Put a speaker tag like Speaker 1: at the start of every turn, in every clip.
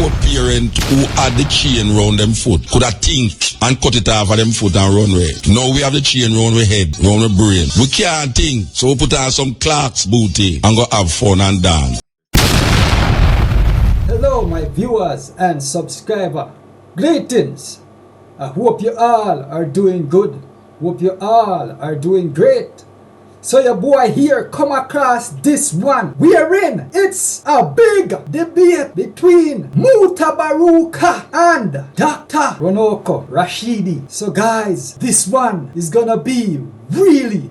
Speaker 1: foreparent who had the chain round them foot could have think and cut it off of them foot and run away. Now we have the chain round we head, round we brain. We can't think, so we put on some Clark's booty and go have fun and dance.
Speaker 2: Hello my viewers and subscribers. Greetings. I hope you all are doing good. Hope you all are doing great. So your boy here come across this one wherein it's a big debate between Mutabaruka and Dr. Runoko Rashidi. So guys, this one is gonna be really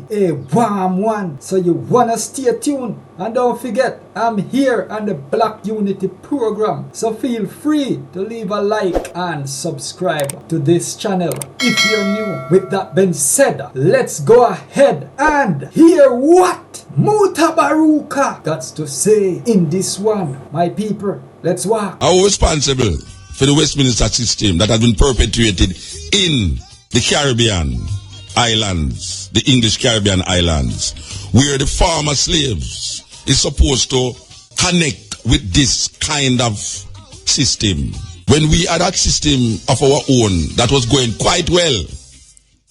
Speaker 2: a warm one. So you wanna stay tuned and don't forget I'm here on the Black Unity program. So feel free to leave a like and subscribe to this channel if you're new. With that being said, let's go ahead and hear what Mutabaruka got to say in this one. My people, let's walk.
Speaker 1: How responsible for the Westminster system that has been perpetuated in the Caribbean islands, the English Caribbean islands, where the former slaves is supposed to connect with this kind of system. When we had that system of our own that was going quite well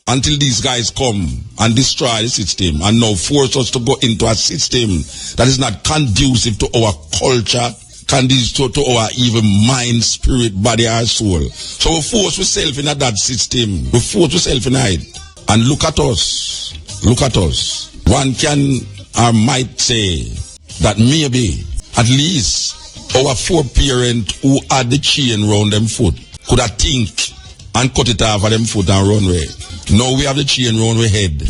Speaker 1: until these guys come and destroy the system and now force us to go into a system that is not conducive to our culture, conducive to our even mind, spirit, body, and soul. So we force ourselves in that system. We force ourselves in it. And look at us. Look at us. One can or might say that maybe at least our foreparent who had the chain round them foot could have think and cut it off of them foot and run away. Now we have the chain round we head,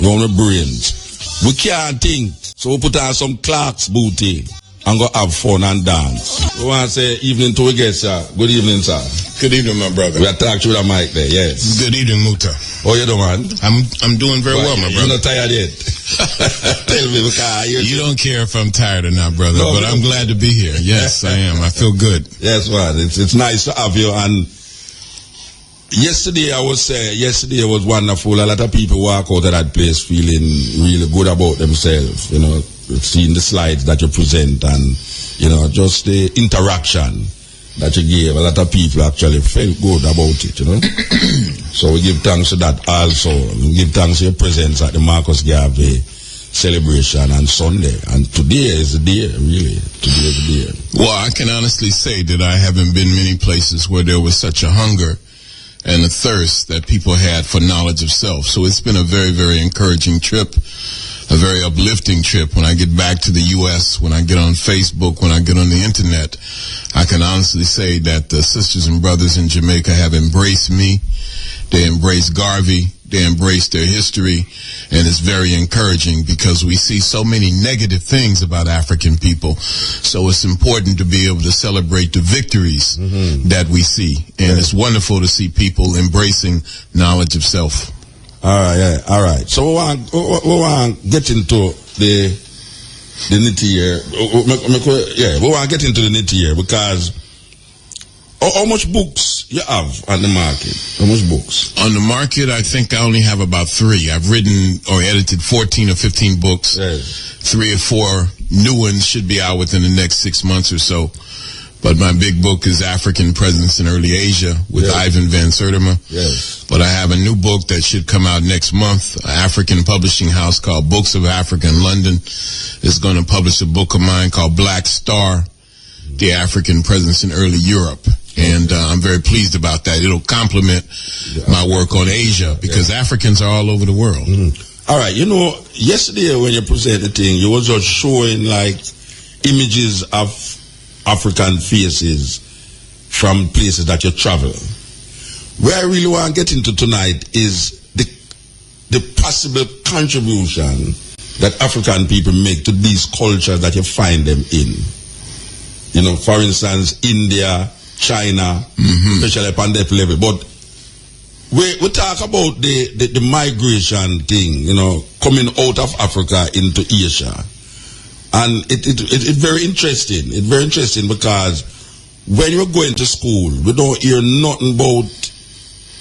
Speaker 1: round we brains. We can't think, so we put on some Clark's booty and go have fun and dance. We want to say evening to our guests, sir. Good evening, sir.
Speaker 3: Good evening, my brother.
Speaker 1: We are talking through the mic there, yes.
Speaker 3: Good evening, Muta.
Speaker 1: How you doing, man?
Speaker 3: I'm doing very well, my brother.
Speaker 1: You're not tired yet? Tell me, because
Speaker 3: you don't care if I'm tired or not, brother, but I'm glad to be here. Yes, I am. I feel good.
Speaker 1: Yes, man. It's nice to have you. And yesterday was wonderful. A lot of people walk out of that place feeling really good about themselves, you know, seeing the slides that you present and, you know, just the interaction that you gave. A lot of people actually felt good about it, you know. So we give thanks to that also. We give thanks to your presence at the Marcus Garvey celebration on Sunday. And today is the day, really. Today is the day.
Speaker 3: Well, I can honestly say that I haven't been many places where there was such a hunger and a thirst that people had for knowledge of self. So it's been a very encouraging trip, a very uplifting trip. When I get back to the U.S., when I get on Facebook, when I get on the internet, I can honestly say that the sisters and brothers in Jamaica have embraced me. They embrace Garvey. They embrace their history. And it's very encouraging because we see so many negative things about African people. So it's important to be able to celebrate the victories that we see. And it's wonderful to see people embracing knowledge of self.
Speaker 1: All right, yeah, all right. So we want to get into the nitty here. We want to get into the nitty here because how much books you have on the market? How much books?
Speaker 3: On the market, I think I only have about 3. I've written or edited 14 or 15 books.
Speaker 1: Yes.
Speaker 3: 3 or 4 new ones should be out within the next 6 months or so. But my big book is African Presence in Early Asia with Ivan Van Sertima.
Speaker 1: Yes.
Speaker 3: But I have a new book that should come out next month. An African publishing house called Books of Africa in London is going to publish a book of mine called Black Star, The African Presence in Early Europe. And I'm very pleased about that. It'll complement my work on Asia because Africans are all over the world.
Speaker 1: All right. You know, yesterday when you presented the thing, you was just showing like images of African faces from places that you travel. Where I really want to get into tonight is the possible contribution that African people make to these cultures that you find them in. You know, for instance, India, China, especially upon that level. But we talk about the migration thing, you know, coming out of Africa into Asia. And it's very interesting. It's very interesting because when you're going to school, we don't hear nothing about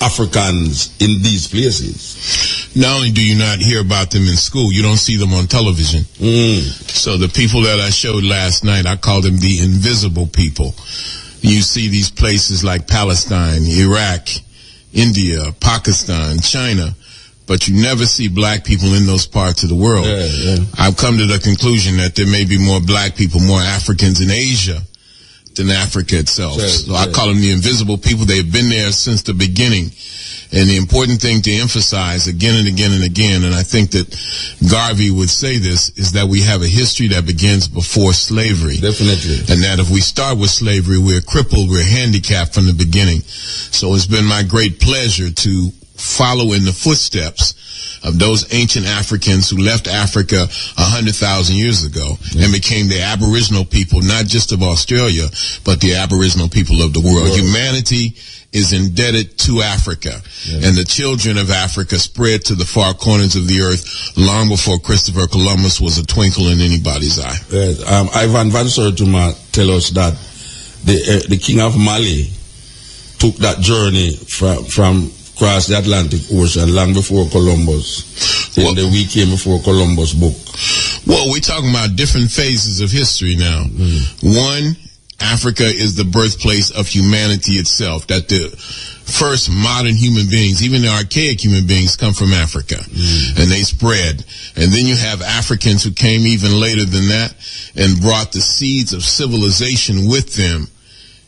Speaker 1: Africans in these places.
Speaker 3: Not only do you not hear about them in school, you don't see them on television. So the people that I showed last night, I call them the invisible people. You see these places like Palestine, Iraq, India, Pakistan, China, but you never see black people in those parts of the world. I've come to the conclusion that there may be more black people, more Africans in Asia than Africa itself. So I call them the invisible people. They've been there since the beginning. And the important thing to emphasize again and again and again, and I think that Garvey would say this, is that we have a history that begins before slavery.
Speaker 1: Definitely.
Speaker 3: And that if we start with slavery, we're crippled, we're handicapped from the beginning. So it's been my great pleasure to follow in the footsteps of those ancient Africans who left Africa 100,000 years ago and became the Aboriginal people, not just of Australia, but the Aboriginal people of the world. Humanity is indebted to Africa, and the children of Africa spread to the far corners of the earth long before Christopher Columbus was a twinkle in anybody's eye.
Speaker 1: Ivan Van Sertuma tell us that the king of Mali took that journey from across the Atlantic Ocean long before Columbus. In the week came before Columbus book.
Speaker 3: Well, we're talking about different phases of history now. One, Africa is the birthplace of humanity itself, that the first modern human beings, even the archaic human beings, come from Africa, and they spread. And then you have Africans who came even later than that and brought the seeds of civilization with them.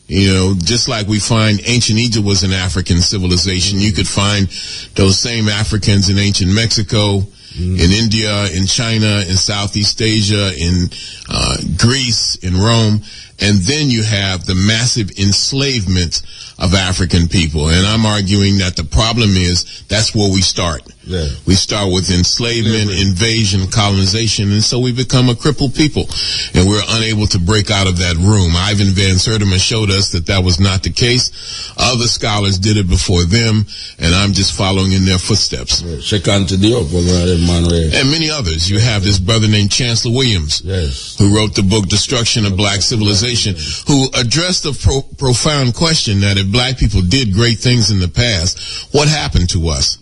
Speaker 3: You know, just like we find ancient Egypt was an African civilization, you could find those same Africans in ancient Mexico, in India, in China, in Southeast Asia, in Greece, in Rome. And then you have the massive enslavement of African people. And I'm arguing that the problem is that's where we start. We start with enslavement, invasion, colonization, and so we become a crippled people. And we're unable to break out of that room. Ivan Van Sertima showed us that that was not the case. Other scholars did it before them, and I'm just following in their footsteps. And many others. You have this brother named Chancellor Williams, who wrote the book Destruction of Black Civilization, who addressed the profound question that if black people did great things in the past, what happened to us?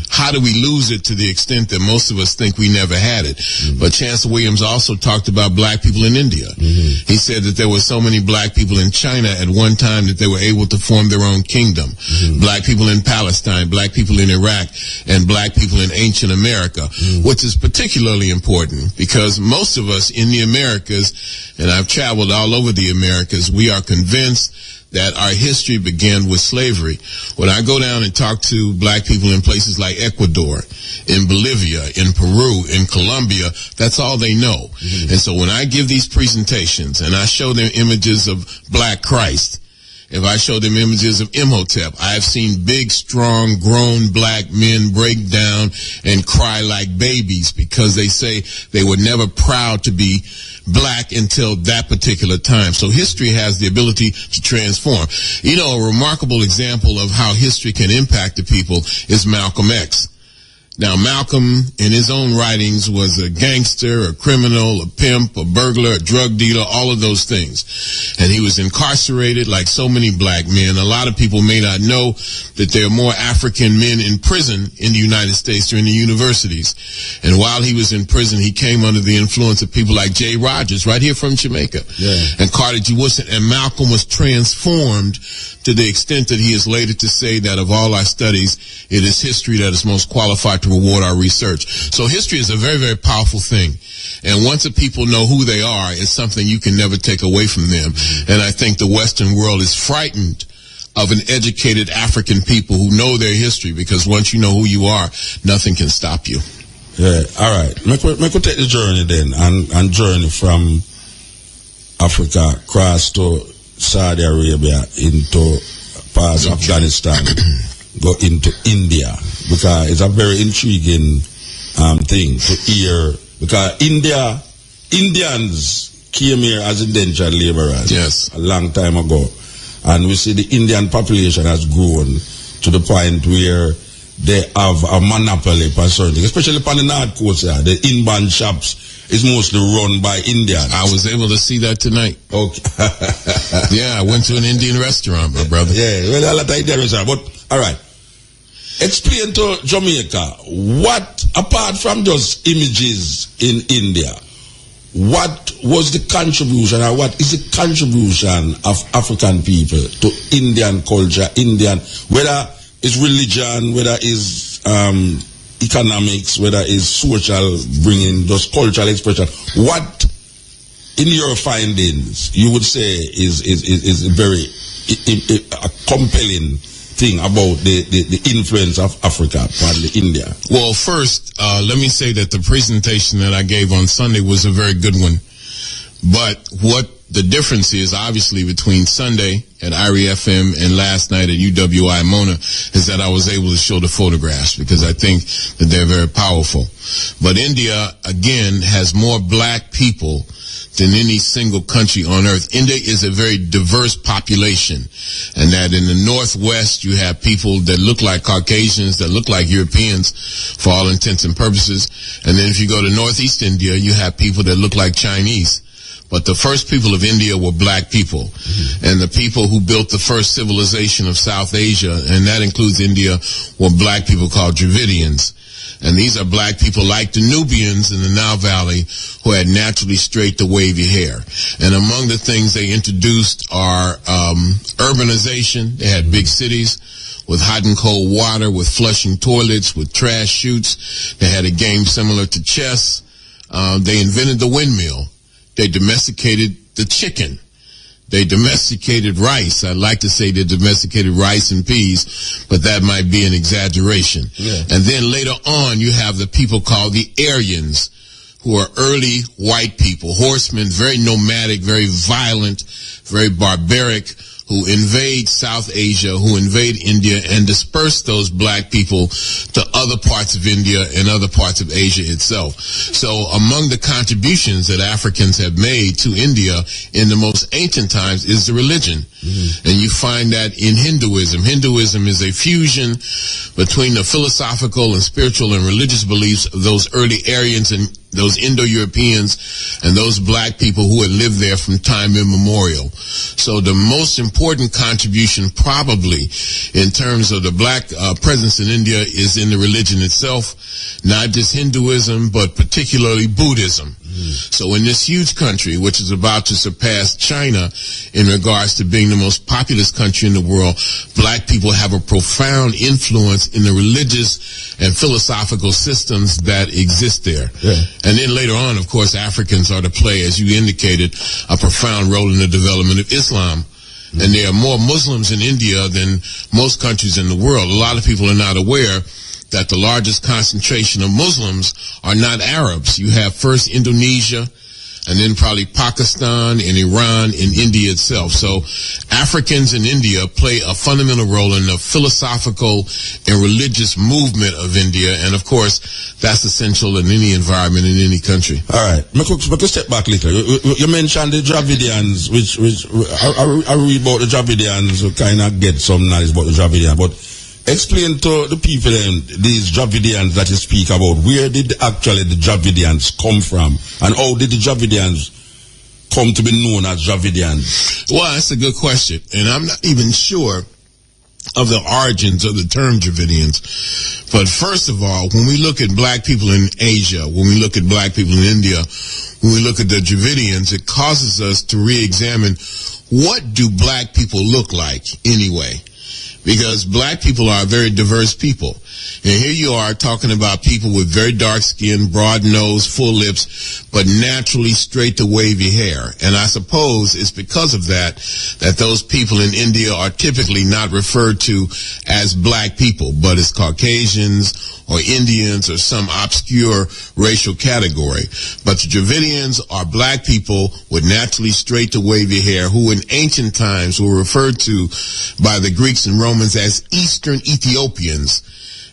Speaker 3: How do we lose it to the extent that most of us think we never had it? But Chancellor Williams also talked about black people in India. He said that there were so many black people in China at one time that they were able to form their own kingdom. Black people in Palestine, black people in Iraq, and black people in ancient America, which is particularly important because most of us in the Americas, and I've traveled all over the Americas, we are convinced that our history began with slavery. When I go down and talk to black people in places like Ecuador, in Bolivia, in Peru, in Colombia, that's all they know. And so when I give these presentations and I show them images of Black Christ, if I show them images of Imhotep, I have seen big, strong, grown black men break down and cry like babies because they say they were never proud to be black until that particular time. So history has the ability to transform. You know, a remarkable example of how history can impact the people is Malcolm X. Now, Malcolm, in his own writings, was a gangster, a criminal, a pimp, a burglar, a drug dealer, all of those things. And he was incarcerated like so many black men. A lot of people may not know that there are more African men in prison in the United States or in the universities. And while he was in prison, he came under the influence of people like Jay Rogers, right here from Jamaica, and Carter G. Woodson. And Malcolm was transformed to the extent that he is later to say that of all our studies, it is history that is most qualified to reward our research. So history is a very, very powerful thing. And once the people know who they are, it's something you can never take away from them. And I think the Western world is frightened of an educated African people who know their history, because once you know who you are, nothing can stop you.
Speaker 1: All right. Make we take the journey then, and journey from Africa across to Saudi Arabia into parts of Afghanistan, go into India, because it's a very intriguing thing to hear, because Indians came here as indentured laborers a long time ago, and we see the Indian population has grown to the point where they have a monopoly for certain things, especially on the North Coast. The inbound shops is mostly run by Indians.
Speaker 3: I was able to see that tonight.
Speaker 1: Okay.
Speaker 3: Yeah, I went to an Indian restaurant, my brother.
Speaker 1: Yeah, well, a lot of Indian restaurants. But, all right. Explain to Jamaica, what, apart from just images in India, what was the contribution, or what is the contribution of African people to Indian culture, whether it's religion, whether it's economics, whether it's social bringing, just cultural expression? What, in your findings, you would say is a very a compelling thing about the influence of Africa, partly India?
Speaker 3: Well, first, let me say that the presentation that I gave on Sunday was a very good one. But what the difference is, obviously, between Sunday at IRI FM and last night at UWI Mona is that I was able to show the photographs, because I think that they're very powerful. But India, again, has more black people than any single country on earth. India is a very diverse population, and that in the Northwest you have people that look like Caucasians, that look like Europeans for all intents and purposes. And then if you go to Northeast India, you have people that look like Chinese. But the first people of India were black people. Mm-hmm. And the people who built the first civilization of South Asia, and that includes India, were black people called Dravidians. And these are black people like the Nubians in the Nile Valley who had naturally straight to wavy hair. And among the things they introduced are urbanization. They had big cities with hot and cold water, with flushing toilets, with trash chutes. They had a game similar to chess. They invented the windmill. They domesticated the chicken. They domesticated rice. I'd like to say they domesticated rice and peas, but that might be an exaggeration. Yeah. And then later on, you have the people called the Aryans, who are early white people, horsemen, very nomadic, very violent, very barbaric, who invade South Asia, who invade India, and disperse those black people to other parts of India and other parts of Asia itself. So among the contributions that Africans have made to India in the most ancient times is the religion. Mm-hmm. And you find that in Hinduism. Hinduism is a fusion between the philosophical and spiritual and religious beliefs of those early Aryans and those Indo-Europeans and those black people who had lived there from time immemorial. So the most important contribution probably in terms of the black presence in India is in the religion itself, not just Hinduism, but particularly Buddhism. So in this huge country, which is about to surpass China in regards to being the most populous country in the world, black people have a profound influence in the religious and philosophical systems that exist there. Yeah. And then later on, of course, Africans are to play, as you indicated, a profound role in the development of Islam. Mm-hmm. And there are more Muslims in India than most countries in the world. A lot of people are not aware that the largest concentration of Muslims are not Arabs. You have first Indonesia, and then probably Pakistan and Iran and India itself. So Africans in India play a fundamental role in the philosophical and religious movement of India. And of course, that's essential in any environment, in any country.
Speaker 1: All right. Make a step back later. You mentioned the Dravidians, which I read about the Dravidians, who kind of get some knowledge about the Dravidians, but explain to the people, these Dravidians that you speak about, where did actually the Dravidians come from? And how did the Dravidians come to be known as Dravidians?
Speaker 3: Well, that's a good question. And I'm not even sure of the origins of the term Dravidians. But first of all, when we look at black people in Asia, when we look at black people in India, when we look at the Dravidians, it causes us to re-examine what do black people look like anyway? Because black people are a very diverse people. And here you are talking about people with very dark skin, broad nose, full lips, but naturally straight to wavy hair. And I suppose it's because of that those people in India are typically not referred to as black people, but as Caucasians or Indians or some obscure racial category. But the Dravidians are black people with naturally straight to wavy hair who in ancient times were referred to by the Greeks and Romans as Eastern Ethiopians.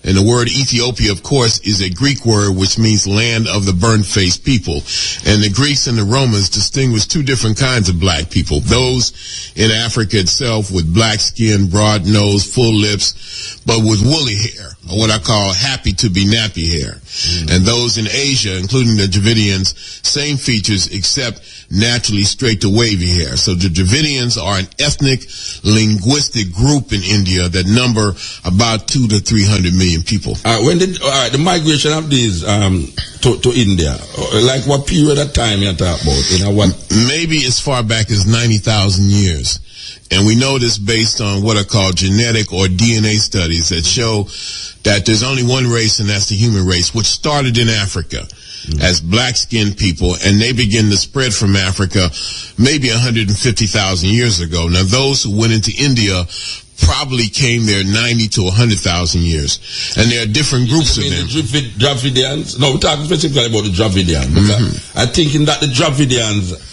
Speaker 3: And the word Ethiopia, of course, is a Greek word which means land of the burnt-faced people. And the Greeks and the Romans distinguished two different kinds of black people. Those in Africa itself with black skin, broad nose, full lips, but with woolly hair. or what I call happy to be nappy hair. And those in Asia, including the Dravidians, same features except naturally straight to wavy hair. So the Dravidians are an ethnic, linguistic group in India that number about 200 to 300 million people.
Speaker 1: When did the migration of these to India, like what period of time you talk about? You know, what?
Speaker 3: Maybe as far back as 90,000 years. And we know this based on what are called genetic or DNA studies that show that there's only one race, and that's the human race, which started in Africa as black-skinned people, and they begin to spread from Africa maybe 150,000 years ago. Now, those who went into India probably came there 90 to 100,000 years. And there are different groups of them.
Speaker 1: The Dravidians? No, we're talking specifically about the Dravidians. I think in that the Dravidians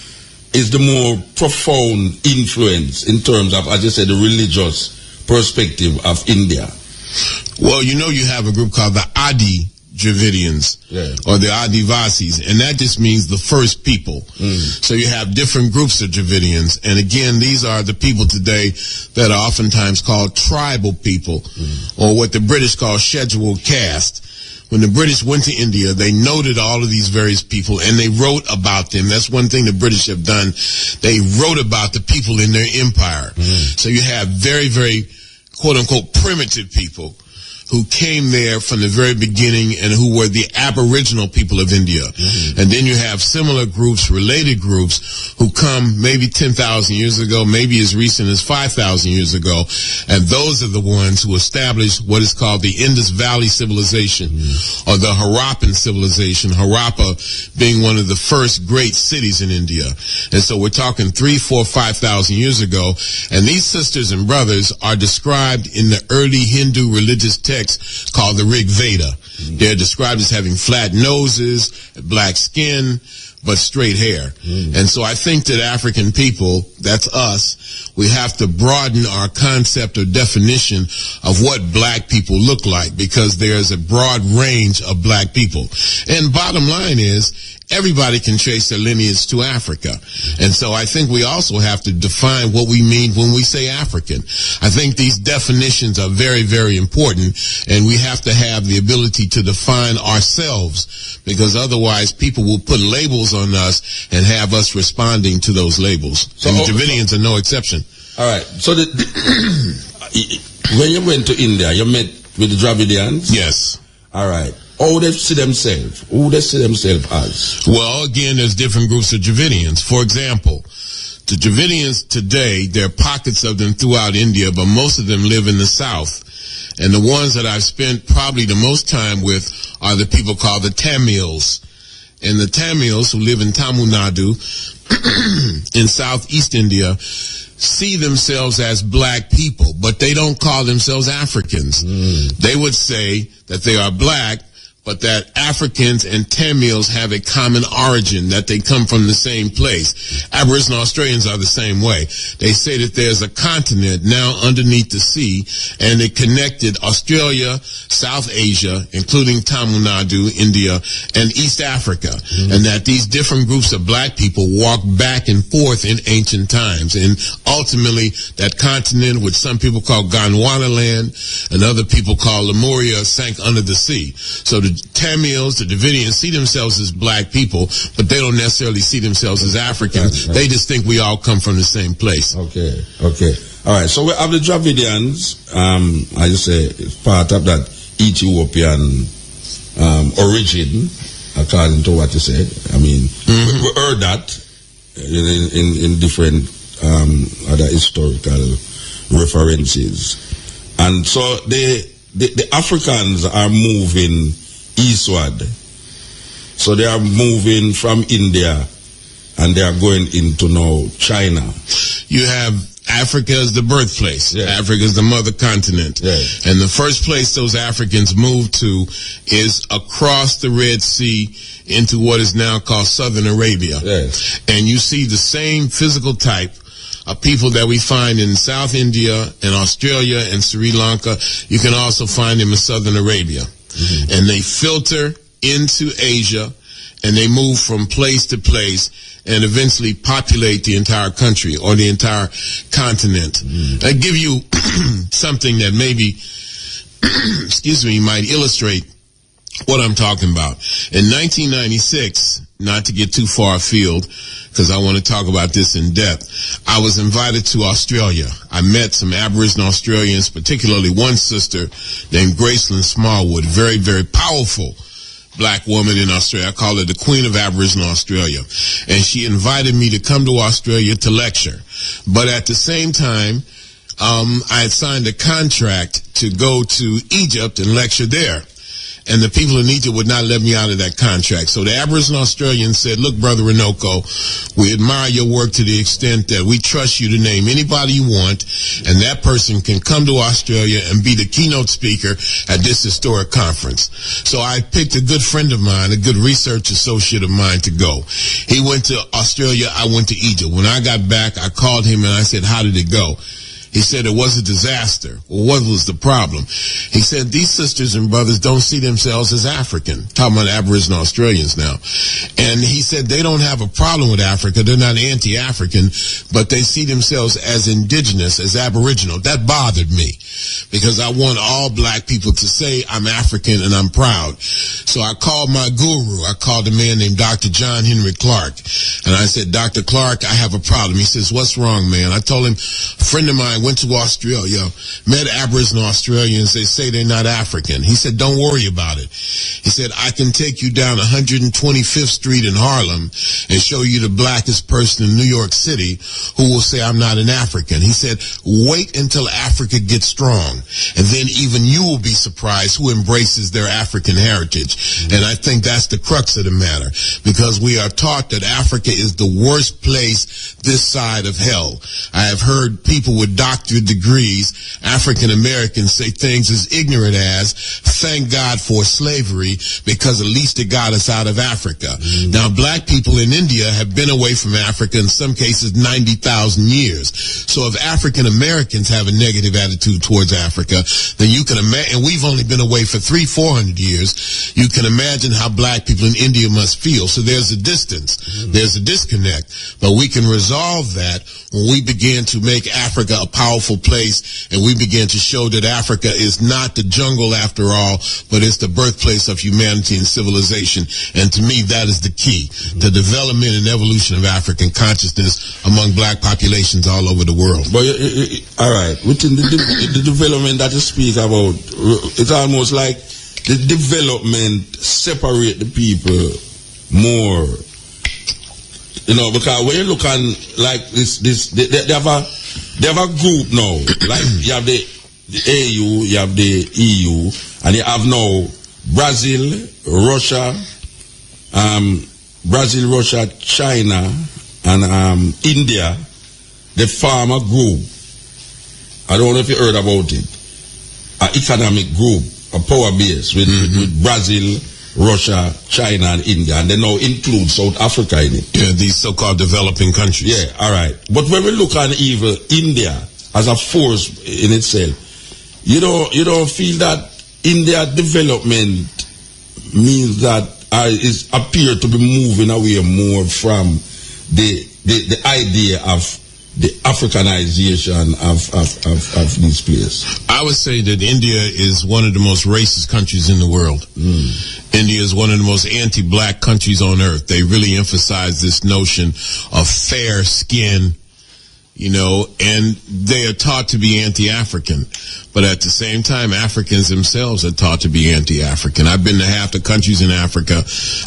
Speaker 1: is the more profound influence in terms of, as you said, the religious perspective of India.
Speaker 3: Well, you know, you have a group called the Adi Dravidians, or the Adivasis, and that just means the first people. So you have different groups of Dravidians, and again, these are the people today that are oftentimes called tribal people, or what the British call scheduled caste. When the British went to India, they noted all of these various people, and they wrote about them. That's one thing the British have done. They wrote about the people in their empire. So you have very, very, quote-unquote, primitive people who came there from the very beginning and who were the aboriginal people of India. And then you have similar groups, related groups, who come maybe 10,000 years ago, maybe as recent as 5,000 years ago. And those are the ones who established what is called the Indus Valley Civilization, or the Harappan civilization, Harappa being one of the first great cities in India. And so we're talking 3,000, 4,000, 5,000 years ago. And these sisters and brothers are described in the early Hindu religious texts called the Rig Veda. They're described as having flat noses, black skin, but straight hair. And so I think that African people, that's us, we have to broaden our concept or definition of what black people look like, because there's a broad range of black people. And bottom line is, everybody can trace their lineage to Africa. And so I think we also have to define what we mean when we say African. I think these definitions are very, very important, and we have to have the ability to define ourselves, because otherwise people will put labels on us and have us responding to those labels. So, and the Dravidians are no exception.
Speaker 1: All right. So when you went to India, you met with the Dravidians?
Speaker 3: Yes.
Speaker 1: All right. How they see themselves? Who they see themselves as?
Speaker 3: Well, again, there's different groups of Dravidians. For example, the Dravidians today, there are pockets of them throughout India, but most of them live in the south. And the ones that I've spent probably the most time with are the people called the Tamils. And the Tamils, who live in Tamil Nadu in southeast India, see themselves as black people, but they don't call themselves Africans. They would say that they are black, but that Africans and Tamils have a common origin, that they come from the same place. Aboriginal Australians are the same way. They say that there's a continent now underneath the sea, and it connected Australia, South Asia, including Tamil Nadu, India, and East Africa, and that these different groups of black people walked back and forth in ancient times. And ultimately, that continent, which some people call Gondwana land, and other people call Lemuria, sank under the sea. So the Tamils, the Dravidians see themselves as black people, but they don't necessarily see themselves as Africans. They just think we all come from the same place.
Speaker 1: Okay. All right. So we have the Dravidians, I just say, part of that Ethiopian origin, according to what you said. I mean, we heard that in different other historical references. And so the Africans are moving eastward. So they are moving from India and they are going into now China.
Speaker 3: You have Africa as the birthplace. Africa is the mother continent. And the first place those Africans move to is across the Red Sea into what is now called Southern Arabia. And you see the same physical type of people that we find in South India and Australia and Sri Lanka. You can also find them in Southern Arabia. And they filter into Asia, and they move from place to place and eventually populate the entire country or the entire continent. I give you something that maybe excuse me, might illustrate what I'm talking about. In 1996, not to get too far afield, because I want to talk about this in depth, I was invited to Australia. I met some Aboriginal Australians, particularly one sister named Graceland Smallwood, very, very powerful black woman in Australia. I call her the Queen of Aboriginal Australia. And she invited me to come to Australia to lecture. But at the same time, I had signed a contract to go to Egypt and lecture there. And the people in Egypt would not let me out of that contract. So the Aboriginal Australians said, look, Brother Runoko, we admire your work to the extent that we trust you to name anybody you want, and that person can come to Australia and be the keynote speaker at this historic conference. So I picked a good friend of mine, a good research associate of mine to go. He went to Australia, I went to Egypt. When I got back, I called him and I said, how did it go? He said it was a disaster. Well, what was the problem? He said these sisters and brothers don't see themselves as African. Talking about Aboriginal Australians now. And he said they don't have a problem with Africa. They're not anti-African, but they see themselves as indigenous, as Aboriginal. That bothered me because I want all black people to say I'm African and I'm proud. So I called my guru. I called a man named Dr. John Henry Clark. And I said, Dr. Clark, I have a problem. He says, what's wrong, man? I told him, a friend of mine went to Australia, met Aboriginal Australians. They say they're not African. He said, don't worry about it. He said, I can take you down 125th Street in Harlem and show you the blackest person in New York City who will say I'm not an African. He said, wait until Africa gets strong, and then even you will be surprised who embraces their African heritage. And I think that's the crux of the matter, because we are taught that Africa is the worst place this side of hell. I have heard people with doctorate degrees, African Americans, say things as ignorant as, thank God for slavery because at least it got us out of Africa. Now, black people in India have been away from Africa, in some cases 90,000 years. So if African Americans have a negative attitude towards Africa, then you can imagine, and we've only been away for 300-400 years, you can imagine how black people in India must feel. So there's a distance, there's a disconnect, but we can resolve that when we begin to make Africa a powerful place, and we begin to show that Africa is not the jungle after all, but it's the birthplace of humanity and civilization. And to me, that is the key, the development and evolution of African consciousness among black populations all over the world.
Speaker 1: But all right, within the development that you speak about, it's almost like the development separate the people more. You know, because when you look on like this, they have a group now. Like you have the AU, you have the EU, and you have now Brazil, Russia, China, and India. The farmer group. I don't know if you heard about it. An economic group, a power base with Brazil, Russia, China, and India, and they now include South Africa in it.
Speaker 3: Yeah, these so-called developing countries.
Speaker 1: Yeah, all right. But when we look at even India as a force in itself, you don't feel that India development means that appear to be moving away more from the idea of the Africanization of this place.
Speaker 3: I would say that India is one of the most racist countries in the world. India is one of the most anti-black countries on earth. They really emphasize this notion of fair skin, you know, and they are taught to be anti-African. But at the same time, Africans themselves are taught to be anti-African. I've been to half the countries in Africa.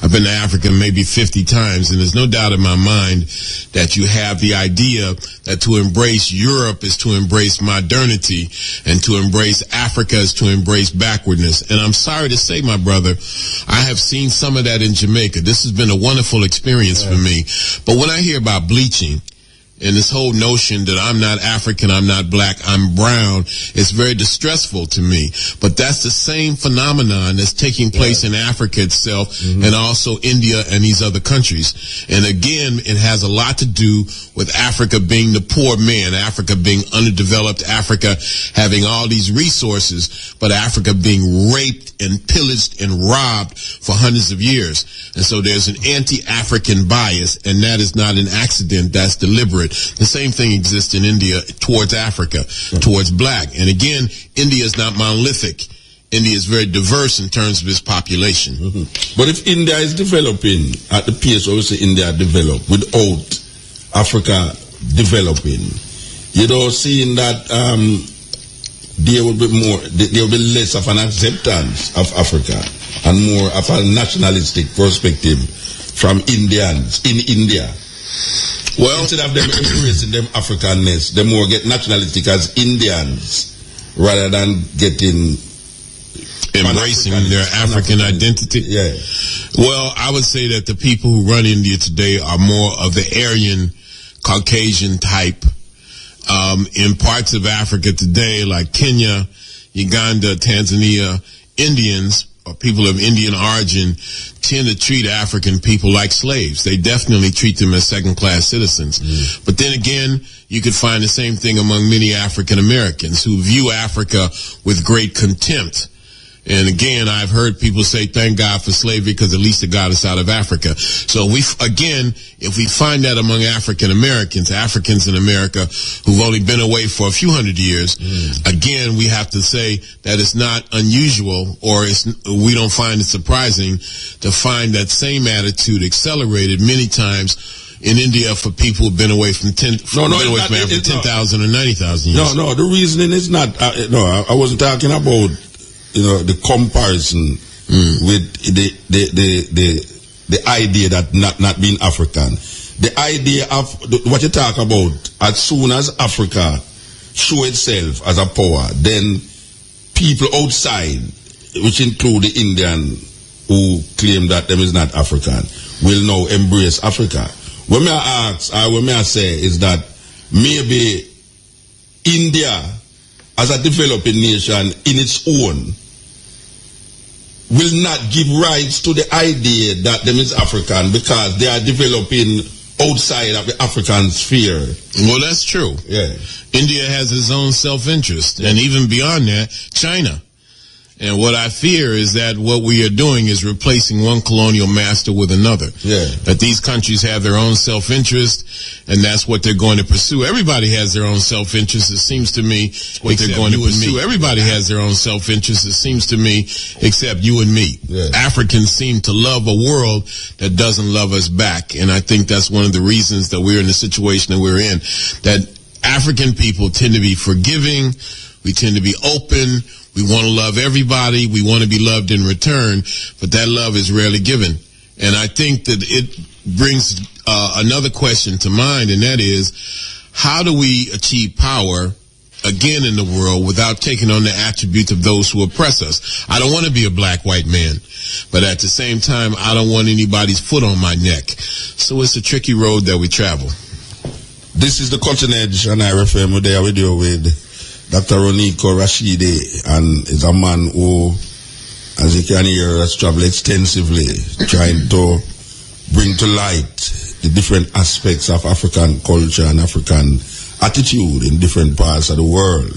Speaker 3: I've been to Africa maybe 50 times, and there's no doubt in my mind that you have the idea that to embrace Europe is to embrace modernity, and to embrace Africa is to embrace backwardness. And I'm sorry to say, my brother, I have seen some of that in Jamaica. This has been a wonderful experience for me. But when I hear about bleaching, and this whole notion that I'm not African, I'm not black, I'm brown, it's very distressful to me. But that's the same phenomenon that's taking place in Africa itself, and also India and these other countries. And again, it has a lot to do with Africa being the poor man, Africa being underdeveloped, Africa having all these resources, but Africa being raped and pillaged and robbed for hundreds of years. And so there's an anti-African bias, and that is not an accident, that's deliberate. The same thing exists in India towards Africa, towards black. And again, India is not monolithic. India is very diverse in terms of its population.
Speaker 1: But if India is developing at the pace where we say India developed without Africa developing, seeing that there will be less of an acceptance of Africa and more of a nationalistic perspective from Indians in India. Well, instead of them embracing them Africanness, they more get nationalistic as Indians rather than getting
Speaker 3: embracing their African identity.
Speaker 1: Yeah.
Speaker 3: Well, I would say that the people who run India today are more of the Aryan, Caucasian type. In parts of Africa today, like Kenya, Uganda, Tanzania, Indians or people of Indian origin tend to treat African people like slaves. They definitely treat them as second-class citizens. But then again, you could find the same thing among many African Americans who view Africa with great contempt. And again, I've heard people say, thank God for slavery because at least it got us out of Africa. So if we find that among African Americans, Africans in America who've only been away for a few hundred years, again, we have to say that it's not unusual or we don't find it surprising to find that same attitude accelerated many times in India for people who've been away from 10,000 or 90,000 years.
Speaker 1: No, the reasoning is not, I wasn't talking about the comparison with the idea that not being African. The idea of what you talk about, as soon as Africa show itself as a power, then people outside, which include the Indian who claim that them is not African, will now embrace Africa. What may I ask, what may I say is that maybe India, as a developing nation in its own, will not give rise to the idea that them is African because they are developing outside of the African sphere.
Speaker 3: Well, that's true.
Speaker 1: Yeah.
Speaker 3: India has its own self-interest, and even beyond that, China. And what I fear is that what we are doing is replacing one colonial master with another.
Speaker 1: Yeah.
Speaker 3: That these countries have their own self-interest, and that's what they're going to pursue. Everybody has their own self-interest, it seems to me, what they're going to pursue. Everybody has their own self-interest, it seems to me, except you and me.
Speaker 1: Yeah.
Speaker 3: Africans seem to love a world that doesn't love us back, and I think that's one of the reasons that we're in the situation that we're in. That African people tend to be forgiving, we tend to be open, we want to love everybody. We want to be loved in return, but that love is rarely given. And I think that it brings another question to mind, and that is, how do we achieve power again in the world without taking on the attributes of those who oppress us? I don't want to be a black-white man, but at the same time, I don't want anybody's foot on my neck. So it's a tricky road that we travel.
Speaker 1: This is the Cutting Edge, and I refer me there with you with Dr. Runoko Rashidi, and is a man who, as you can hear, has traveled extensively trying to bring to light the different aspects of African culture and African attitude in different parts of the world,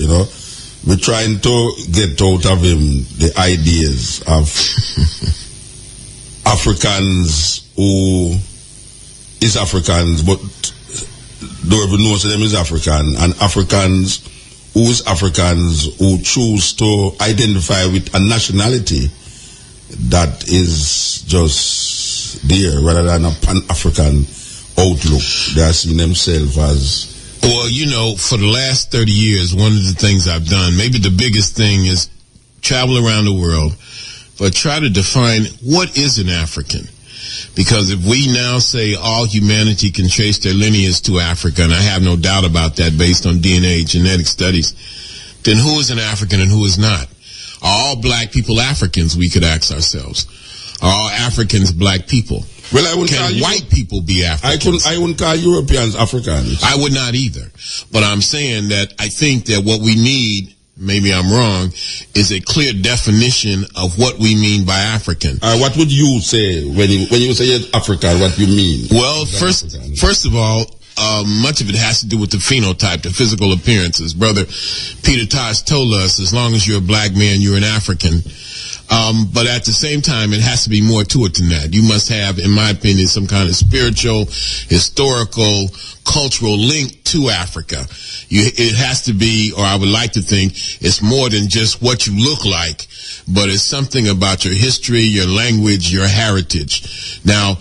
Speaker 1: We're trying to get out of him the ideas of Africans who is Africans, but don't even know them is African, and Africans who's Africans who choose to identify with a nationality that is just there rather than a pan-African outlook. They are seeing themselves as...
Speaker 3: Well, for the last 30 years, one of the things I've done, maybe the biggest thing, is travel around the world, but try to define what is an African. Because if we now say all humanity can trace their lineage to Africa, and I have no doubt about that based on DNA genetic studies, then who is an African and who is not? Are all black people Africans, we could ask ourselves? Are all Africans black people?
Speaker 1: Well, I wouldn't
Speaker 3: Can white people be Africans?
Speaker 1: I wouldn't call Europeans Africans.
Speaker 3: I would not either. But I'm saying that I think that what we need, maybe I'm wrong, is a clear definition of what we mean by African.
Speaker 1: What would you say when you say African, what you mean?
Speaker 3: Well, first of all, much of it has to do with the phenotype, the physical appearances. Brother Peter Tosh told us, as long as you're a black man, you're an African. But at the same time, it has to be more to it than that. You must have, in my opinion, some kind of spiritual, historical, cultural link to Africa. It has to be, or I would like to think, it's more than just what you look like, but it's something about your history, your language, your heritage. Now,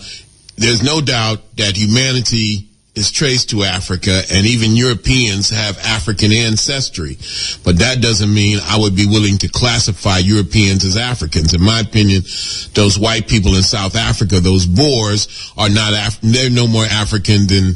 Speaker 3: there's no doubt that humanity is traced to Africa, and even Europeans have African ancestry. But that doesn't mean I would be willing to classify Europeans as Africans. In my opinion, those white people in South Africa, those Boers, are not they're no more African than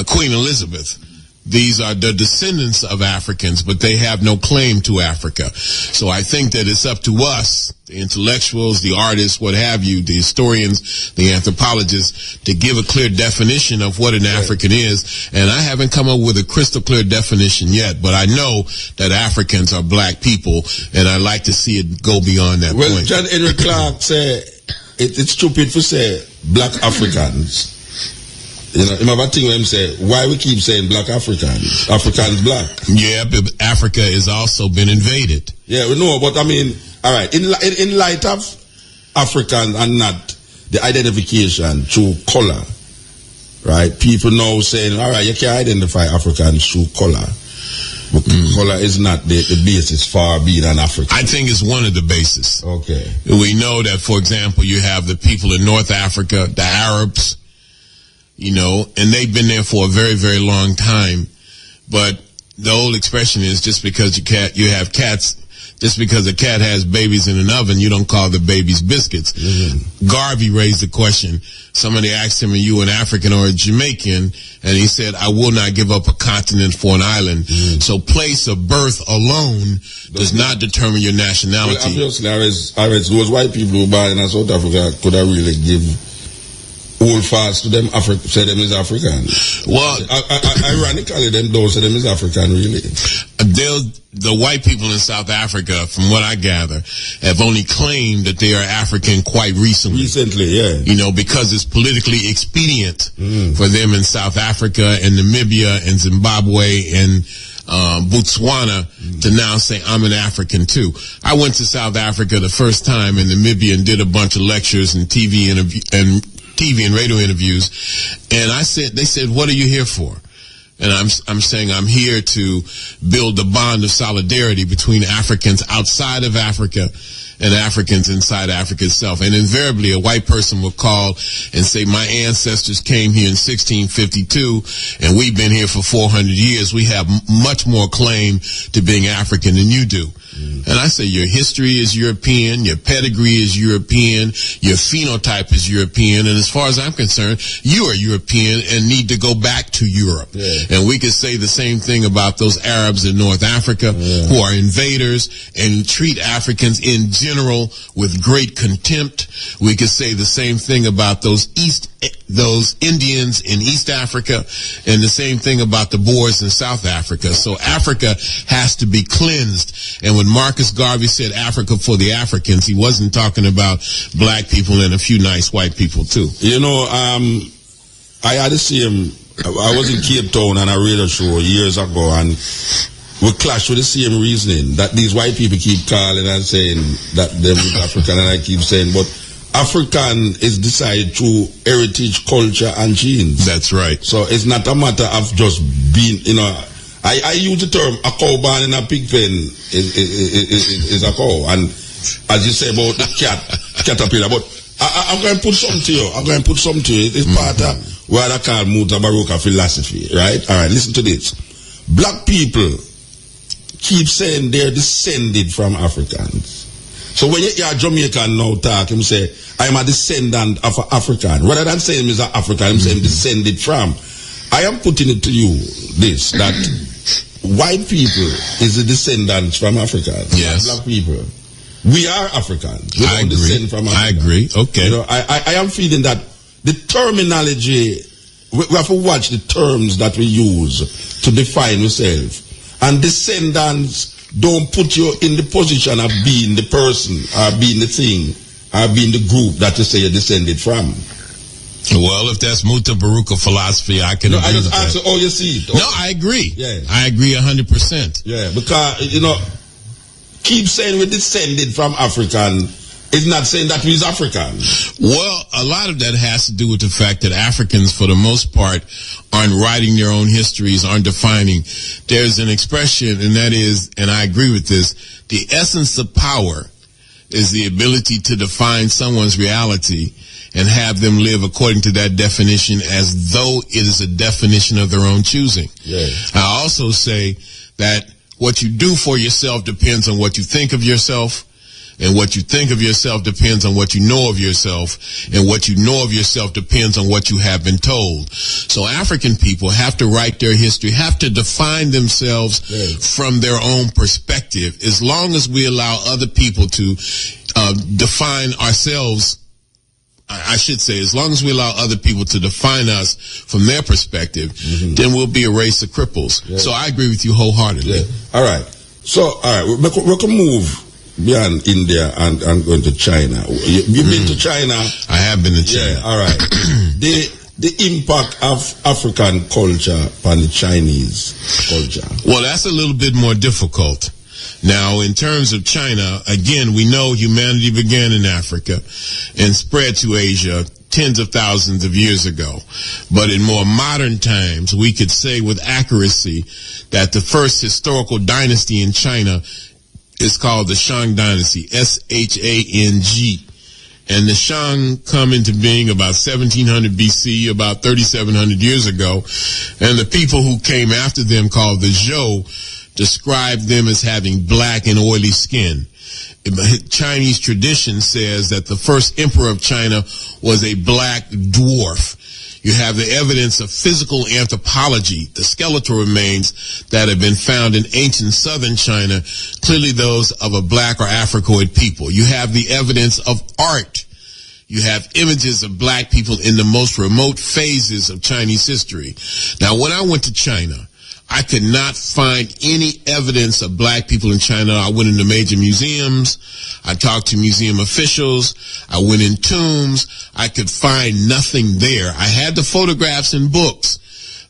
Speaker 3: Queen Elizabeth. These are the descendants of Africans, but they have no claim to Africa. So I think that it's up to us, the intellectuals, the artists, what have you, the historians, the anthropologists, to give a clear definition of what an African is. And I haven't come up with a crystal clear definition yet, but I know that Africans are black people, and I like to see it go beyond that point.
Speaker 1: Well, John Henry Clark said it's stupid to say black Africans. You know, another thing when him say, why we keep saying black Africans? Africans black.
Speaker 3: Yeah, but Africa has also been invaded.
Speaker 1: Yeah, we know, but I mean, all right, in light of African and not the identification through color, right? People now saying, all right, you can't identify Africans through color. But color is not the basis for being an African.
Speaker 3: I think it's one of the bases.
Speaker 1: Okay.
Speaker 3: We know that, for example, you have the people in North Africa, the Arabs, you know, and they've been there for a very, very long time. But the old expression is just because you have cats, just because a cat has babies in an oven, you don't call the babies biscuits. Garvey raised the question. Somebody asked him, are you an African or a Jamaican? And he said, I will not give up a continent for an island. So place of birth alone does not determine your nationality.
Speaker 1: Well, obviously, I read those white people who were born in South Africa could have really give hold fast to them, say them is African.
Speaker 3: Well,
Speaker 1: ironically, them don't say them is African, really.
Speaker 3: The white people in South Africa, from what I gather, have only claimed that they are African quite recently.
Speaker 1: Recently, yeah.
Speaker 3: You know, because it's politically expedient for them in South Africa and Namibia and Zimbabwe and Botswana to now say I'm an African too. I went to South Africa the first time in Namibia and did a bunch of lectures and TV and radio interviews, and they said, what are you here for? And I'm saying I'm here to build the bond of solidarity between Africans outside of Africa and Africans inside Africa itself. And invariably, a white person will call and say, my ancestors came here in 1652, and we've been here for 400 years. We have much more claim to being African than you do. And I say your history is European, your pedigree is European, your phenotype is European, and as far as I'm concerned, you are European and need to go back to Europe. And we could say the same thing about those Arabs in North Africa who are invaders and who treat Africans in general with great contempt. We could say the same thing about those Indians in East Africa, and the same thing about the Boers in South Africa. So Africa has to be cleansed. And when Marcus Garvey said Africa for the Africans, he wasn't talking about black people and a few nice white people too.
Speaker 1: You know, I had the same, I was in Cape Town on a radio show years ago, and we clashed with the same reasoning that these white people keep calling and saying that they're African, and I keep saying, but African is decided through heritage, culture, and genes.
Speaker 3: That's right.
Speaker 1: So it's not a matter of just being, you know, I use the term a cow born in a pig pen is a cow, and as you say about the caterpillar, but I'm going to put something to you. It's part of what I call Mutabaruka philosophy, right? All right, listen to this. Black people keep saying they're descended from Africans. So when you hear a Jamaican now talk, him say, I'm a descendant of an African. Rather than saying he's an African, I'm saying descended from. I am putting it to you, this, that white people is the descendants from Africa.
Speaker 3: Yes.
Speaker 1: Black people. We are Africans. We don't descend from Africa.
Speaker 3: I agree. Okay.
Speaker 1: You know, I am feeling that the terminology, we have to watch the terms that we use to define ourselves. And descendants don't put you in the position of being the person, or being the thing, or being the group that you say you're descended from.
Speaker 3: Well, if that's Mutabaruka philosophy, I can agree
Speaker 1: I just
Speaker 3: with
Speaker 1: ask
Speaker 3: that.
Speaker 1: you, you see it.
Speaker 3: No, I agree.
Speaker 1: Yeah.
Speaker 3: I agree 100%.
Speaker 1: Yeah, because, you know, keep saying we descended from African is not saying that we're African.
Speaker 3: Well, a lot of that has to do with the fact that Africans, for the most part, aren't writing their own histories, aren't defining. There's an expression, and that is, and I agree with this, the essence of power is the ability to define someone's reality and have them live according to that definition as though it is a definition of their own choosing.
Speaker 1: Yeah.
Speaker 3: I also say that what you do for yourself depends on what you think of yourself. And what you think of yourself depends on what you know of yourself. And what you know of yourself depends on what you have been told. So African people have to write their history, have to define themselves from their own perspective. As long as we allow other people to define ourselves, I should say, as long as we allow other people to define us from their perspective, then we'll be a race of cripples. Yeah. So I agree with you wholeheartedly.
Speaker 1: Yeah. All right. So, all right, we can move beyond India and going to China. You've been to China?
Speaker 3: I have been to China.
Speaker 1: Yeah, all right. The impact of African culture upon the Chinese culture.
Speaker 3: Well, that's a little bit more difficult. Now, in terms of China, again, we know humanity began in Africa and spread to Asia tens of thousands of years ago. But in more modern times, we could say with accuracy that the first historical dynasty in China is called the Shang Dynasty, S-H-A-N-G. And the Shang come into being about 1700 BC, about 3,700 years ago. And the people who came after them, called the Zhou, described them as having black and oily skin. Chinese tradition says that the first emperor of China was a black dwarf. You have the evidence of physical anthropology, the skeletal remains that have been found in ancient southern China, clearly those of a black or Africoid people. You have the evidence of art. You have images of black people in the most remote phases of Chinese history. Now, when I went to China, I could not find any evidence of black people in China. I went into major museums. I talked to museum officials. I went in tombs. I could find nothing there. I had the photographs and books,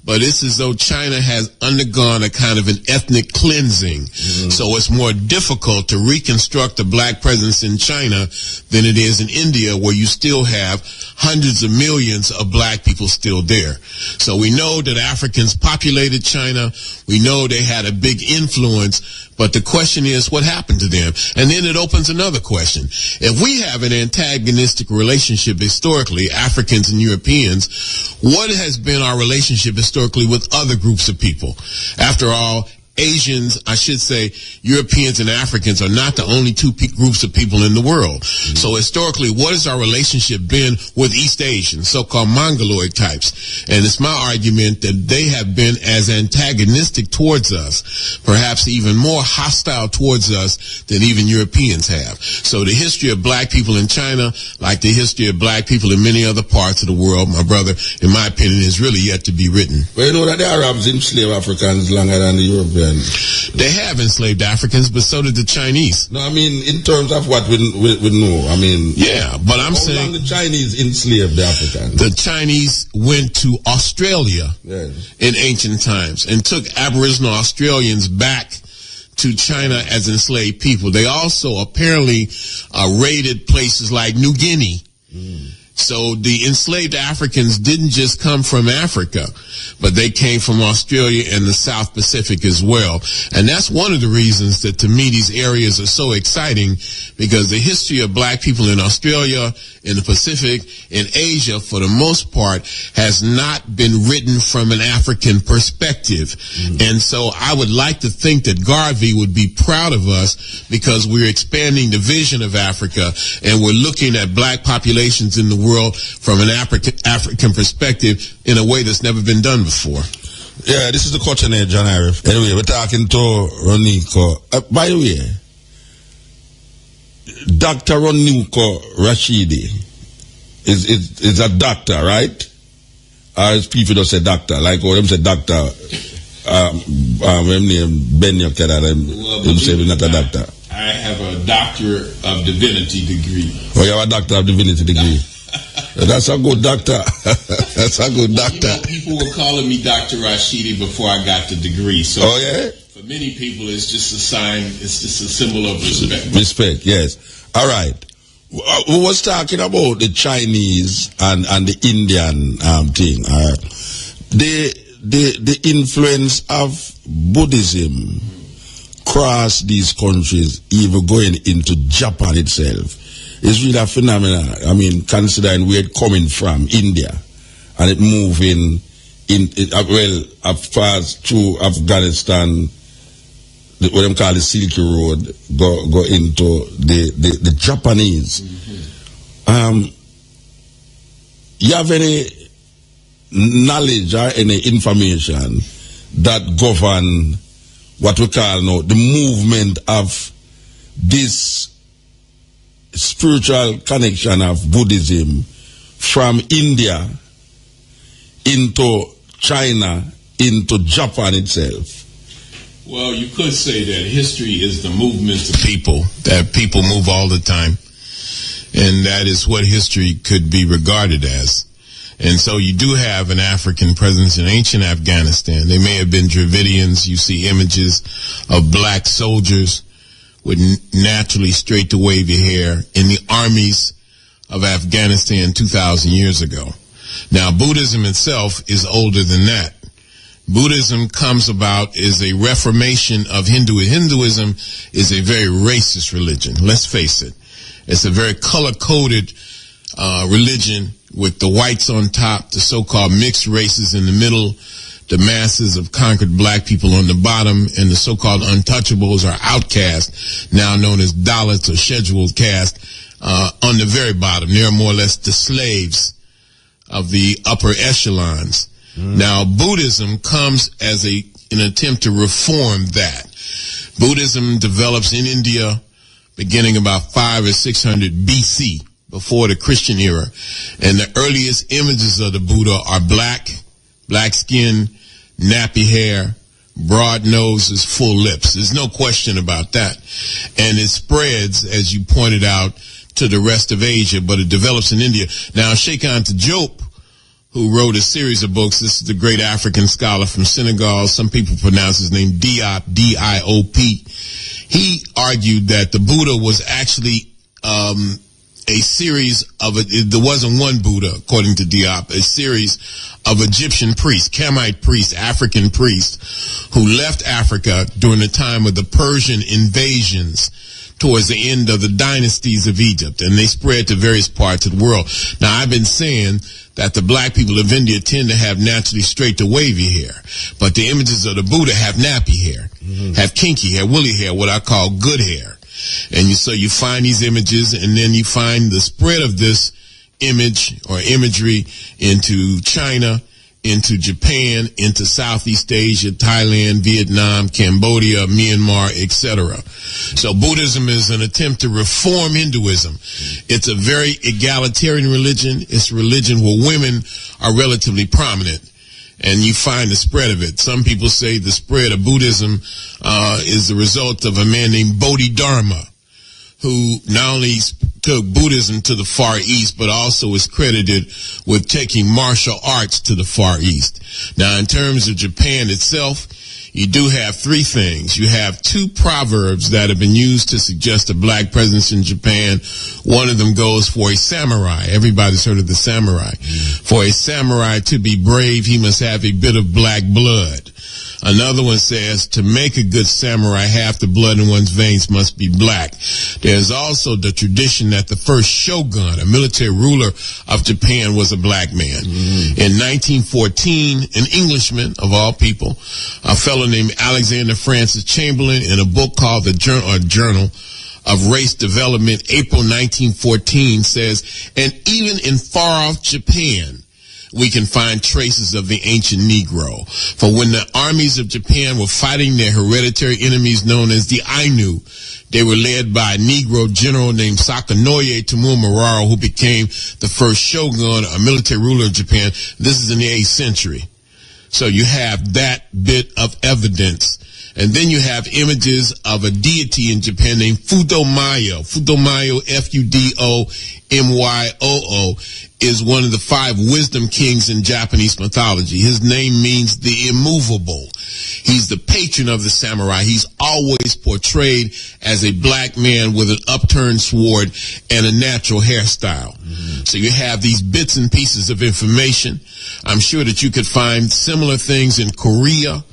Speaker 3: but it's as though China has undergone a kind of an ethnic cleansing. So it's more difficult to reconstruct the black presence in China than it is in India, where you still have hundreds of millions of black people still there. So we know that Africans populated China. We know they had a big influence. But the question is, what happened to them? And then it opens another question. If we have an antagonistic relationship historically, Africans and Europeans, what has been our relationship historically with other groups of people? After all, Asians, I should say, Europeans and Africans are not the only two groups of people in the world. So historically, what has our relationship been with East Asians, so-called Mongoloid types? And it's my argument that they have been as antagonistic towards us, perhaps even more hostile towards us than even Europeans have. So the history of black people in China, like the history of black people in many other parts of the world, my brother, in my opinion, is really yet to be written.
Speaker 1: Well, you know that the Arabs enslaved Africans longer than the Europeans.
Speaker 3: They have enslaved Africans, but so did the Chinese.
Speaker 1: No, I mean, in terms of what we know, I mean...
Speaker 3: Yeah, but I'm saying...
Speaker 1: How long the Chinese enslaved the Africans?
Speaker 3: The Chinese went to Australia in ancient times and took Aboriginal Australians back to China as enslaved people. They also apparently raided places like New Guinea. So the enslaved Africans didn't just come from Africa, but they came from Australia and the South Pacific as well. And that's one of the reasons that, to me, these areas are so exciting, because the history of black people in Australia, in the Pacific, in Asia, for the most part, has not been written from an African perspective. And so I would like to think that Garvey would be proud of us, because we're expanding the vision of Africa and we're looking at black populations in the world from an African perspective in a way that's never been done before.
Speaker 1: Yeah, this is the Culture Net, John Arif. Anyway, we're talking to Runoko. By the way, Dr. Runoko Rashidi is a doctor, right? Or as people don't say doctor, like them say doctor. Ben Yokeda, them say he's not a doctor.
Speaker 3: I have a Doctor of Divinity degree.
Speaker 1: Oh, you have a Doctor of Divinity degree. That's a good doctor. That's a good doctor.
Speaker 3: You know, people were calling me Dr. Rashidi before I got the degree. So
Speaker 1: oh, yeah?
Speaker 3: For many people, it's just a sign, it's just a symbol of respect.
Speaker 1: Respect, yes. All right. We was talking about the Chinese and the Indian thing. The influence of Buddhism across these countries, even going into Japan itself, is really a phenomenon. I mean, considering where it coming from, India, and it moving well, as far as through Afghanistan, what them call the Silk Road, go into the Japanese. Mm-hmm. You have any knowledge or any information that govern what we call now the movement of this spiritual connection of Buddhism from India into China, into Japan itself?
Speaker 3: Well, you could say that history is the movement of people, that people move all the time, and that is what history could be regarded as. And so you do have an African presence in ancient Afghanistan. They may have been Dravidians. You see images of black soldiers with naturally straight to wavy hair in the armies of Afghanistan 2,000 years ago. Now, Buddhism itself is older than that. Buddhism comes about as a reformation of Hinduism. Hinduism is a very racist religion. Let's face it. It's a very color-coded religion with the whites on top, the so-called mixed races in the middle, the masses of conquered black people on the bottom, and the so-called untouchables or outcasts, now known as Dalits or scheduled caste, on the very bottom. They're more or less the slaves of the upper echelons. Now, Buddhism comes as an attempt to reform that. Buddhism develops in India beginning about 500 or 600 BC, before the Christian era. And the earliest images of the Buddha are black skin, nappy hair, broad noses, full lips. There's no question about that. And it spreads, as you pointed out, to the rest of Asia, but it develops in India. Now, Sheikh Anta Diop, who wrote a series of books. This is the great African scholar from Senegal. Some people pronounce his name Diop, D-I-O-P. He argued that the Buddha was actually a series of, there wasn't one Buddha, according to Diop, a series of Egyptian priests, Kamite priests, African priests, who left Africa during the time of the Persian invasions towards the end of the dynasties of Egypt, and they spread to various parts of the world. Now, I've been saying that the black people of India tend to have naturally straight to wavy hair, but the images of the Buddha have nappy hair, have kinky hair, woolly hair, what I call good hair. And so you find these images, and then you find the spread of this image or imagery into China, into Japan, into Southeast Asia, Thailand, Vietnam, Cambodia, Myanmar, etc. So Buddhism is an attempt to reform Hinduism. It's a very egalitarian religion. It's a religion where women are relatively prominent, and you find the spread of it. Some people say the spread of Buddhism is the result of a man named Bodhidharma, who not only took Buddhism to the Far East, but also is credited with taking martial arts to the Far East. Now, in terms of Japan itself, you do have three things. You have two proverbs that have been used to suggest a black presence in Japan. One of them goes, for a samurai. Everybody's heard of the samurai. For a samurai to be brave, he must have a bit of black blood. Another one says, to make a good samurai, half the blood in one's veins must be black. There's also the tradition that the first shogun, a military ruler of Japan, was a black man. In 1914, an Englishman, of all people, a fellow named Alexander Francis Chamberlain, in a book called the Journal of Race Development, April 1914, says, and even in far-off Japan, we can find traces of the ancient Negro. For when the armies of Japan were fighting their hereditary enemies known as the Ainu, they were led by a Negro general named Sakanoye Tomomiraro, who became the first shogun, a military ruler of Japan. This is in the 8th century. So you have that bit of evidence. And then you have images of a deity in Japan named Fudomyo. Fudomyo, Fudomyo, is one of the 5 wisdom kings in Japanese mythology. His name means the immovable. He's the patron of the samurai. He's always portrayed as a black man with an upturned sword and a natural hairstyle. So you have these bits and pieces of information. I'm sure that you could find similar things in Korea.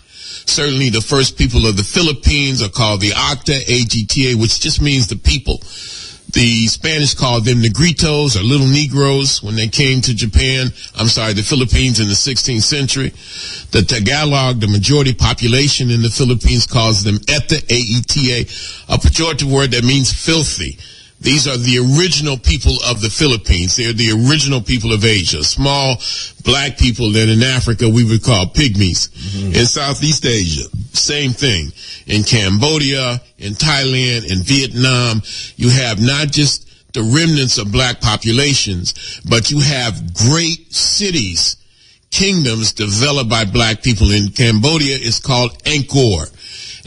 Speaker 3: Certainly the first people of the Philippines are called the Agta, A-G-T-A, which just means the people. The Spanish called them Negritos or little Negroes when they came to Japan. The Philippines in the 16th century. The Tagalog, the majority population in the Philippines, calls them Eta, A-E-T-A, a pejorative word that means filthy. These are the original people of the Philippines. They're the original people of Asia. Small black people that in Africa we would call pygmies. In Southeast Asia, same thing. In Cambodia, in Thailand, in Vietnam, you have not just the remnants of black populations, but you have great cities, kingdoms developed by black people. In Cambodia, it's called Angkor.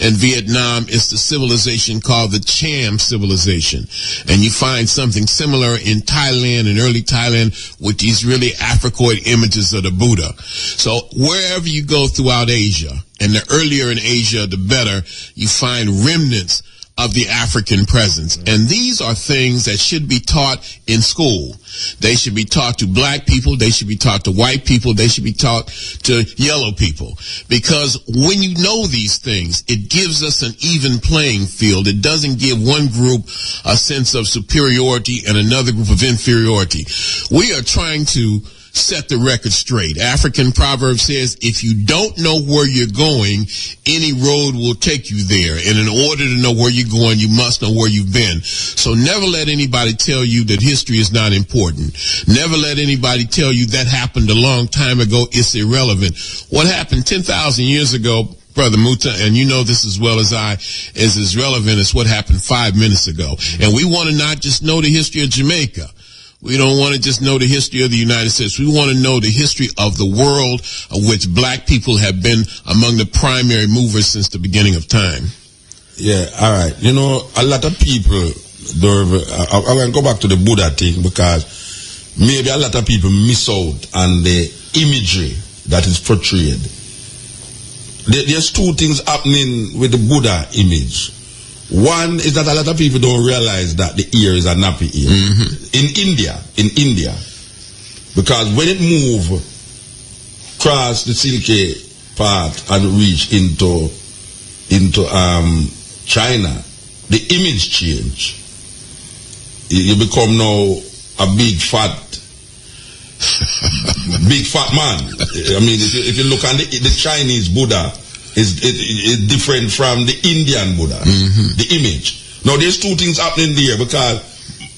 Speaker 3: In Vietnam, it's the civilization called the Cham civilization. And you find something similar in Thailand, in early Thailand, with these really Africoid images of the Buddha. So wherever you go throughout Asia, and the earlier in Asia, the better, you find remnants of the African presence. And these are things that should be taught in school. They should be taught to black people. They should be taught to white people. They should be taught to yellow people. Because when you know these things, it gives us an even playing field. It doesn't give one group a sense of superiority and another group of inferiority. We are trying to set the record straight. African proverb says, if you don't know where you're going, any road will take you there. And in order to know where you're going, you must know where you've been. So never let anybody tell you that history is not important. Never let anybody tell you that happened a long time ago. It's irrelevant. What happened 10,000 years ago, Brother Muta, and you know this as well as I, is as relevant as what happened 5 minutes ago. And we want to not just know the history of Jamaica. We don't want to just know the history of the United States. We want to know the history of the world, of which black people have been among the primary movers since the beginning of time.
Speaker 1: Yeah, all right. You know, a lot of people, I want to go back to the Buddha thing because maybe a lot of people miss out on the imagery that is portrayed. There's 2 things happening with the Buddha image. One is that a lot of people don't realize that the ear is a nappy ear. In India, because when it move across the Silky part and reach into China, the image change. You become now a big fat man. I mean, if you look at the Chinese Buddha, is different from the Indian Buddha, the image. Now, there's 2 things happening there because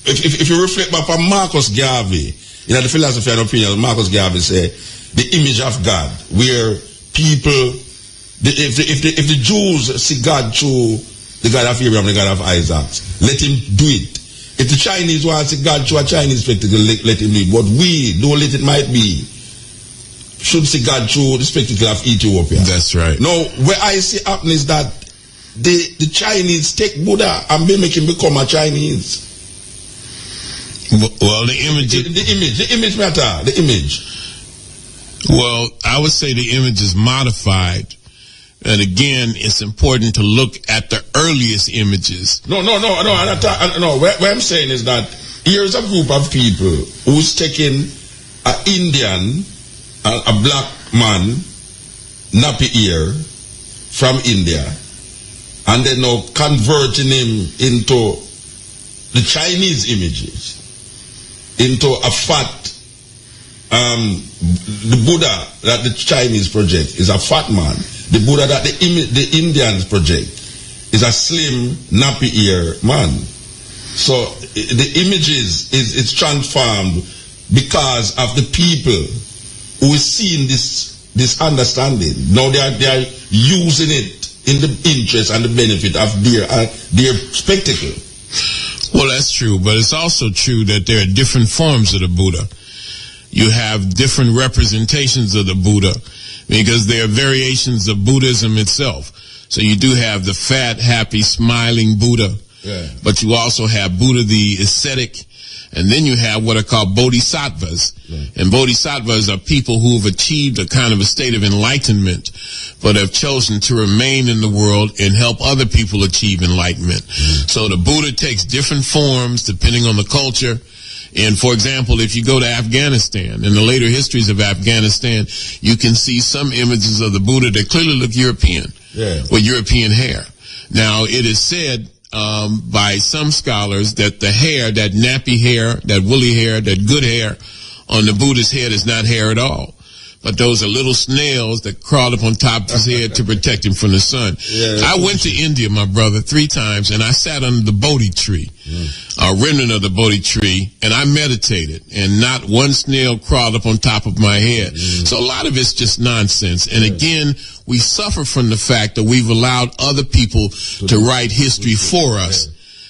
Speaker 1: if you reflect back on Marcus Garvey, the philosophy and opinion, Marcus Garvey said, the image of God, where people, if the Jews see God through the God of Abraham, the God of Isaac, let him do it. If the Chinese want to see God through a Chinese spectacle, let him do it. But we, though let it might be, should see God through the spectacle of Ethiopia.
Speaker 3: That's right.
Speaker 1: Now, where I see happening is that the Chinese take Buddha and make him become a Chinese.
Speaker 3: Well, the image
Speaker 1: matter. The image.
Speaker 3: Well, I would say the image is modified. And again, it's important to look at the earliest images.
Speaker 1: No. What I'm saying is that here's a group of people who's taking an Indian, a black man, nappy ear from India, and then now converting him into the Chinese images, into a fat, the Buddha that the Chinese project is a fat man. The Buddha that the Indians project is a slim, nappy ear man. So the images it's transformed because of the people who is seeing this understanding. Now they are using it in the interest and the benefit of their spectacle.
Speaker 3: Well, that's true, but it's also true that there are different forms of the Buddha. You have different representations of the Buddha because there are variations of Buddhism itself. So you do have the fat, happy, smiling Buddha, but you also have Buddha the ascetic, and then you have what are called bodhisattvas. And bodhisattvas are people who have achieved a kind of a state of enlightenment, but have chosen to remain in the world and help other people achieve enlightenment. So the Buddha takes different forms depending on the culture. And for example, if you go to Afghanistan, in the later histories of Afghanistan, you can see some images of the Buddha that clearly look European, with European hair. Now, it is said by some scholars that the hair, that nappy hair, that woolly hair, that good hair on the Buddha's head is not hair at all. But those are little snails that crawled up on top of his head to protect him from the sun. I went to India, my brother, 3 times, and I sat under the Bodhi tree, a remnant of the Bodhi tree, and I meditated, and not one snail crawled up on top of my head. So a lot of it's just nonsense. And again, we suffer from the fact that we've allowed other people to write history for us.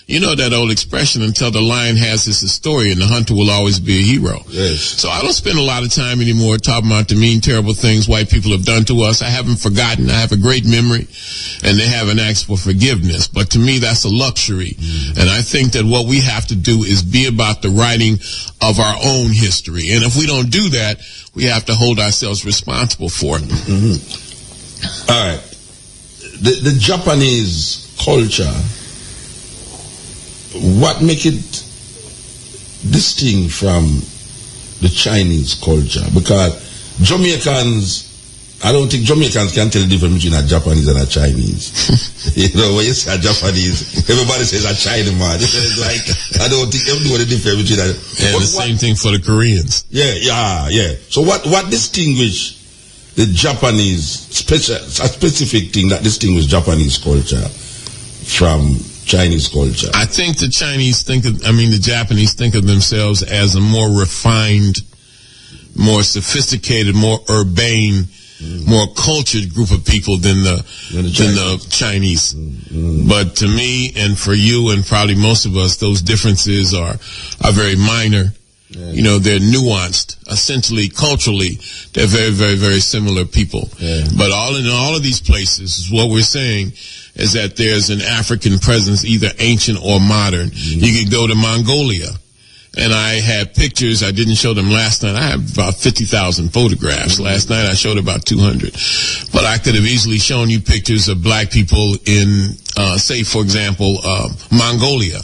Speaker 3: You know that old expression, until the lion has his historian, the hunter will always be a hero. So I don't spend a lot of time anymore talking about the mean, terrible things white people have done to us. I haven't forgotten. I have a great memory, and they haven't asked for forgiveness. But to me, that's a luxury. And I think that what we have to do is be about the writing of our own history. And if we don't do that, we have to hold ourselves responsible for it.
Speaker 1: All right. The Japanese culture, what make it distinct from the Chinese culture? Because Jamaicans, I don't think Jamaicans can tell the difference between a Japanese and a Chinese. You know, when you say a Japanese, everybody says a Chinaman. It's like, I don't think they know the difference between that.
Speaker 3: And the same thing for the Koreans.
Speaker 1: Yeah. So what distinguish the Japanese, a specific thing that distinguishes Japanese culture from Chinese culture?
Speaker 3: I think the Japanese think of themselves as a more refined, more sophisticated, more urbane, more cultured group of people than the Chinese. But to me, and for you, and probably most of us, those differences are very minor. You know, they're nuanced. Essentially, culturally, they're very, very, very similar people. But in all of these places, what we're saying is that there's an African presence, either ancient or modern. You could go to Mongolia, and I had pictures. I didn't show them last night. I have about 50,000 photographs. Last night I showed about 200. But I could have easily shown you pictures of black people in, say, for example, Mongolia.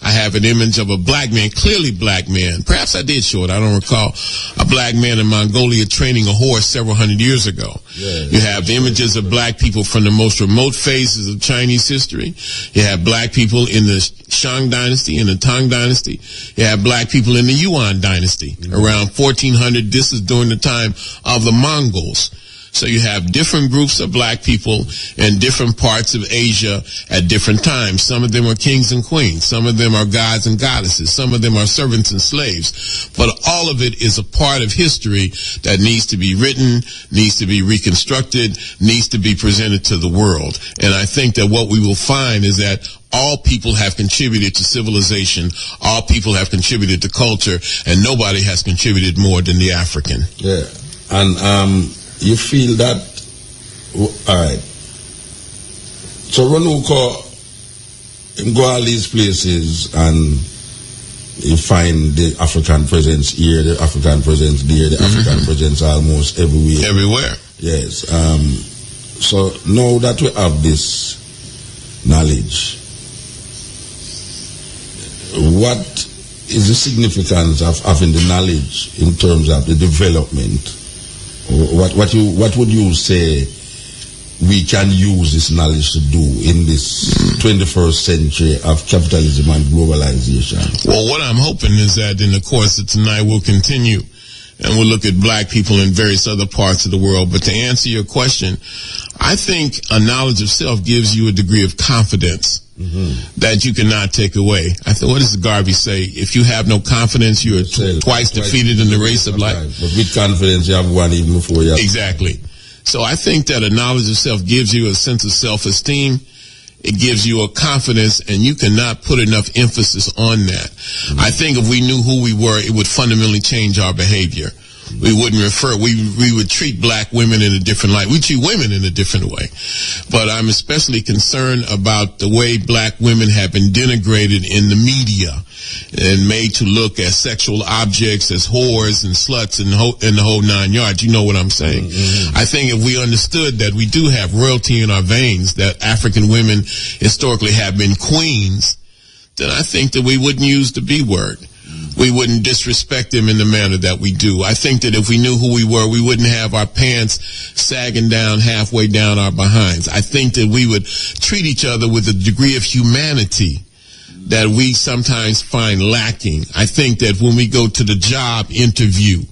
Speaker 3: I have an image of a black man, clearly black man. Perhaps I did show it. I don't recall. A black man in Mongolia training a horse several hundred years ago. You have images of black people from the most remote phases of Chinese history. You have black people in the Shang dynasty, in the Tang dynasty. You have black people in the Yuan dynasty around 1400. This is during the time of the Mongols. So you have different groups of black people in different parts of Asia at different times. Some of them are kings and queens. Some of them are gods and goddesses. Some of them are servants and slaves. But all of it is a part of history that needs to be written, needs to be reconstructed, needs to be presented to the world. And I think that what we will find is that all people have contributed to civilization. All people have contributed to culture. And nobody has contributed more than the African.
Speaker 1: And, you feel that, all right. So Runoko, go all these places and you find the African presence here, the African presence there, the African presence almost everywhere.
Speaker 3: Everywhere.
Speaker 1: Yes. So now that we have this knowledge, what is the significance of having the knowledge in terms of the development? What would you say we can use this knowledge to do in this 21st century of capitalism and globalization?
Speaker 3: Well, what I'm hoping is that in the course of tonight we'll continue and we'll look at black people in various other parts of the world. But to answer your question, I think a knowledge of self gives you a degree of confidence that you cannot take away. What does Garvey say? If you have no confidence, you are twice defeated in the race of life.
Speaker 1: But with confidence, you have won even before you have. Exactly.
Speaker 3: So I think that a knowledge of self gives you a sense of self-esteem. It gives you a confidence, and you cannot put enough emphasis on that. I think if we knew who we were, it would fundamentally change our behavior. We wouldn't refer, we would treat black women in a different light. We treat women in a different way. But I'm especially concerned about the way black women have been denigrated in the media and made to look as sexual objects, as whores and sluts and the whole 9 yards. You know what I'm saying? Mm-hmm. I think if we understood that we do have royalty in our veins, that African women historically have been queens, then I think that we wouldn't use the B word. We wouldn't disrespect them in the manner that we do. I think that if we knew who we were, we wouldn't have our pants sagging down halfway down our behinds. I think that we would treat each other with a degree of humanity that we sometimes find lacking. I think that when we go to the job interview,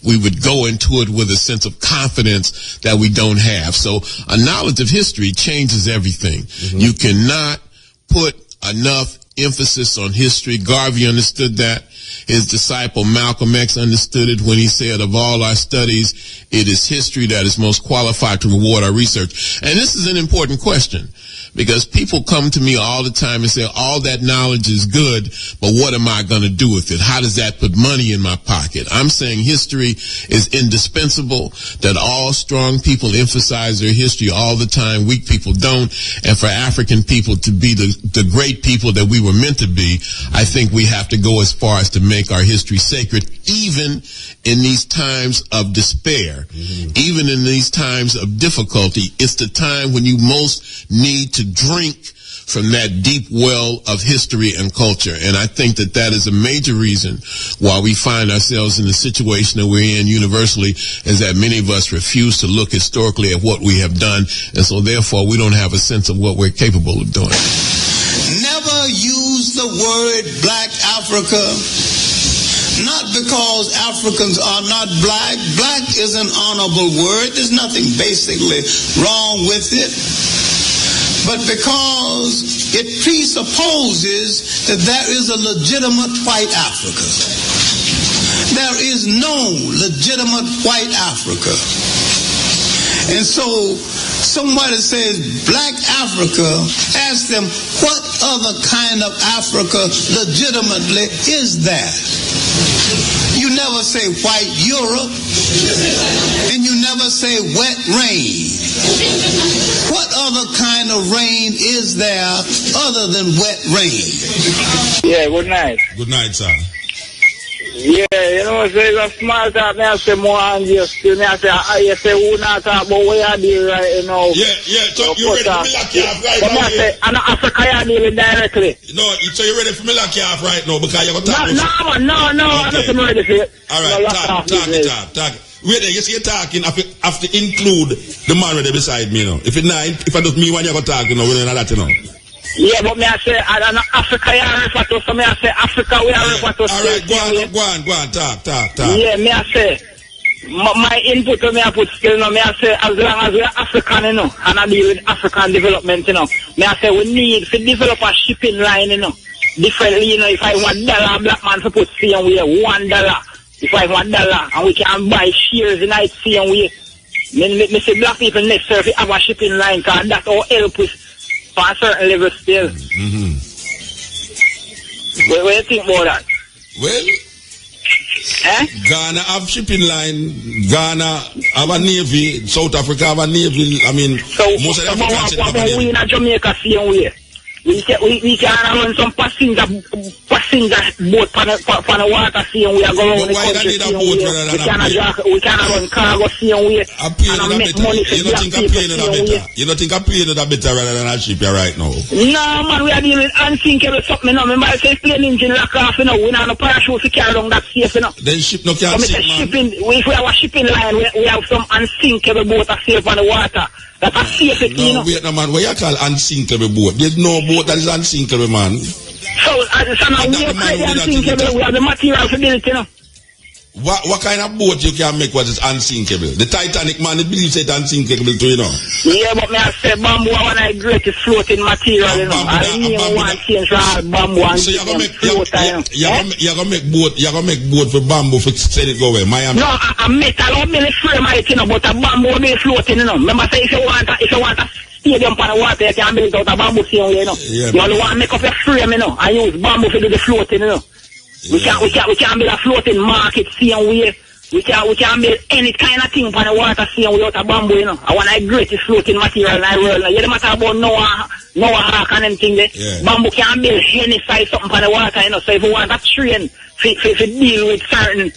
Speaker 3: we would go into it with a sense of confidence that we don't have. So a knowledge of history changes everything. Mm-hmm. You cannot put enough emphasis on history. Garvey understood that. His disciple Malcolm X understood it when he said, of all our studies, it is history that is most qualified to reward our research. And this is an important question, because people come to me all the time and say, all that knowledge is good, but what am I going to do with it? How does that put money in my pocket? I'm saying history is indispensable, that all strong people emphasize their history all the time, weak people don't, and for African people to be the great people that we were meant to be, I think we have to go as far as to make our history sacred, even in these times of despair, even in these times of difficulty. It's the time when you most need to drink from that deep well of history and culture. And I think that that is a major reason why we find ourselves in the situation that we're in universally, is that many of us refuse to look historically at what we have done. And so therefore we don't have a sense of what we're capable of doing.
Speaker 4: Never use the word Black Africa, not because Africans are not black. Black is an honorable word. There's nothing basically wrong with it. But because it presupposes that there is a legitimate white Africa. There is no legitimate white Africa. And so somebody says Black Africa, ask them, what other kind of Africa legitimately is that? You never say white Europe, and you never say wet rain. What other kind of rain is there other than wet rain?
Speaker 5: Yeah, good night.
Speaker 1: Good night, sir.
Speaker 5: Yeah, you know, so it's a small talk, I say more and just, I say, who not talk about where you deal right, you know.
Speaker 1: Yeah, so you ready for me lock you off right now?
Speaker 5: But I say, I'm not Africa, you deal with directly.
Speaker 1: No, so you ready for me lock you off right now, because you're going to talk.
Speaker 5: No, okay. I'm not ready for it.
Speaker 1: All right, talk. Wait there, you see you talking, I have to include the man right there beside me, you know. If I don't me when you're going to talk, you know, we don't know that, you know.
Speaker 5: Yeah, but me I say, I don't know, Africa, you are referred to, so me I say, Africa, we are referred to.
Speaker 1: All right, go on, talk.
Speaker 5: Yeah, me I say, my input, me I put still, you know, me I say, as long as we are African, you know, and I deal with African development, you know, me I say, we need to develop a shipping line, you know, differently, you know, if I want $1, black man to put C and we have $1. If I want $1, and we can buy shares in it, C and we, me say, black people necessarily have a shipping line, because that will help us for a certain level still.
Speaker 1: Mm-hmm.
Speaker 5: What do you think about that?
Speaker 1: Well, Ghana have shipping line, Ghana have a navy, South Africa have a navy. I mean,
Speaker 5: so
Speaker 1: most of the Africans have a navy.
Speaker 5: We in Jamaica same way. We can run some passenger boat on the water same way. Go around the country same way. We can run cargo same way. And make money for black people same way.
Speaker 1: You don't think a plane is better rather than a ship right now?
Speaker 5: No, man, we are dealing with unsinkable something now. Remember I say plane engine lock off, you know. We don't have no parachute to carry down that safe, you know.
Speaker 1: Then ship no can sink, man.
Speaker 5: If we have a shipping line, we have some unsinkable boat that safe on the water. That's a safety, you know.
Speaker 1: No, wait, no, man. What you call unsinkable boat? There's no boat that is unsinkable, man.
Speaker 5: So now we are unsinkable. We have the material to build it, you know.
Speaker 1: What kind of boat you can make what is unsinkable? The Titanic, man, it believes it's unsinkable too, you know.
Speaker 5: Yeah, but me I say bamboo is one of the greatest floating material, you know. I mean, one change for all bamboo and
Speaker 1: so you're gonna make boat for bamboo for send it go away. Miami.
Speaker 5: No, a metal or many frame it, you know, but a bamboo will be floating, you know. Remember say if you want a stadium for the water, you can build out a bamboo same way, you know.
Speaker 1: Yeah,
Speaker 5: you only want to make up a frame, you know, and use bamboo to do the floating, you know. We can build a floating market same way, We can build any kind of thing on the water sea without a bamboo, you know. I want the greatest floating material in the world. You don't matter about Noah Ark and anything there.
Speaker 1: Yeah.
Speaker 5: Bamboo can build any size something on the water, you know. So if you want a train to deal with certain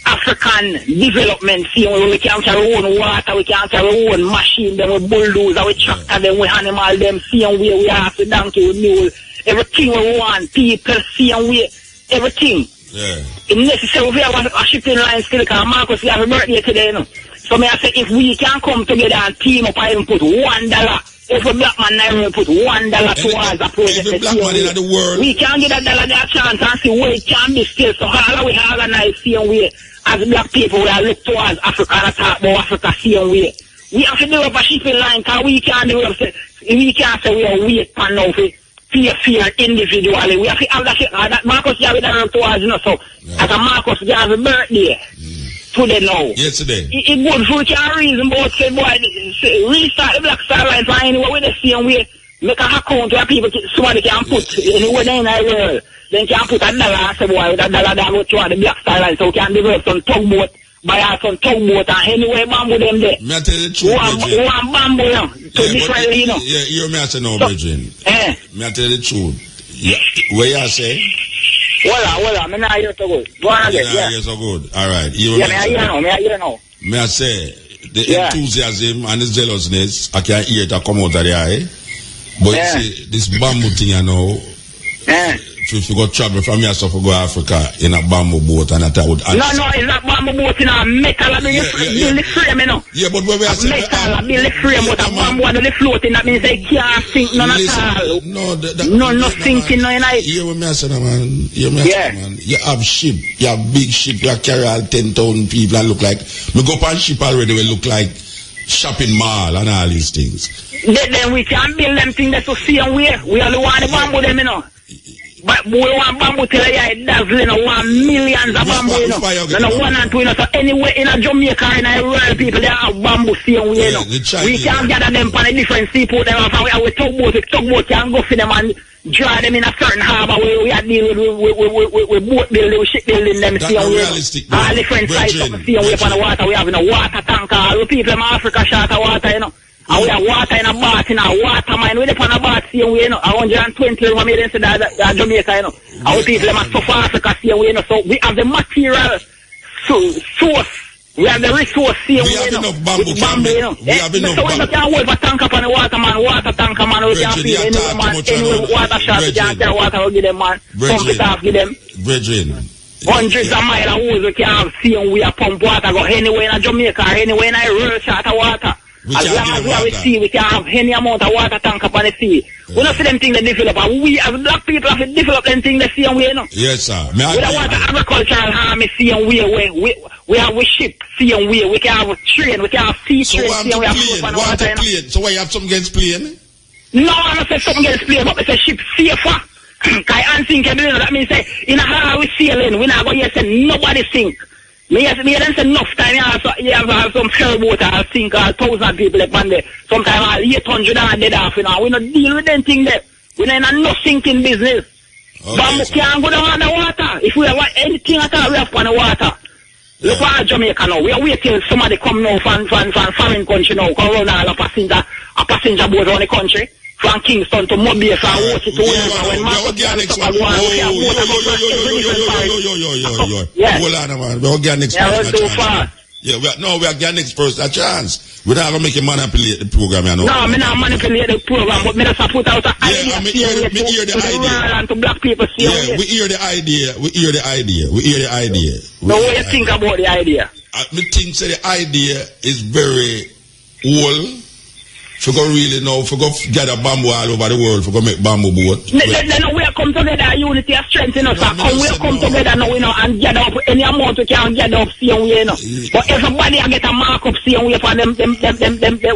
Speaker 5: African development, see, we can carry our own water, we can carry our own machine, then we bulldozer, we tractor, them we animal, them see and we have to donkey, we mule, everything we want, people see and we, everything.
Speaker 1: Yeah.
Speaker 5: It's necessary we have a shipping line still because Marcus we have a birthday today, you know. So may I say if we can come together and team up and put $1, if a black man never put $1 towards a project,
Speaker 1: every black man in the world,
Speaker 5: we can get $1 a chance and see where it can be still. So all we organize same way as black people we are look towards Africa and talk about Africa same way. We have to develop a shipping line because we can't develop we can't say we are wait for now for fear individually. We have to have that shit that Marcus you have it towards, you know, so as a Marcus you have a birthday. Today now.
Speaker 1: Yesterday.
Speaker 5: It's good for a reason, but say, boy, restart the Black Star Line for anywhere with the same way. Make a account where people, somebody can put anywhere in the world. Then can put $1 and say, boy, with $1 that go through the Black Star Line so we can develop some tugboat, buy out some tugboat and anywhere bamboo them there.
Speaker 1: May I tell you the truth,
Speaker 5: One bamboo, you know, to different, you know.
Speaker 1: Yeah, you may I say no, Virgin. May I tell you the truth?
Speaker 5: Yeah.
Speaker 1: Where you say?
Speaker 5: Well, I'm not here so good. Go on again, yeah.
Speaker 1: So good. All right.
Speaker 5: May I hear now.
Speaker 1: May I say, the enthusiasm and the jealousness, I can hear it come out of the eye. But you see, this bamboo thing, you know, if you go travel from here, so go Africa in a bamboo boat and that would...
Speaker 5: No, it's not bamboo boat in a metal, build the frame, you know.
Speaker 1: Yeah, but when we are saying...
Speaker 5: Metal, build the frame, but a bamboo and the floating, that means they can't sink none at all. No sinking, no, you know.
Speaker 1: Yeah, when I say, man, you have ship, you have big ship, you carry all 10,000 people and look like... We go up on ship already, we look like shopping mall and all these things.
Speaker 5: Then we can build them things that's so see and we are the one the bamboo them, you know. But we want bamboo till you dazzling, you want millions of bamboo, you know. No, 1 and 2, you know. So anywhere in a Jamaica, in a rural people, they have bamboo see and we, you know. We can gather them from a different seaport, them and we have a tugboat can go for them and draw them in a certain harbour where we are dealing with boat building, with ship building them, see and we, all different sides of the sea and we upon the water, we have in a water tanker, all the people in Africa short of water, you know. And we have water in a bath, in a water mine. We depend on a bath, see, you know, 120 we made into that Jamaica, you know. Our people are so far Africa, see, you know. So we have the material source. We have the resource, see,
Speaker 1: we have enough bamboo,
Speaker 5: you know.
Speaker 1: We have enough
Speaker 5: bamboo. So we can hold a tank up on the water, man. Water tanker, man. We can feel anywhere, man. Anywhere water shot, we can carry water, we give them, man. Pump it off, give them.
Speaker 1: Brethren.
Speaker 5: Hundreds of miles of hose we can have, see, and we have pump water, go anywhere in Jamaica, anywhere in a rural shot of water. As long as we have a sea, we can have any amount of water tank up on the sea. We don't see them things they develop, and we as black people have to develop them things they see and we, you know.
Speaker 1: Yes, sir.
Speaker 5: We don't want the agricultural army see and we have a ship see and we can have a train, we can have sea train, see and we have to go water, you know.
Speaker 1: So why you have something against plane?
Speaker 5: No, I'm not saying something against plane, but it's a ship safer. Because unthinkable, that means say, in a harbor we sailing, we not going to say nobody sink. Me then say enough time you have some sailboat or sink or 1,000 people up on there. Sometimes 800 are dead off, you know. We don't deal with them thing there. We don't have no sinking business. Okay, bamboo can't go down on the water. If we have anything at all, we have on the water. Look at Jamaica now. We are waiting till somebody come now from foreign country now, come run all a passenger boat around the country. From Kingston to Mobile, from Water to when
Speaker 1: next one. Hold on, man. We'll get next person a chance. Yeah, we are getting next person a chance. We're not going to make you manipulate the program, you know.
Speaker 5: No, I'm not manipulate the program, but I just put out an idea.
Speaker 1: We hear the idea.
Speaker 5: And to black people see
Speaker 1: we hear the idea.
Speaker 5: Now, what do you think about the idea?
Speaker 1: I think the idea is very old. If you go really know, if you go gather bamboo all over the world, if you go make bamboo boat.
Speaker 5: Then we come together, unity and strength, you know, so we come together now, you know, and gather up any amount we can gather up, see, you know. But everybody get a mark up, see, for them,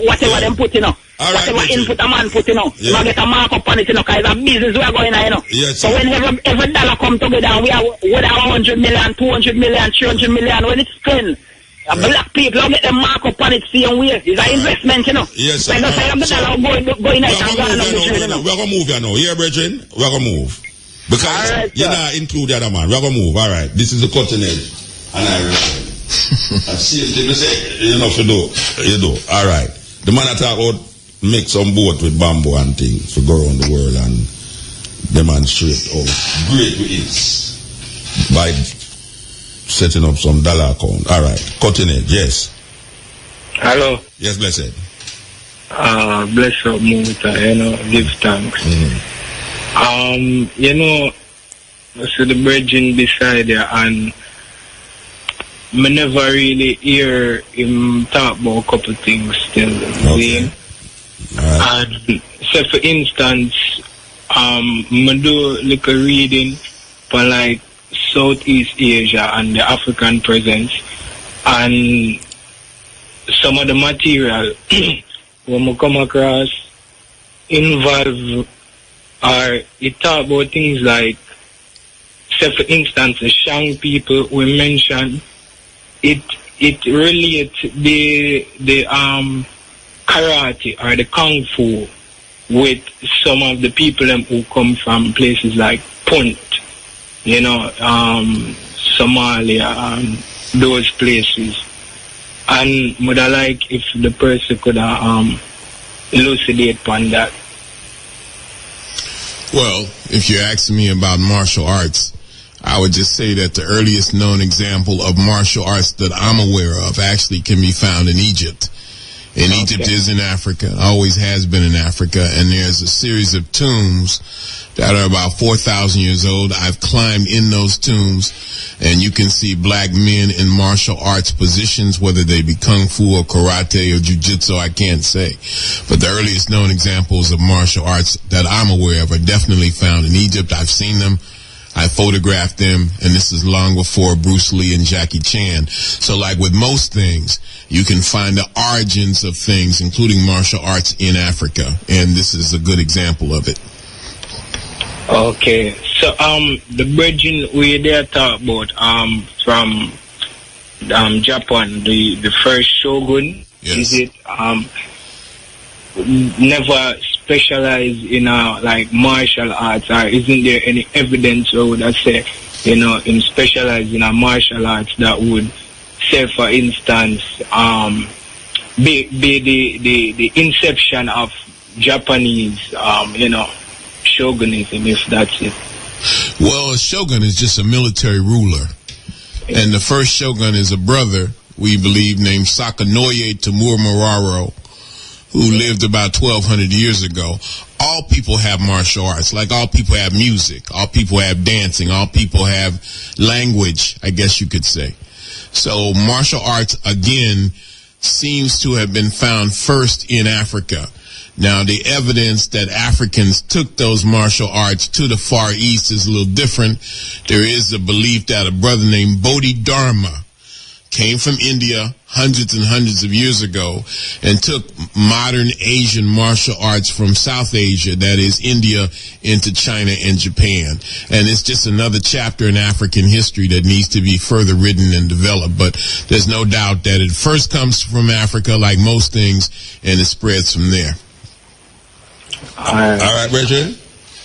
Speaker 5: whatever them put, you know. Whatever input a man put, you know. You get a mark up on it, you know, because it's a business we are going on, you know.
Speaker 1: Yes,
Speaker 5: so when every dollar come together, we have whether 100 million, 200 million, 300 million, when it's spent. Black people get them mark up on it, see and way. It's an investment, you know.
Speaker 1: Yes, sir.
Speaker 5: We're going
Speaker 1: to move, you know. Here, brethren, we're going to move. Because you're not include the other man. We're going to move. All right. This is the cutting edge. And I remember. And same thing, they say, you know, you do. All right. The man that talk about make some boat with bamboo and things to go around the world and demonstrate how great we is by setting up some dollar account. All right. Cutting edge, yes.
Speaker 6: Hello.
Speaker 1: Yes, blessed.
Speaker 6: Bless up, Muta, you know, give thanks. You know, so the bridging beside there, and I never really hear him talk about a couple things still.
Speaker 1: Okay. Right.
Speaker 6: And so for instance, I do little reading for like Southeast Asia and the African presence, and some of the material when we come across involve or it talk about things like, say for instance, the Shang people we mentioned, it relates the karate or the kung fu with some of the people who come from places like Punt, you know, Somalia, those places. And would I like if the person could elucidate upon that?
Speaker 3: Well, if you're asking me about martial arts, I would just say that the earliest known example of martial arts that I'm aware of actually can be found in Egypt. And
Speaker 6: Okay.
Speaker 3: Egypt is in Africa, always has been in Africa, and there's a series of tombs that are about 4,000 years old. I've climbed in those tombs, and you can see black men in martial arts positions, whether they be kung fu or karate or jiu-jitsu, I can't say. But the earliest known examples of martial arts that I'm aware of are definitely found in Egypt. I've seen them. I photographed them, and this is long before Bruce Lee and Jackie Chan. So like with most things, you can find the origins of things, including martial arts, in Africa, and this is a good example of it.
Speaker 6: Okay, so the bridging we there talk about from Japan, the first shogun,
Speaker 3: Yes.
Speaker 6: is it never specialized in like martial arts, or isn't there any evidence or would I say, you know, in specialized in a martial arts that would say, for instance, be the inception of Japanese you know, shogunism, if that's it?
Speaker 3: Well, a shogun is just a military ruler. And the first shogun is a brother, we believe, named Sakanoye Tamura, who lived about 1,200 years ago. All people have martial arts, like all people have music, all people have dancing, all people have language, I guess you could say. So martial arts, again, seems to have been found first in Africa. Now, the evidence that Africans took those martial arts to the Far East is a little different. There is a belief that a brother named Bodhidharma came from India hundreds and hundreds of years ago and took modern Asian martial arts from South Asia, that is India, into China and Japan. And it's just another chapter in African history that needs to be further written and developed. But there's no doubt that it first comes from Africa, like most things, and it spreads from there.
Speaker 1: All right, Bridget?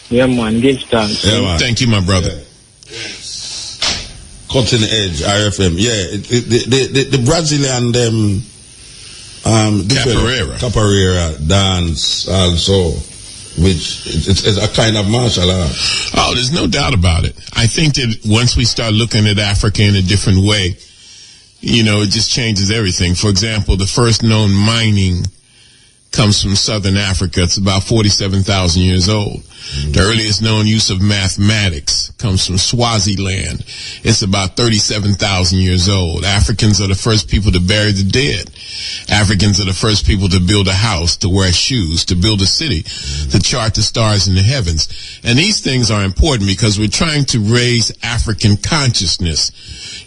Speaker 6: Yeah, man, give thanks.
Speaker 1: Yeah, man.
Speaker 3: Thank you, my brother.
Speaker 1: Yeah. Cutting edge, RFM. Yeah, the Brazilian Capoeira dance also, which it's a kind of martial art.
Speaker 3: Oh, there's no doubt about it. I think that once we start looking at Africa in a different way, you know, it just changes everything. For example, the first known mining comes from southern Africa. It's about 47,000 years old. The earliest known use of mathematics comes from Swaziland. It's about 37,000 years old. Africans are the first people to bury the dead. Africans are the first people to build a house, to wear shoes, to build a city, to chart the stars in the heavens. And these things are important because we're trying to raise African consciousness.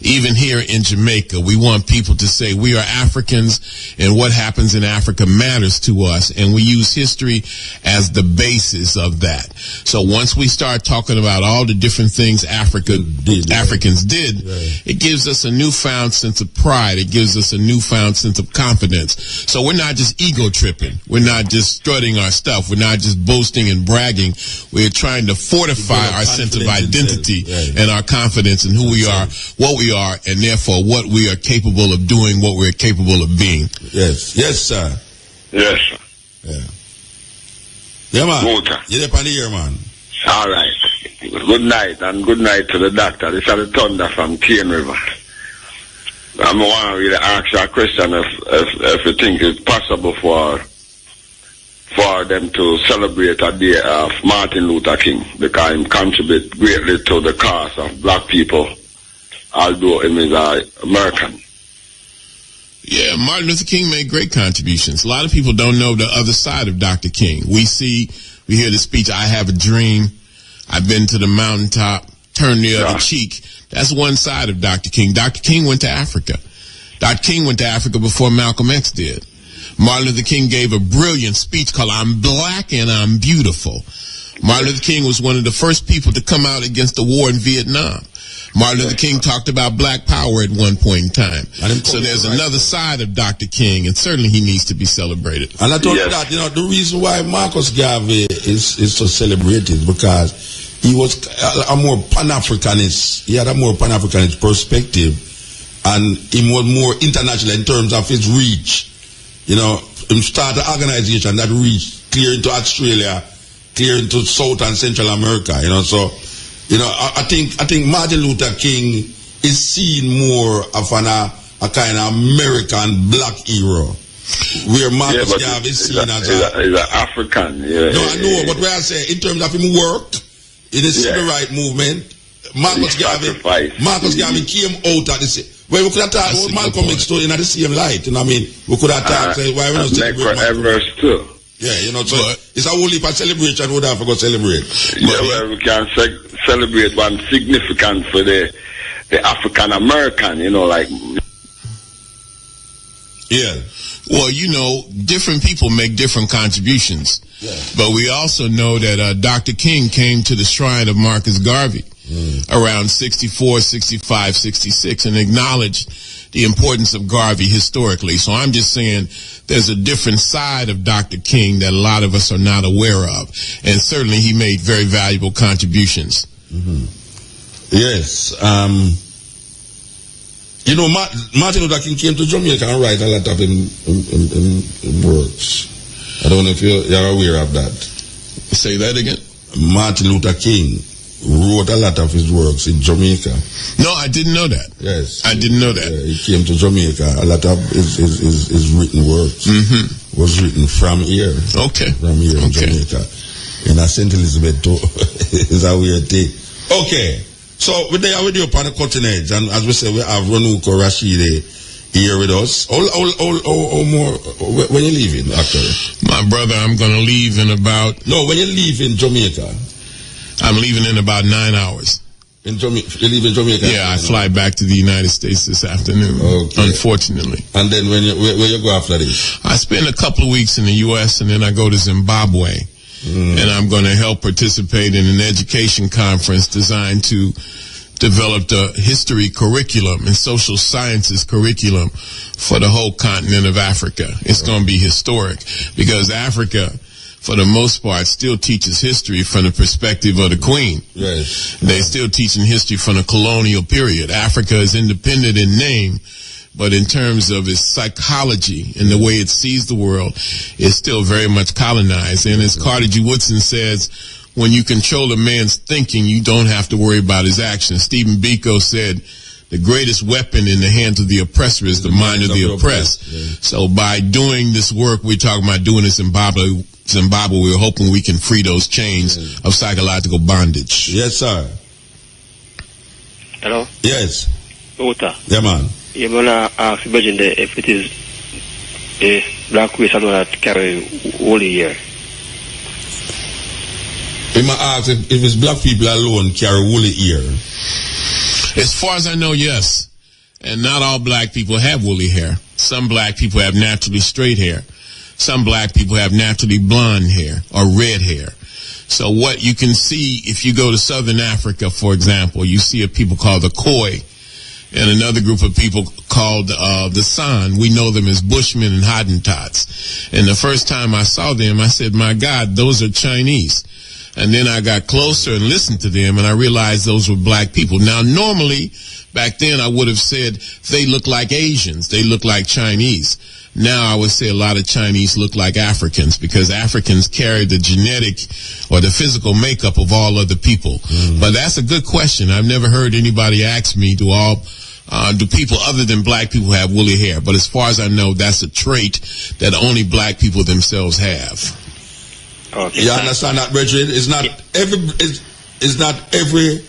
Speaker 3: Even here in Jamaica, we want people to say we are Africans, and what happens in Africa matters to to us, and we use history as the basis of that. So once we start talking about all the different things Africans did, it gives us a newfound sense of pride. It gives us a newfound sense of confidence. So we're not just ego tripping. We're not just strutting our stuff. We're not just boasting and bragging. We're trying to fortify our sense of identity and our confidence in who we are, what we are, and therefore what we are capable of doing, what we're capable of being.
Speaker 1: Yes, sir.
Speaker 7: Yes, sir.
Speaker 1: Yeah, man.
Speaker 7: Muta.
Speaker 1: You're up on the air, man.
Speaker 7: All right. Good night, and good night to the doctor. This is the Thunder from Cane River. I want to really ask you a question if you think it's possible for them to celebrate a day of Martin Luther King, because he contribute greatly to the cause of black people, although he is American.
Speaker 3: Yeah, Martin Luther King made great contributions. A lot of people don't know the other side of Dr. King. We hear the speech, I have a dream, I've been to the mountaintop, turn the other cheek. That's one side of Dr. King. Dr. King went to Africa. Dr. King went to Africa before Malcolm X did. Martin Luther King gave a brilliant speech called I'm Black and I'm Beautiful. Martin Luther King was one of the first people to come out against the war in Vietnam. Martin Luther King talked about black power at one point in time. So there's another side of Dr. King, and certainly he needs to be celebrated.
Speaker 1: And I told you that, the reason why Marcus Garvey is so celebrated because he was a more Pan-Africanist. He had a more Pan-Africanist perspective, and he was more international in terms of his reach. He started an organization that reached clear into Australia, clear into South and Central America. So, I think Martin Luther King is seen more of a kind of American black hero, where Marcus Garvey is seen as
Speaker 7: he's an African.
Speaker 1: No, I know, but where I say in terms of him work in the civil rights movement, Marcus Garvey came out at the same. Well, we could have talked about Malcolm X in the same light. We could have talked why we don't celebrate
Speaker 7: Evers too.
Speaker 1: Yeah, so it's a whole heap of celebration. We have to go celebrate.
Speaker 7: Well, we can celebrate one significant for the African American.
Speaker 3: Yeah. Well, different people make different contributions. Yeah. But we also know that Dr. King came to the shrine of Marcus Garvey around 64, 65, 66 and acknowledged the importance of Garvey historically. So I'm just saying there's a different side of Dr. King that a lot of us are not aware of. And certainly he made very valuable contributions.
Speaker 1: Mm-hmm. Yes. Martin Luther King came to Jamaica and write a lot of in works. I don't know if you're aware of that.
Speaker 3: Say that again.
Speaker 1: Martin Luther King wrote a lot of his works in Jamaica.
Speaker 3: No, I didn't know that.
Speaker 1: Yes.
Speaker 3: I didn't know that.
Speaker 1: He came to Jamaica. A lot of his written works was written from here.
Speaker 3: Okay.
Speaker 1: From here in Jamaica. In St. Elizabeth too. It's a weird thing. Okay. So we're there with you upon the cutting edge, and as we say, we have Runoko Rashidi here with us. How more, when you leaving, actually?
Speaker 3: My brother, I'm going to leave in about...
Speaker 1: No, when you leave in Jamaica?
Speaker 3: I'm leaving in about 9 hours.
Speaker 1: In Jamaica? You leave in Jamaica?
Speaker 3: Yeah, I fly back to the United States this afternoon, unfortunately.
Speaker 1: And then where you go after this?
Speaker 3: I spend a couple of weeks in the U.S., and then I go to Zimbabwe. And I'm going to help participate in an education conference designed to develop the history curriculum and social sciences curriculum for the whole continent of Africa. It's going to be historic because Africa, for the most part, still teaches history from the perspective of the Queen.
Speaker 1: Yes.
Speaker 3: They're still teaching history from the colonial period. Africa is independent in name, but in terms of its psychology and the way it sees the world, it's still very much colonized. And as Carter G. Woodson says, when you control a man's thinking, you don't have to worry about his actions. Stephen Biko said, the greatest weapon in the hands of the oppressor is the mind of the oppressed. Yeah. So by doing this work, we're talking about doing this in Zimbabwe, we're hoping we can free those chains of psychological bondage.
Speaker 1: Yes, sir.
Speaker 8: Hello?
Speaker 1: Yes.
Speaker 8: Muta.
Speaker 1: Yeah, man.
Speaker 8: You're going to ask Virgin if it is a black race alone that carry holy year.
Speaker 1: He might ask if it's black people alone carry woolly hair.
Speaker 3: As far as I know, yes. And not all black people have woolly hair. Some black people have naturally straight hair. some black people have naturally blonde hair or red hair. So what you can see if you go to Southern Africa, for example, you see a people called the Khoi and another group of people called the San. We know them as Bushmen and Hottentots. And the first time I saw them, I said, my God, those are Chinese. And then I got closer and listened to them, and I realized those were black people. Now, normally, back then, I would have said they look like Asians. They look like Chinese. Now, I would say a lot of Chinese look like Africans because Africans carry the genetic or the physical makeup of all other people. But that's a good question. I've never heard anybody ask me, do people other than black people have woolly hair? But as far as I know, that's a trait that only black people themselves have.
Speaker 8: Okay.
Speaker 1: You understand that, Bridget? It's not every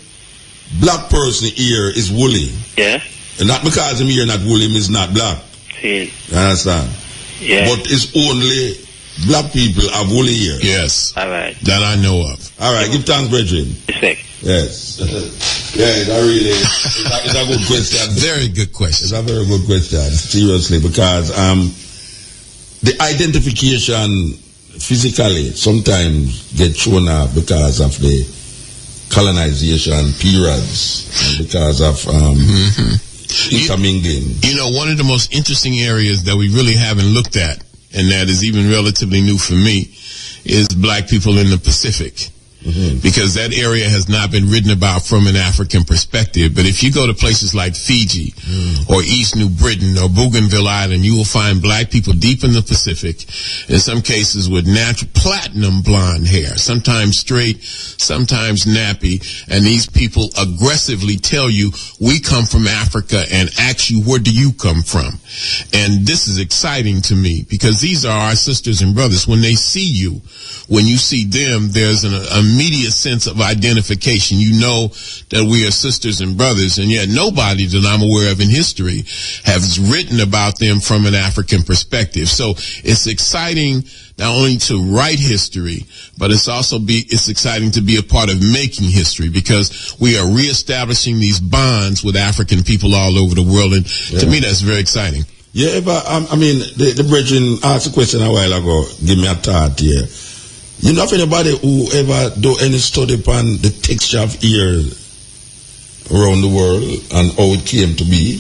Speaker 1: black person here is woolly.
Speaker 8: Yeah.
Speaker 1: And not because him here not woolly, him is not black.
Speaker 8: See.
Speaker 1: You understand?
Speaker 8: Yeah.
Speaker 1: But it's only black people have woolly here.
Speaker 3: Yes.
Speaker 8: All right.
Speaker 3: That I know of.
Speaker 1: All right, give thanks, Bridget.
Speaker 8: Respect.
Speaker 1: Yes. Yeah, it's a good question.
Speaker 3: Very good question.
Speaker 1: It's a very good question, seriously, because the identification physically sometimes get thrown out because of the colonization periods and because of intermingling.
Speaker 3: You know, one of the most interesting areas that we really haven't looked at, and that is even relatively new for me, is black people in the Pacific. Because that area has not been written about from an African perspective. But if you go to places like Fiji or East New Britain or Bougainville Island, you will find black people deep in the Pacific, in some cases with natural platinum blonde hair, sometimes straight, sometimes nappy. And these people aggressively tell you, we come from Africa, and ask you, where do you come from? And this is exciting to me because these are our sisters and brothers. When they see you, when you see them, there's an immediate sense of identification. You know that we are sisters and brothers, and yet nobody that I'm aware of in history has written about them from an African perspective. So it's exciting not only to write history, but it's exciting to be a part of making history because we are reestablishing these bonds with African people all over the world, and to me that's very exciting.
Speaker 1: Yeah, but I mean, the brethren asked a question a while ago. Give me a thought here. You know of anybody who ever do any study upon the texture of hair around the world and how it came to be?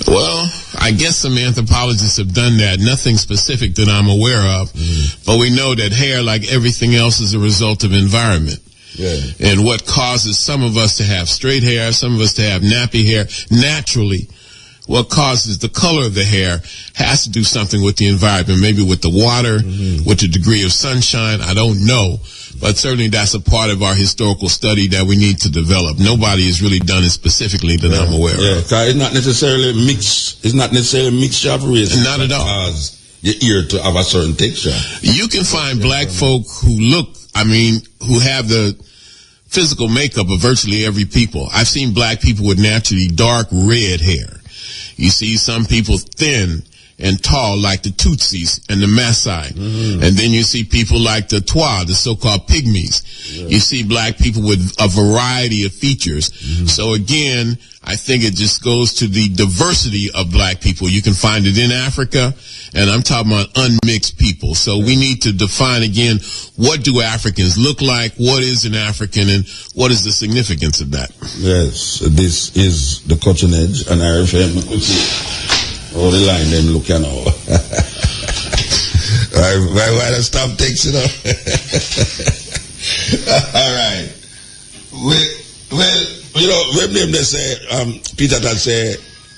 Speaker 3: Well, I guess some anthropologists have done that. Nothing specific that I'm aware of. But we know that hair, like everything else, is a result of environment.
Speaker 1: Yeah.
Speaker 3: And what causes some of us to have straight hair, some of us to have nappy hair, naturally, what causes the color of the hair has to do something with the environment, maybe with the water, with the degree of sunshine. I don't know. But certainly that's a part of our historical study that we need to develop. Nobody has really done it specifically that I'm aware of.
Speaker 1: Because it's not necessarily mixed. It's not necessarily mixture of races.
Speaker 3: Not at all.
Speaker 1: Cause your ear to have a certain texture.
Speaker 3: You can find black folk who who have the physical makeup of virtually every people. I've seen black people with naturally dark red hair. You see some people thin and tall like the Tutsis and the Maasai. And then you see people like the Twa, the so-called pygmies. You see black people with a variety of features. So again, I think it just goes to the diversity of black people. You can find it in Africa, and I'm talking about unmixed people. So we need to define again, what do Africans look like? What is an African, and what is the significance of that?
Speaker 1: Yes, this is the Cutting Edge, and RFM. Oh, the line them look you know. Why don't stop texting up? All right. Well, you know, when them they say, Peter that say,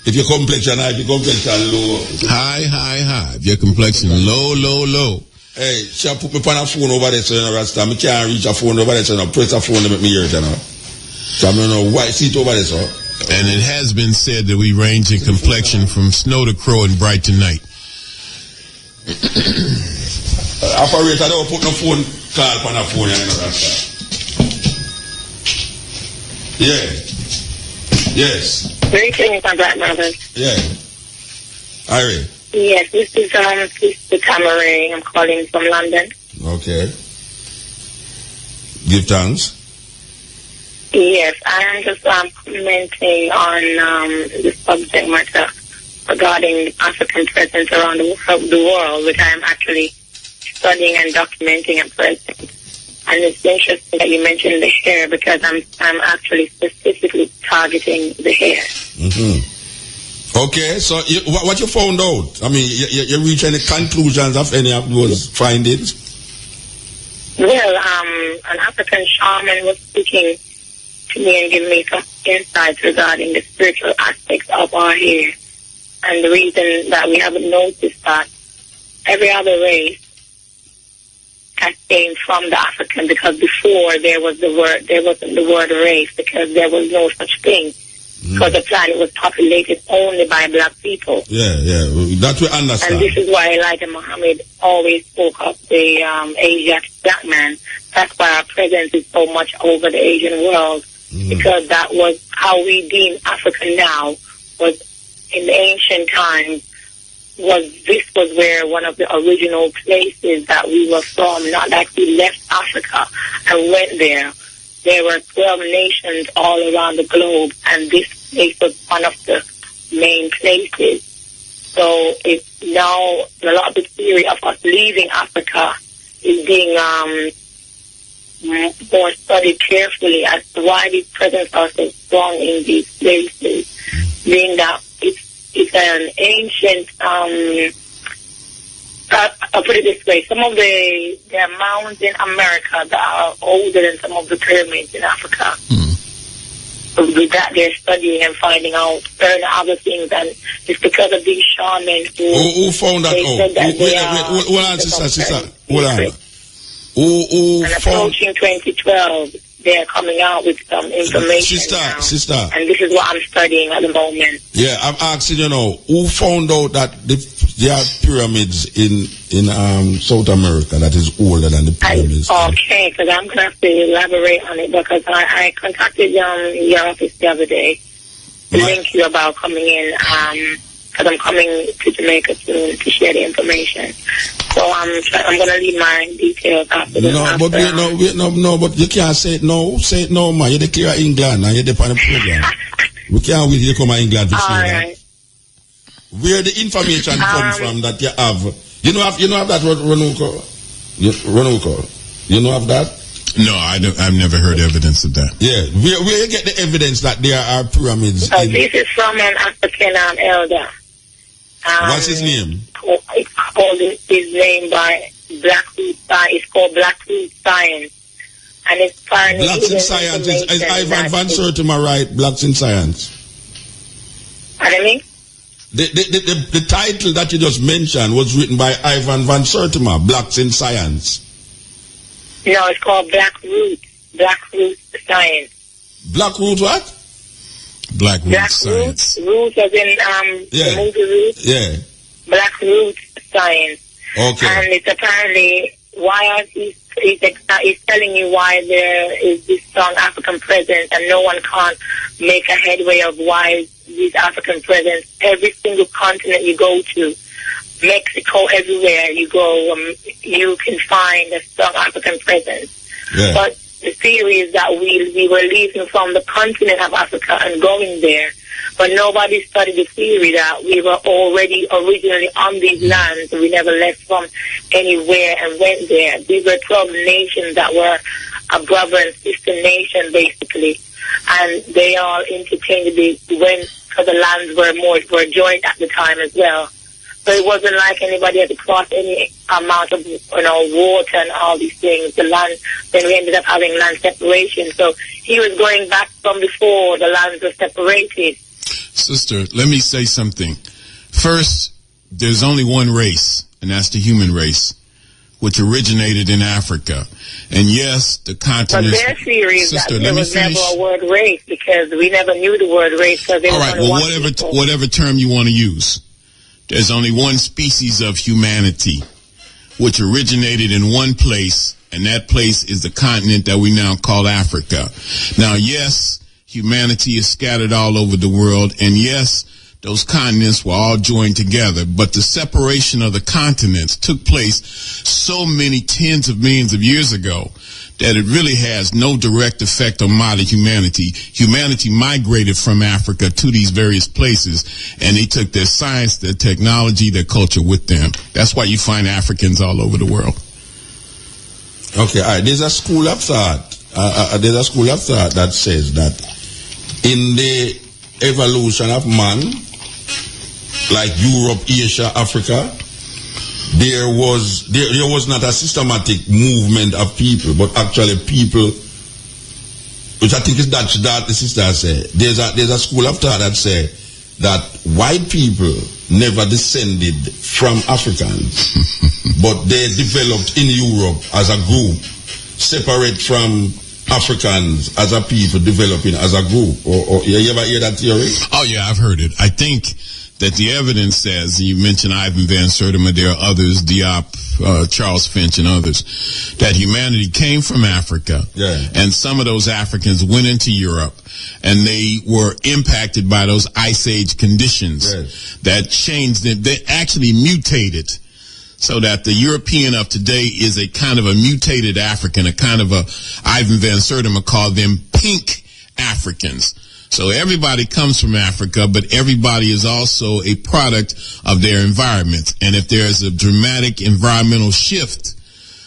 Speaker 1: if your complexion high, if your complexion low.
Speaker 3: High. If your complexion low.
Speaker 1: Hey, she put me on a phone over there, so you know, Rasta. I can't reach a phone over there, so you know, press a phone to make me hear it, you know. So I don't know why seat over there, so.
Speaker 3: And it has been said that we range in complexion from snow to crow and bright to night.
Speaker 1: Operator, I don't put no phone call on a phone, you know, Rasta. Yeah. Yes.
Speaker 9: Greetings, my black brothers.
Speaker 1: Yeah. Irie.
Speaker 9: Yes, this is Sister Tamaray. I'm calling from London.
Speaker 1: Okay. Give thanks.
Speaker 9: Yes, I am just commenting on the subject matter regarding African presence around the world, which I am actually studying and documenting at present. And it's interesting that you mentioned the hair, because I'm actually specifically targeting the hair.
Speaker 1: Okay, so what you found out? I mean, you reach any conclusions of any of those findings?
Speaker 9: Well, an African shaman was speaking to me and giving me some insights regarding the spiritual aspects of our hair. And the reason that we haven't noticed that every other race has came from the African, because before there wasn't the word race, because there was no such thing. Because the planet was populated only by black people.
Speaker 1: Yeah, that we understand.
Speaker 9: And this is why Elijah Muhammad always spoke of the Asiatic black man. That's why our presence is so much over the Asian world, because that was how we deem Africa now. Was in the ancient times, this was where one of the original places that we were from. Not that we left Africa and went there. There were 12 nations all around the globe, and this place was one of the main places. So it's now a lot of the theory of us leaving Africa is being more studied carefully as to why these presence are so strong in these places, being that it's an ancient, I'll put it this way, some of the mounds in America that are older than some of the pyramids in Africa. With that, they're studying and finding out certain other things, and it's because of these shamans
Speaker 1: who found that out? Hold on, sister. Hold on. Who
Speaker 9: and approaching 2012, they're coming out with some information
Speaker 1: Sister.
Speaker 9: And this is what I'm studying at the moment.
Speaker 1: Yeah, I'm asking you now, who found out that there are pyramids in South America that is older than the pyramids?
Speaker 9: Okay, because I'm going to have to elaborate on it, because I contacted your office the other day to link you about coming in, because I'm coming to Jamaica soon to share the information. So I'm going to leave my details after this.
Speaker 1: No, but you can't say it now. Say it now, man. You're the clear England and you're the on the program. We can't wait you come to England to say that. Where the information come from that you have. You know have that, Runoko? Runoko? You know have that?
Speaker 3: No, I've never heard evidence of that.
Speaker 1: Yeah. Where you get the evidence that there are pyramids?
Speaker 9: This is from an African elder.
Speaker 1: What's his name?
Speaker 9: It's called his name by Blackroot Science. It's called Blackroot Science, and it's
Speaker 1: Blacks in Science. Is Ivan Van Sertima right? Blacks in Science.
Speaker 9: Pardon me?
Speaker 1: The title that you just mentioned was written by Ivan Van Sertima. Blacks in Science.
Speaker 9: No, it's called Blackroot Science.
Speaker 1: Blackroot what?
Speaker 3: Blackroot Science.
Speaker 9: Root as in the movie Root.
Speaker 1: Yeah.
Speaker 9: Blackroot Science.
Speaker 1: Okay.
Speaker 9: And it's apparently why he's telling you why there is this strong African presence, and no one can't make a headway of why this African presence. Every single continent you go to, Mexico, everywhere you go, you can find a strong African presence.
Speaker 1: Yeah.
Speaker 9: But the theory is that we were leaving from the continent of Africa and going there. But nobody studied the theory that we were already originally on these lands. We never left from anywhere and went there. These were 12 nations that were a brother and sister nation, basically. And they all interchangeably went, because the lands were joined at the time as well. So it wasn't like anybody had to cross any amount of, water and all these things. The land, then we ended up having land separation. So he was going back from before the lands were separated.
Speaker 3: Sister, let me say something. First, there's only one race, and that's the human race, which originated in Africa. And yes, the continent.
Speaker 9: But their theory is that there was never a word race, because we never knew the word race. All right,
Speaker 3: well, whatever term you want to use. There's only one species of humanity, which originated in one place, and that place is the continent that we now call Africa. Now, yes, humanity is scattered all over the world, and yes, those continents were all joined together, but the separation of the continents took place so many tens of millions of years ago that it really has no direct effect on modern humanity. Humanity migrated from Africa to these various places, and they took their science, their technology, their culture with them. That's why you find Africans all over the world.
Speaker 1: Okay, all right. There's a school of thought. There's a school of thought that says that in the evolution of man, like Europe, Asia, Africa, there was not a systematic movement of people, but actually people, which I think is that the sister said. There's a school of thought that say that white people never descended from Africans, but they developed in Europe as a group, separate from Africans as a people developing as a group. Or you ever hear that theory?
Speaker 3: Oh yeah, I've heard it. I think that the evidence says, you mentioned Ivan Van Sertima, there are others, Diop, Charles Finch, and others, that humanity came from Africa, and some of those Africans went into Europe, and they were impacted by those Ice Age conditions that changed them. They actually mutated, so that the European of today is a kind of a mutated African, a kind of a, Ivan Van Sertima called them pink Africans. So everybody comes from Africa, but everybody is also a product of their environment. And if there's a dramatic environmental shift,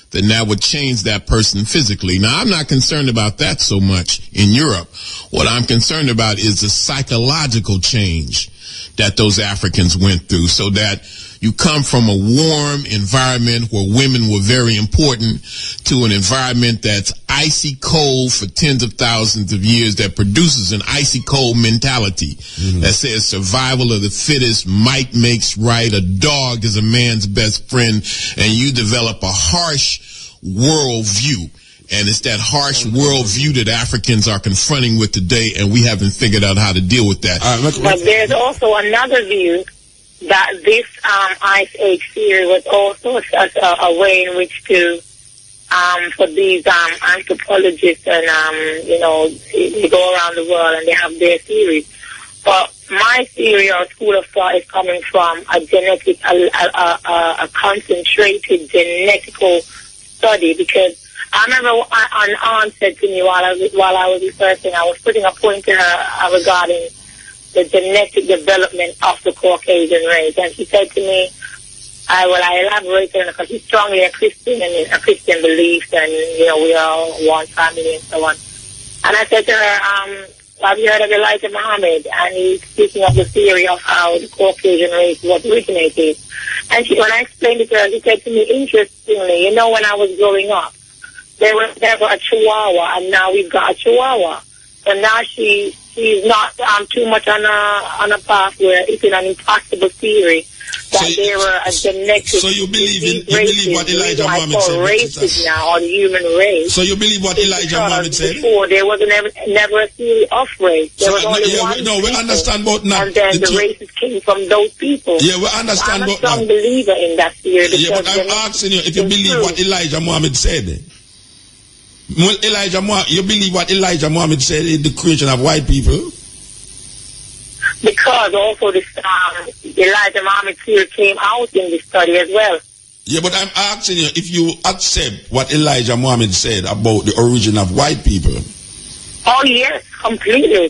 Speaker 3: then that would change that person physically. Now, I'm not concerned about that so much in Europe. What I'm concerned about is the psychological change that those Africans went through, so that you come from a warm environment where women were very important to an environment that's icy cold for tens of thousands of years, that produces an icy cold mentality that says survival of the fittest, might makes right, a dog is a man's best friend, and you develop a harsh worldview. And it's that harsh worldview that Africans are confronting with today, and we haven't figured out how to deal with that.
Speaker 9: But there's also another view that this Ice Age theory was also a way in which to, for these anthropologists and, they go around the world and they have their theories. But my theory or school of thought is coming from a concentrated genetical study, because I remember an aunt said to me while I was researching, I was putting a point to her regarding the genetic development of the Caucasian race, and she said to me, I elaborated on it because she's strongly a Christian and a Christian beliefs, and we are all one family and so on. And I said to her, have you heard of Elijah Muhammad? And he's speaking of the theory of how the Caucasian race was originated. And when I explained it to her, she said to me, interestingly, when I was growing up, there was never a Chihuahua, and now we've got a Chihuahua. So now she's not too much on a path where it's an impossible theory that there were a genetic.
Speaker 1: So you believe what Elijah Muhammad said?
Speaker 9: Races now, or the human race.
Speaker 1: So you believe what Elijah Muhammad said?
Speaker 9: Before there was never a theory of race. There was only one.
Speaker 1: No, we understand about now.
Speaker 9: And then the races came from those people.
Speaker 1: Yeah, we understand about
Speaker 9: now. I'm a strong believer in that theory.
Speaker 1: Yeah, but I'm asking you if you believe what Elijah Muhammad said. Well, you believe what Elijah Muhammad said in the creation of white people? Because
Speaker 9: also this Elijah Muhammad theory came out in this study as well.
Speaker 1: Yeah, but I'm asking you if you accept what Elijah Muhammad said about the origin of white people.
Speaker 9: Oh yes, completely.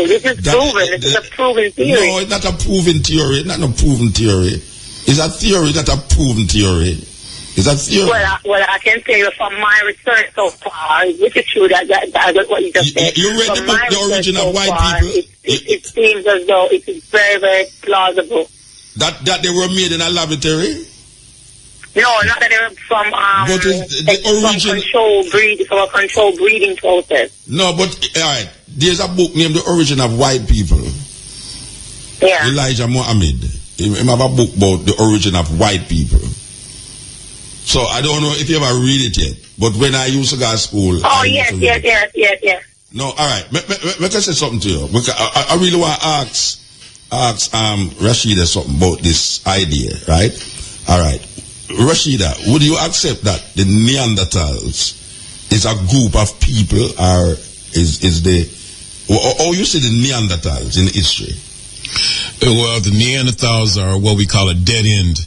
Speaker 9: This is proven. This is a proven theory.
Speaker 1: No, it's not a proven theory. It's not a proven theory. It's a theory, not a proven theory. Is that theory?
Speaker 9: Well, I can tell you from my research so far, which is true that what you just said.
Speaker 1: You read the book, The Origin of White People?
Speaker 9: It seems as though it is very, very plausible.
Speaker 1: That they were made in a laboratory?
Speaker 9: No, not that they were from from a controlled breeding process.
Speaker 1: No, but all right. There's a book named The Origin of White People.
Speaker 9: Yeah.
Speaker 1: Elijah Muhammad. He have a book about the origin of white people. So I don't know if you ever read it yet, but when I used to go to school...
Speaker 9: Oh, yes.
Speaker 1: No, all right. Let me say something to you. I really want to ask Rashida something about this idea, right? All right. Rashida, would you accept that the Neanderthals is a group of people, or is the... Or you see the Neanderthals in history?
Speaker 3: Well, the Neanderthals are what we call a dead end.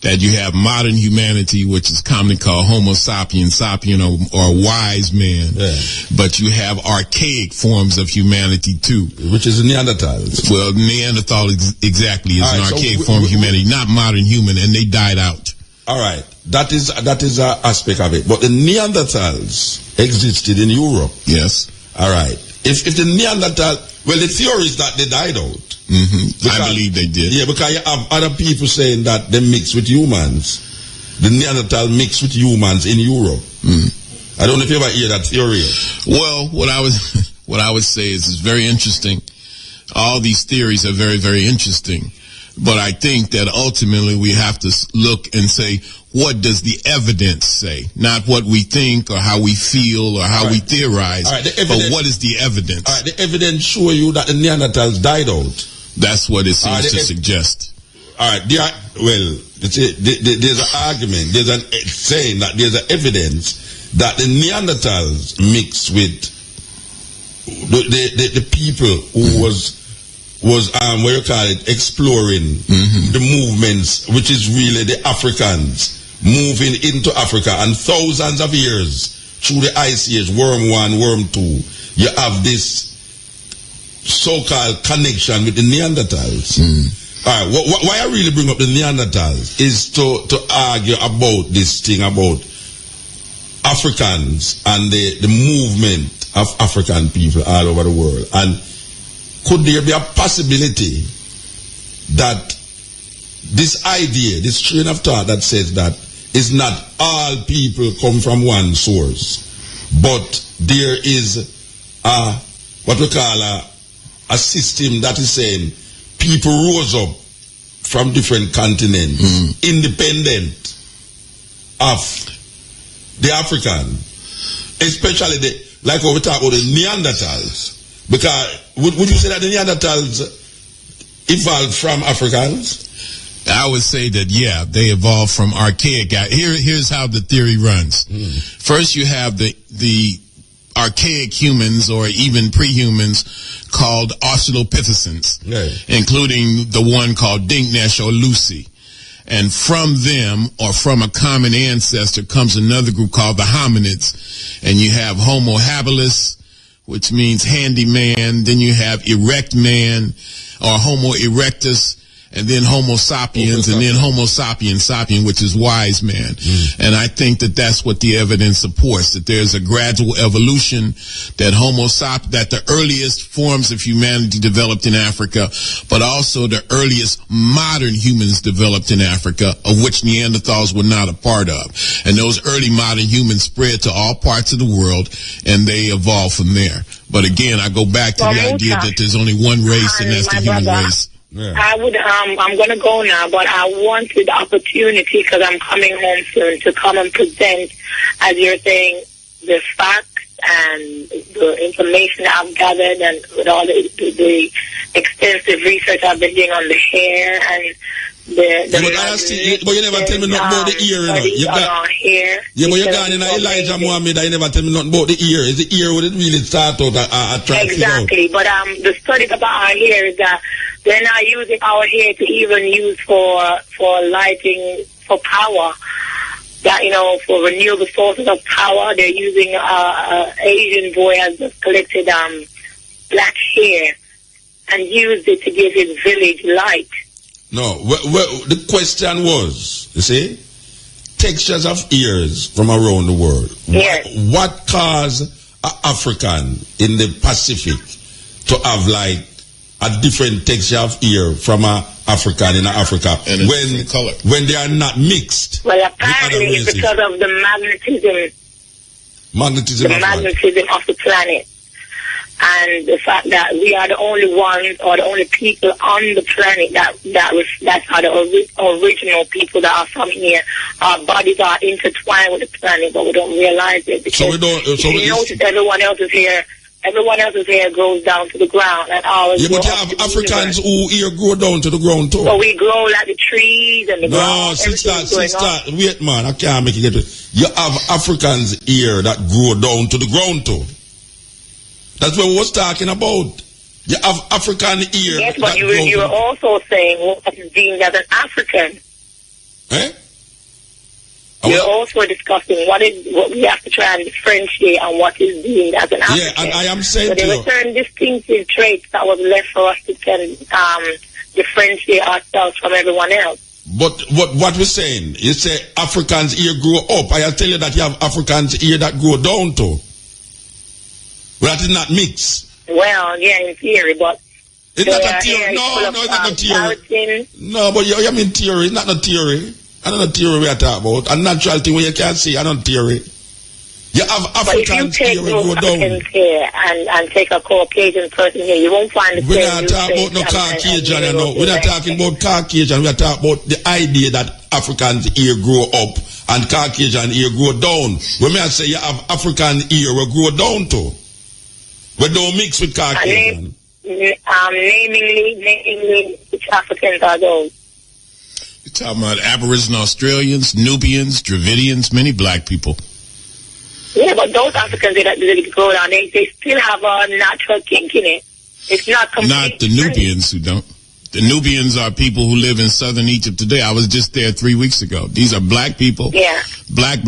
Speaker 3: That you have modern humanity, which is commonly called Homo sapiens, sapien, or wise man.
Speaker 1: Yeah.
Speaker 3: But you have archaic forms of humanity too.
Speaker 1: Which is Neanderthals.
Speaker 3: Well, Neanderthal exactly is an
Speaker 1: Alright,
Speaker 3: archaic form of humanity, not modern human, and they died out.
Speaker 1: All right, that is an aspect of it. But the Neanderthals existed in Europe.
Speaker 3: Yes.
Speaker 1: All right. If the Neanderthal, well, the theory is that they died out.
Speaker 3: Mm-hmm. I believe they did.
Speaker 1: Yeah, because you have other people saying that they mix with humans. The Neanderthal mixed with humans in Europe. I don't know if you ever hear that theory.
Speaker 3: Well, what I would say is it's very interesting. All these theories are very, very interesting. But I think that ultimately we have to look and say, what does the evidence say? Not what we think or how we feel or how we theorize, but what is the evidence?
Speaker 1: All right, the evidence show you that the Neanderthals died out.
Speaker 3: That's what it seems to suggest.
Speaker 1: All right, there's an argument, there's an saying that there's an evidence that the Neanderthals mixed with the people who was what you call it, exploring the movements, which is really the Africans moving into Africa, and thousands of years through the Ice Age, Worm 1, Worm 2, you have this so-called connection with the Neanderthals. All right, why I really bring up the Neanderthals is to argue about this thing about Africans and the movement of African people all over the world. And could there be a possibility that this idea, this train of thought that says that is not all people come from one source, but there is what we call a system that is saying people rose up from different continents, independent of the African, especially like what we talk about the Neanderthals. Because would you say that the Neanderthals evolved from Africans?
Speaker 3: I would say that, yeah, they evolved from archaic guys. Here's how the theory runs. First, you have the archaic humans or even pre-humans called Australopithecines, including the one called Dinknesh or Lucy. And from them, or from a common ancestor, comes another group called the hominids. And you have Homo habilis, which means handyman. Then you have erect man, or Homo erectus, and then Homo sapiens, and then Homo sapiens sapien, which is wise man. And I think that that's what the evidence supports, that there's a gradual evolution, that that the earliest forms of humanity developed in Africa, but also the earliest modern humans developed in Africa, of which Neanderthals were not a part of. And those early modern humans spread to all parts of the world, and they evolved from there. But again, I go back to the idea that there's only one race, and that's the human race.
Speaker 9: I'm going to go now, but I wanted the opportunity, because I'm coming home soon, to come and present, as you're saying, the facts and the information that I've gathered, and with all the extensive research I've been doing on the hair and
Speaker 1: but you never tell me nothing about the ear, you know. Yeah, but you're gone in Elijah Muhammad, you never tell me nothing about the ear. Is the ear would it really start out
Speaker 9: Exactly, but the study about our hair is that they're not using our hair to even use for lighting, for power. That, you know, for renewable sources of power. They're using Asian boy has just collected black hair and used it to give his village light.
Speaker 1: No, well, the question was, you see, textures of ears from around the world.
Speaker 9: Yes.
Speaker 1: What caused an African in the Pacific to have like a different texture of ear from an African in Africa when they are not mixed?
Speaker 9: Well, apparently it's because of the magnetism of the planet. And the fact that we are the only ones, or the only people on the planet that's how the original people that are from here. Our bodies are intertwined with the planet, but we don't realize it. Because you notice everyone else's hair goes down to the ground, and ours.
Speaker 1: Yeah, but you have Africans who ear grow down to the ground too.
Speaker 9: So we grow like the trees and the ground.
Speaker 1: No, sister, wait, man, I can't make it get it. You have Africans ear that grow down to the ground too. That's what we was talking about. You have African ear.
Speaker 9: Yes, but you were also saying what is deemed as an African.
Speaker 1: Eh?
Speaker 9: We're also discussing what we have to try and differentiate on what is deemed as an African.
Speaker 1: Yeah, and I am saying
Speaker 9: there were certain distinctive traits that was left for us to differentiate ourselves from everyone else.
Speaker 1: But what we're saying, you say Africans ear grow up. I tell you that you have Africans ear that grow down too. But that is not mix.
Speaker 9: Well, yeah, in theory, but
Speaker 1: it's not a theory. No, it's not a theory.
Speaker 9: Keratin.
Speaker 1: No, but you mean theory. It's not a theory. I don't know theory we are talking about. A natural thing where you can't see. I don't theory. You have Africans
Speaker 9: here who go down. Here and take a Caucasian person here, you won't find the same.
Speaker 1: We're not talking about no Caucasian, you know. We're not talking about Caucasian. We're talking about the idea that Africans here grow up and Caucasian here grow down. When I say you have African here, we grow down too. We don't mix with Caucasian.
Speaker 9: Namely, which Africans are those?
Speaker 3: You're talking about Aboriginal Australians, Nubians, Dravidians, many black people.
Speaker 9: Yeah, but those Africans that grow down, they still have a natural kink in it. It's not complete.
Speaker 3: Not the Nubians who don't. The Nubians are people who live in southern Egypt today. I was just there 3 weeks ago. These are black people.
Speaker 9: Yeah.
Speaker 3: Black,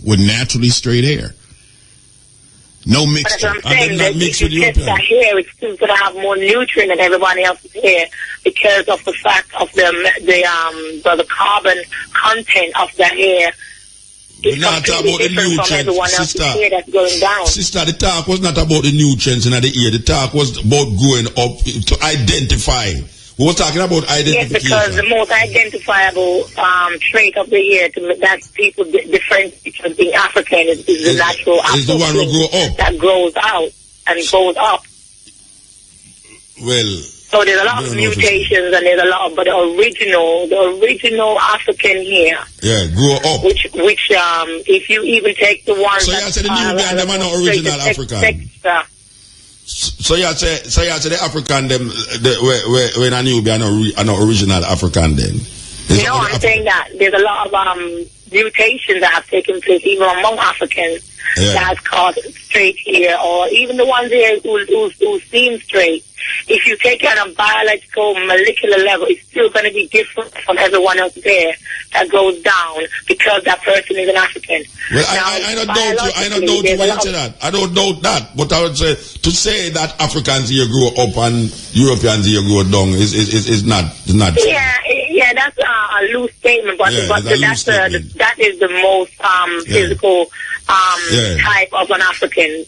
Speaker 3: with naturally straight hair. No mixture.
Speaker 9: But that's what I'm saying. That if you test that hair, it's still going to have more nutrient than everybody else's hair because of the fact of the carbon content of the hair.
Speaker 1: We're not talking about the nutrients, sister. The talk was not about the nutrients in the ear. The talk was about growing up to identify. We were talking about identification.
Speaker 9: Yes, because the most identifiable trait of the ear that people differentiate between being African is the natural
Speaker 1: is the one who grow up.
Speaker 9: That grows out and goes up.
Speaker 1: Well.
Speaker 9: So there's a lot of mutations and there's a lot of, but the original African here.
Speaker 1: Yeah, grow up.
Speaker 9: Which if you even take the ones
Speaker 1: so you say the Nubian them are not original African. So you say the African them when a Nubian are not original African then.
Speaker 9: No, I'm saying that there's a lot of mutations that have taken place even among Africans that has caused straight hair, or even the ones here who seem straight. If you take it on a biological, molecular level, it's still going to be different from everyone else there that goes down because that person is an African.
Speaker 1: Well, I don't doubt you when you say that. I don't doubt that. But I would say, to say that Africans here grow up and Europeans here grow down is not true.
Speaker 9: Yeah, that's a loose statement, but that is the most physical type of an African.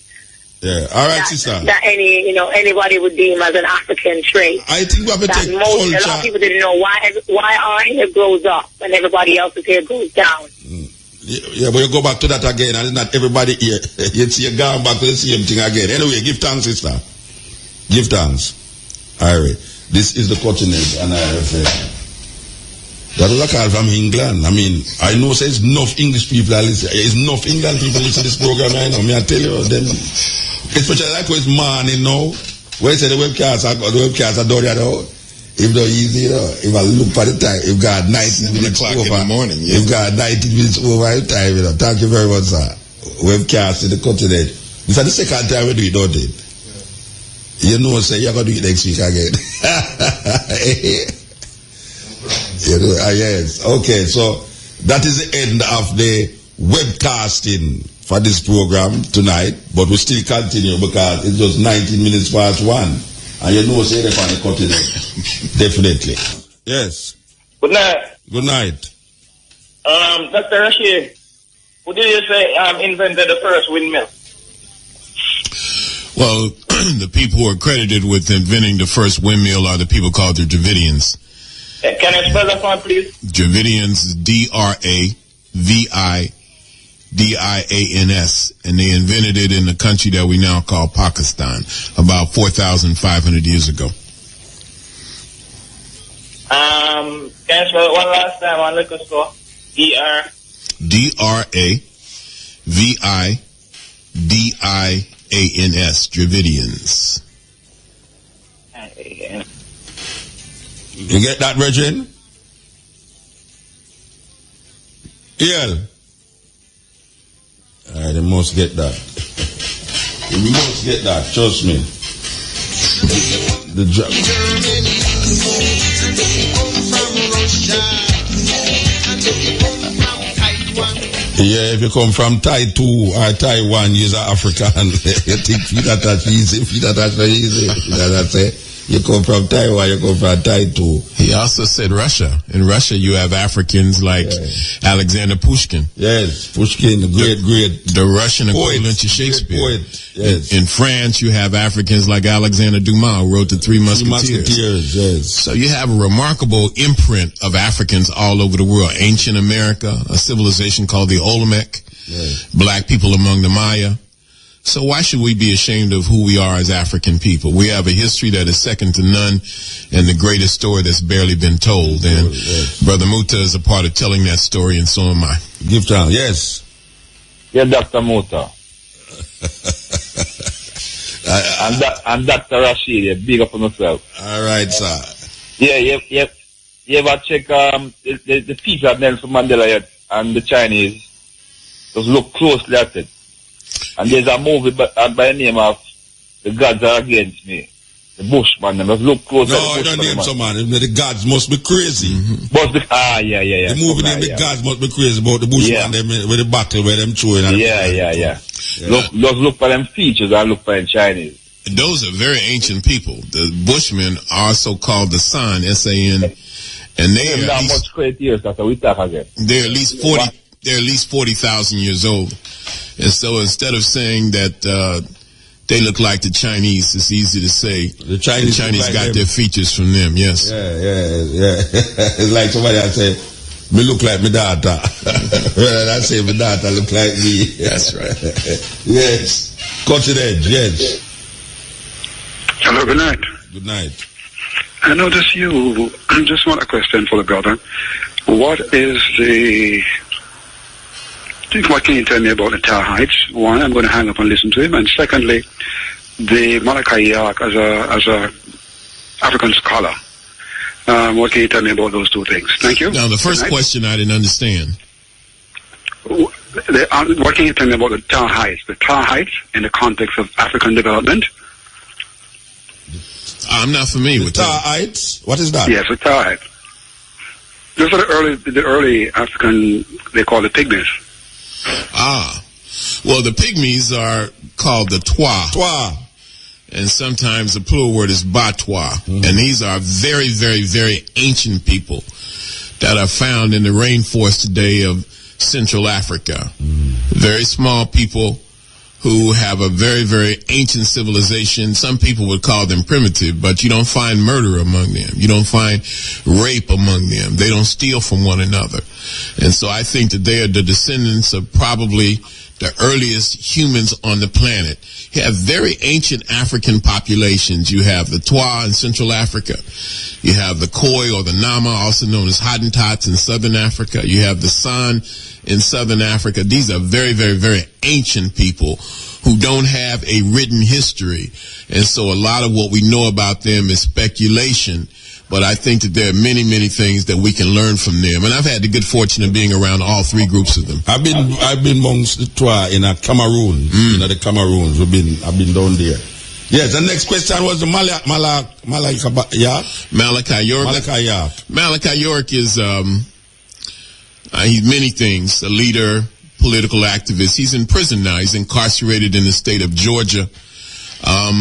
Speaker 1: Yeah, all right, sister.
Speaker 9: That anybody would deem as an African trait.
Speaker 1: I think we have to take culture.
Speaker 9: A lot of people didn't know why our hair grows up and everybody else's hair goes down.
Speaker 1: Yeah, but you go back to that again, and it's not everybody here. You see, you're going back to the same thing again. Anyway, give thanks, sister. Give thanks. All right. This is the continent, and I have that was a call from England. I mean, I know there's enough English people that listen. There's enough England people listen to this program right now. I tell you, them, especially like it's morning now. Where you say the webcast are done out. If they're easy, if I look for the time, if got 19 minutes over.
Speaker 3: In the morning,
Speaker 1: If got 19 minutes over time, Thank you very much, sir. Webcast in the continent. This is the second time we do it, don't it? You know, say you're going to do it next week again. Yes. Okay, so that is the end of the webcasting for this program tonight, but we still continue because it's just 19 minutes past 1. And you know, say they're on the continent. Definitely. Yes.
Speaker 5: Good night.
Speaker 1: Good night.
Speaker 5: Dr. Rashid, who did you say invented the first windmill?
Speaker 3: Well, the people who are credited with inventing the first windmill are the people called the Dravidians.
Speaker 5: Can you spell that for me, please?
Speaker 3: Dravidians, Dravidians, and they invented it in the country that we now call Pakistan about 4,500 years ago.
Speaker 5: Can you spell it one last time on liquor store?
Speaker 3: Dravidians, Dravidians.
Speaker 1: You get that, Virgin? Yeah. You must get that. You must get that, trust me. The drum. Yeah, if you come from Tai2 or Taiwan, you're African. You think feet attach easy, feet attach very easy. That's it. You come from Taiwan, you come from Tai2.
Speaker 3: He also said Russia. In Russia, you have Africans like Alexander Pushkin.
Speaker 1: Yes, Pushkin, the great.
Speaker 3: The Russian
Speaker 1: poet,
Speaker 3: equivalent to Shakespeare.
Speaker 1: Poet. Yes.
Speaker 3: In France, you have Africans like Alexander Dumas, who wrote the Three Musketeers.
Speaker 1: Yes.
Speaker 3: So you have a remarkable imprint of Africans all over the world. Ancient America, a civilization called the Olmec, black people among the Maya. So why should we be ashamed of who we are as African people? We have a history that is second to none and the greatest story that's barely been told. And Brother Muta is a part of telling that story, and so am I.
Speaker 1: Give time. Yes.
Speaker 10: Yeah, Dr. Muta. and Dr. Rashidi, big up on yourself.
Speaker 1: All right, sir.
Speaker 10: Yeah, you ever check the feature of Nelson Mandela yet, and the Chinese? Just look closely at it. And there's a movie by the name of The Gods Are Against Me. The Bushman. Just look closely at
Speaker 1: the Bushman. No, don't name some man. The gods must be crazy.
Speaker 10: Mm-hmm.
Speaker 1: Yeah. The movie name, The Gods Must Be Crazy about the Bushman with the battle where them throwing.
Speaker 10: Yeah. Look for them features and look for them Chinese.
Speaker 3: Those are very ancient people. The Bushmen are so called the San, S-A-N, and they are
Speaker 10: not much credit years after we talk again.
Speaker 3: They're at least 40. They're at least 40,000 years old, and so instead of saying that they look like the Chinese, it's easy to say the Chinese got their features from them. Yes.
Speaker 1: Yeah. It's like somebody I say, me look like my daughter. I say my daughter look like me.
Speaker 3: That's right.
Speaker 1: Yes. Cutting edge. Yes.
Speaker 11: Hello, good night.
Speaker 1: Good night.
Speaker 11: I notice you just want a question for the brother. What can you tell me about the Tar Heights? One, I'm going to hang up and listen to him. And secondly, the Malachi York as a African scholar. What can you tell me about those two things? Thank you.
Speaker 3: Now, the first question I didn't understand.
Speaker 11: What can you tell me about the Tar Heights? The Tar Heights in the context of African development?
Speaker 3: I'm not familiar with
Speaker 1: Tar Heights. What is that?
Speaker 11: Yes, the Tar Heights. Those are the early African, they call it pygmies.
Speaker 3: Well, the pygmies are called the Twa. And sometimes the plural word is Batwa. Mm-hmm. And these are very, very, very ancient people that are found in the rainforest today of Central Africa. Mm-hmm. Very small people who have a very, very ancient civilization. Some people would call them primitive, but you don't find murder among them. You don't find rape among them. They don't steal from one another. And so I think that they are the descendants of probably the earliest humans on the planet. You have very ancient African populations. You have the Twa in Central Africa. You have the Khoi or the Nama, also known as Hottentots in Southern Africa. You have the San in Southern Africa. These are very, very, very ancient people who don't have a written history. And so a lot of what we know about them is speculation. But I think that there are many, many things that we can learn from them. And I've had the good fortune of being around all three groups of them.
Speaker 1: I've been amongst the Twa in Cameroon. The Cameroons. I've been down there. Yes, the next question was the Malachi York.
Speaker 3: Malachi York is he's many things. A leader, political activist. He's in prison now. He's incarcerated in the state of Georgia. A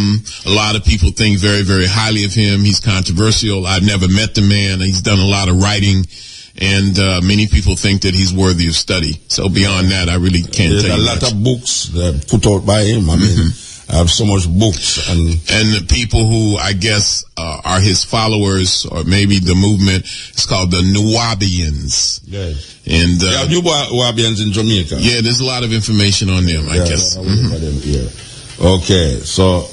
Speaker 3: lot of people think very, very highly of him. He's controversial. I've never met the man. He's done a lot of writing, and many people think that he's worthy of study. So beyond that, I really can't tell you
Speaker 1: much. There's a lot of books that put out by him. I mean, I have so much books. And
Speaker 3: the people who, I guess, are his followers, or maybe the movement, it's called the Nuwabians.
Speaker 1: Yes.
Speaker 3: And
Speaker 1: Nuwabians in Jamaica.
Speaker 3: Yeah, there's a lot of information on them, I guess.
Speaker 1: Okay, so,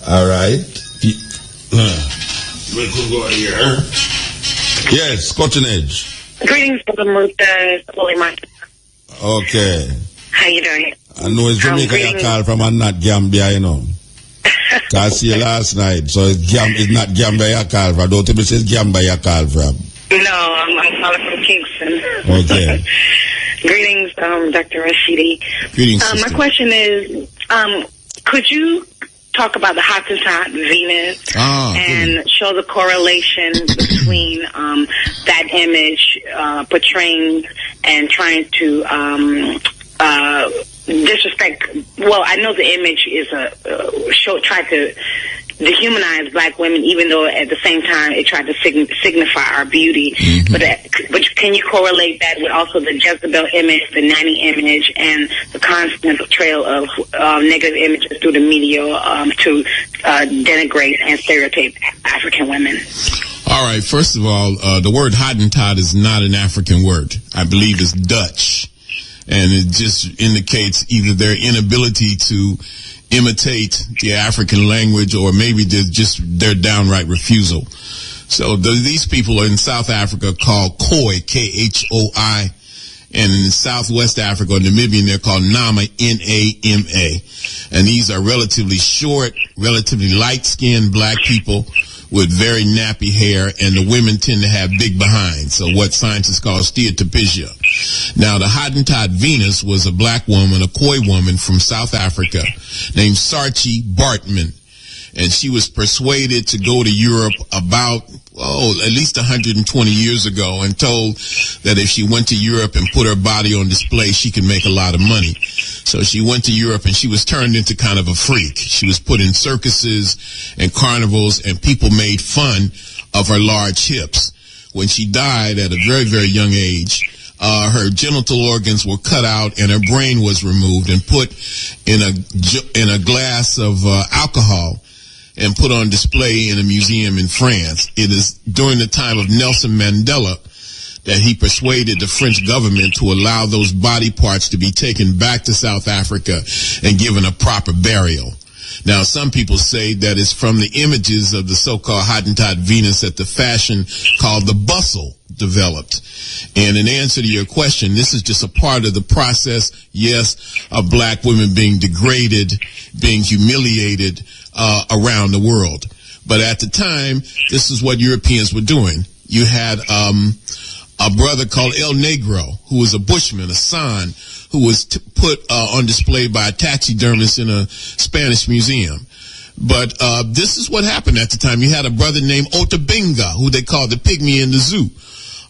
Speaker 1: all right. We could go here. Yes, Cotton Edge.
Speaker 9: Greetings, Brother Muta.
Speaker 1: Okay.
Speaker 9: How you doing?
Speaker 1: I know it's Jamaica you call from and not Gambia, you know. I see you last night, so it's not Gambia you call from. Don't tell me it's Gambia you call from.
Speaker 9: No, I'm calling from Kingston.
Speaker 1: Okay.
Speaker 9: Greetings, Dr. Rashidi.
Speaker 3: Greetings,
Speaker 9: my question is, could you talk about the Hottentot Venus and show the correlation between that image portraying and trying to disrespect. Well, I know the image is try to dehumanize black women, even though at the same time it tried to signify our beauty. Mm-hmm. But can you correlate that with also the Jezebel image, the nanny image, and the constant trail of negative images through the media to denigrate and stereotype African women?
Speaker 3: All right. First of all, the word Hottentot is not an African word. I believe it's Dutch. And it just indicates either their inability to imitate the African language, or maybe just their downright refusal. So these people are in South Africa called Khoi, Khoi, and in Southwest Africa or Namibia they're called Nama, Nama. And these are relatively short, relatively light-skinned black people with very nappy hair, and the women tend to have big behinds, so what scientists call stereotypia. Now, the Hottentot Venus was a black woman, a Khoi woman from South Africa named Saartjie Baartman, and she was persuaded to go to Europe about, at least 120 years ago, and told that if she went to Europe and put her body on display, she could make a lot of money. So she went to Europe, and she was turned into kind of a freak. She was put in circuses and carnivals, and people made fun of her large hips. When she died at a very, very young age, her genital organs were cut out, and her brain was removed and put in a glass of alcohol and put on display in a museum in France. It is during the time of Nelson Mandela that he persuaded the French government to allow those body parts to be taken back to South Africa and given a proper burial. Now, some people say that it's from the images of the so-called Hottentot Venus that the fashion called the bustle developed. And in answer to your question, this is just a part of the process, yes, of black women being degraded, being humiliated around the world. But at the time, this is what Europeans were doing. You had a brother called El Negro, who was a bushman, a San, who was put on display by a taxidermist in a Spanish museum. But this is what happened at the time. You had a brother named Otabinga, who they called the pygmy in the zoo.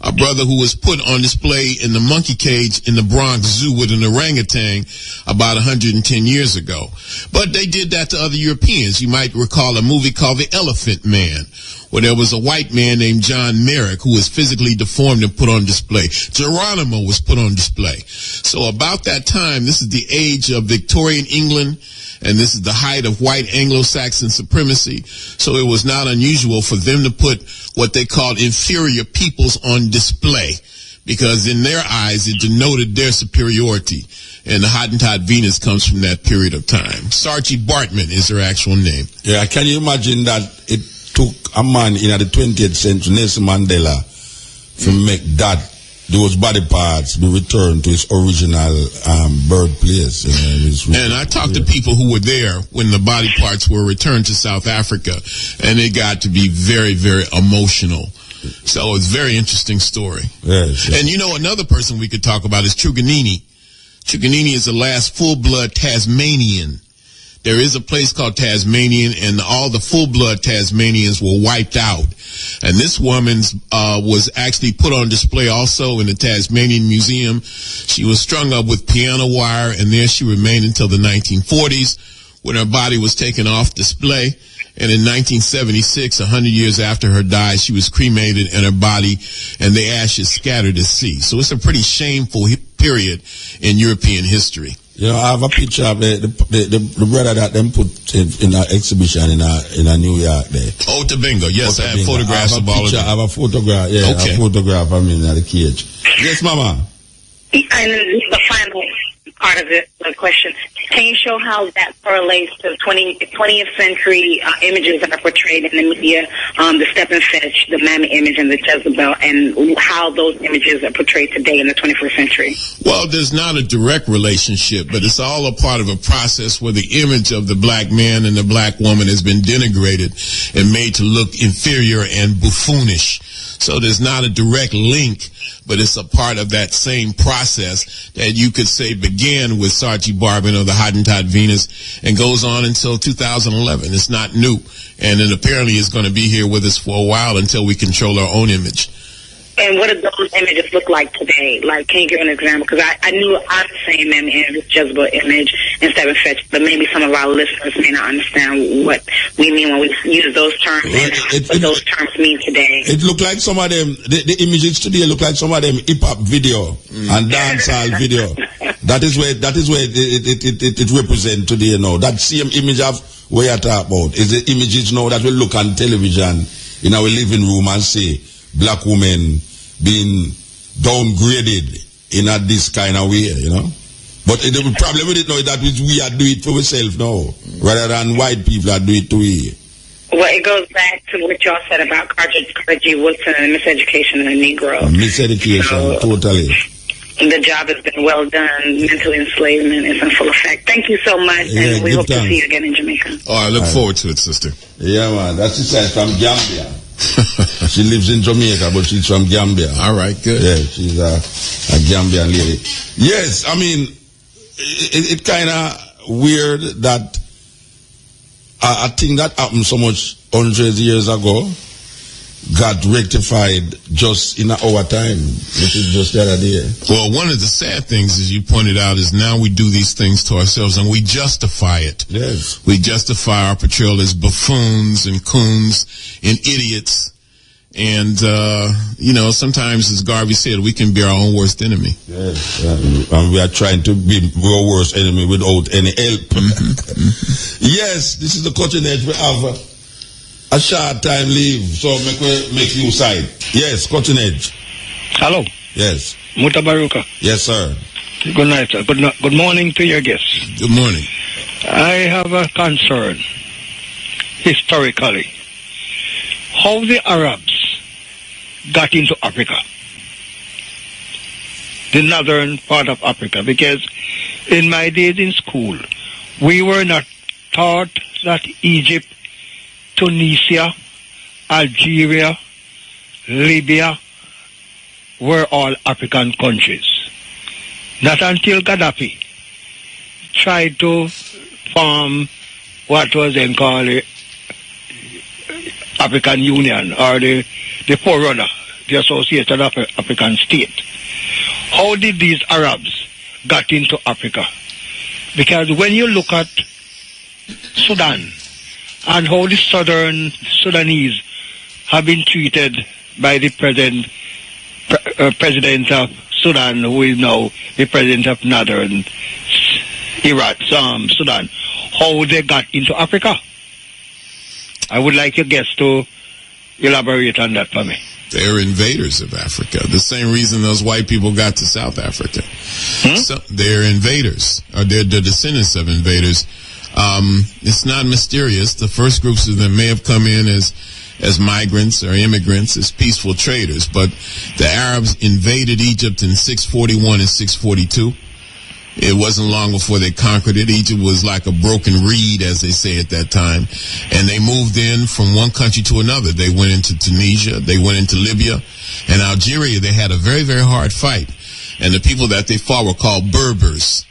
Speaker 3: A brother who was put on display in the monkey cage in the Bronx Zoo with an orangutan about 110 years ago. But they did that to other Europeans. You might recall a movie called The Elephant Man, where there was a white man named John Merrick who was physically deformed and put on display. Geronimo was put on display. So about that time, this is the age of Victorian England, and this is the height of white Anglo-Saxon supremacy. So it was not unusual for them to put what they called inferior peoples on display, because in their eyes it denoted their superiority. And the Hottentot Venus comes from that period of time. Saartjie Baartman is her actual name.
Speaker 1: Yeah, can you imagine that it took a man in the 20th century, Nelson Mandela, to make those body parts be returned to its original birthplace.
Speaker 3: And I talked to people who were there when the body parts were returned to South Africa, and it got to be very, very emotional. So it's a very interesting story.
Speaker 1: Yes.
Speaker 3: And you know, another person we could talk about is Truganini. Truganini is the last full-blood Tasmanian. There is a place called Tasmanian, and all the full-blood Tasmanians were wiped out. And this woman was actually put on display also in the Tasmanian Museum. She was strung up with piano wire, and there she remained until the 1940s, when her body was taken off display. And in 1976, 100 years after her death, she was cremated, and her body and the ashes scattered at sea. So it's a pretty shameful period in European history.
Speaker 1: You know, I have a picture of the brother that them put in an exhibition in New York there.
Speaker 3: Otabinga, yes, I have photographs of all of them.
Speaker 1: I have a photograph, yeah, okay. A photograph of him in the cage. Yes, Mama.
Speaker 9: And the final part of the question, can you show how that correlates to 20th century images that are portrayed in the media, the step and fetch, the mammy image, and the Jezebel, and how those images are portrayed today in the 21st century?
Speaker 3: Well, there's not a direct relationship, but it's all a part of a process where the image of the black man and the black woman has been denigrated and made to look inferior and buffoonish. So there's not a direct link, but it's a part of that same process that you could say began with Saartjie Barbin or the Hottentot Venus and goes on until 2011. It's not new. And it apparently is going to be here with us for a while until we control our own image.
Speaker 9: And what do those images look like today? Like, can you give an example? Because I knew I'm saying them in this Jezebel image and Seven Fetch, but maybe some of our listeners may not understand what we mean when we use those terms and what those terms mean today.
Speaker 1: It look like some of them, the images today look like some of them hip-hop video and dancehall video. That is where it represents today, you know. That same image of what you talk about is the images now that we look on television in our living room and say, black women being downgraded in this kind of way, you know. But the problem with it now is that we are doing it for ourselves now, rather than white people are doing it to we.
Speaker 9: Well, it goes back to what y'all said about Carter G. Woodson and miseducation of the Negro.
Speaker 1: Miseducation, totally.
Speaker 9: The job has been well done. Mental enslavement is in full effect. Thank you so much, and we hope to see you again in Jamaica.
Speaker 3: Oh, I look forward to it, sister.
Speaker 1: Yeah, man. That's sister from Gambia. She lives in Jamaica, but she's from Gambia.
Speaker 3: All right, good.
Speaker 1: Yeah, she's a Gambian lady. Yes, I mean, it kind of weird that a thing that happened so much hundreds of years ago got rectified just in our time, which is just the other day.
Speaker 3: Well, one of the sad things, as you pointed out, is now we do these things to ourselves and we justify it.
Speaker 1: Yes.
Speaker 3: We justify our portrayal as buffoons and coons and idiots. And, you know, sometimes, as Garvey said, we can be our own worst enemy.
Speaker 1: Yes. And we are trying to be our worst enemy without any help. Yes, this is the cutting edge. We have a short time leave, so make you side. Yes, cutting edge.
Speaker 12: Hello.
Speaker 1: Yes.
Speaker 12: Mutabaruka.
Speaker 1: Yes, sir.
Speaker 12: Good night, sir. Good morning to your guests.
Speaker 3: Good morning.
Speaker 12: I have a concern, historically. How the Arabs got into Africa, the northern part of Africa, because in my days in school, we were not taught that Egypt, Tunisia, Algeria, Libya were all African countries. Not until Gaddafi tried to form what was then called the African Union, or the forerunner, the Association of African State. How did these Arabs got into Africa? Because when you look at Sudan and how the southern Sudanese have been treated by the president of Sudan, who is now the president of northern Sudan, how they got into Africa. I would like your guests to elaborate on that for me.
Speaker 3: They're invaders of Africa. The same reason those white people got to South Africa. So they're invaders, or they're the descendants of invaders. It's not mysterious. The first groups of them may have come in as migrants or immigrants, as peaceful traders, but the Arabs invaded Egypt in 641 and 642. It wasn't long before they conquered it. Egypt was like a broken reed, as they say at that time. And they moved in from one country to another. They went into Tunisia. They went into Libya. And Algeria, they had a very, very hard fight. And the people that they fought were called Berbers.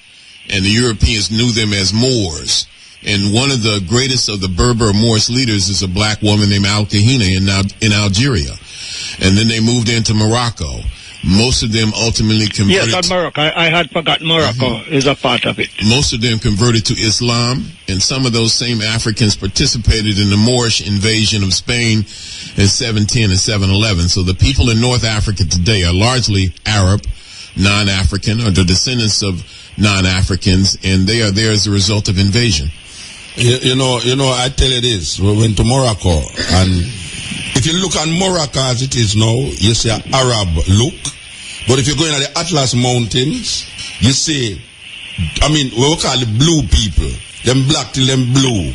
Speaker 3: And the Europeans knew them as Moors. And one of the greatest of the Berber Moorish leaders is a black woman named Al-Kahina in Algeria. And then they moved into Morocco. Most of them ultimately converted.
Speaker 12: Yes, Morocco. I had forgotten Morocco is a part of it.
Speaker 3: Most of them converted to Islam, and some of those same Africans participated in the Moorish invasion of Spain in 710 and 711. So the people in North Africa today are largely Arab, non-African, or the descendants of non-Africans, and they are there as a result of invasion.
Speaker 1: You know, I tell you this. We went to Morocco, and if you look at Morocco as it is now, you see an Arab look. But if you go into the Atlas Mountains, you see, I mean, we call it blue people. Them black till them blue.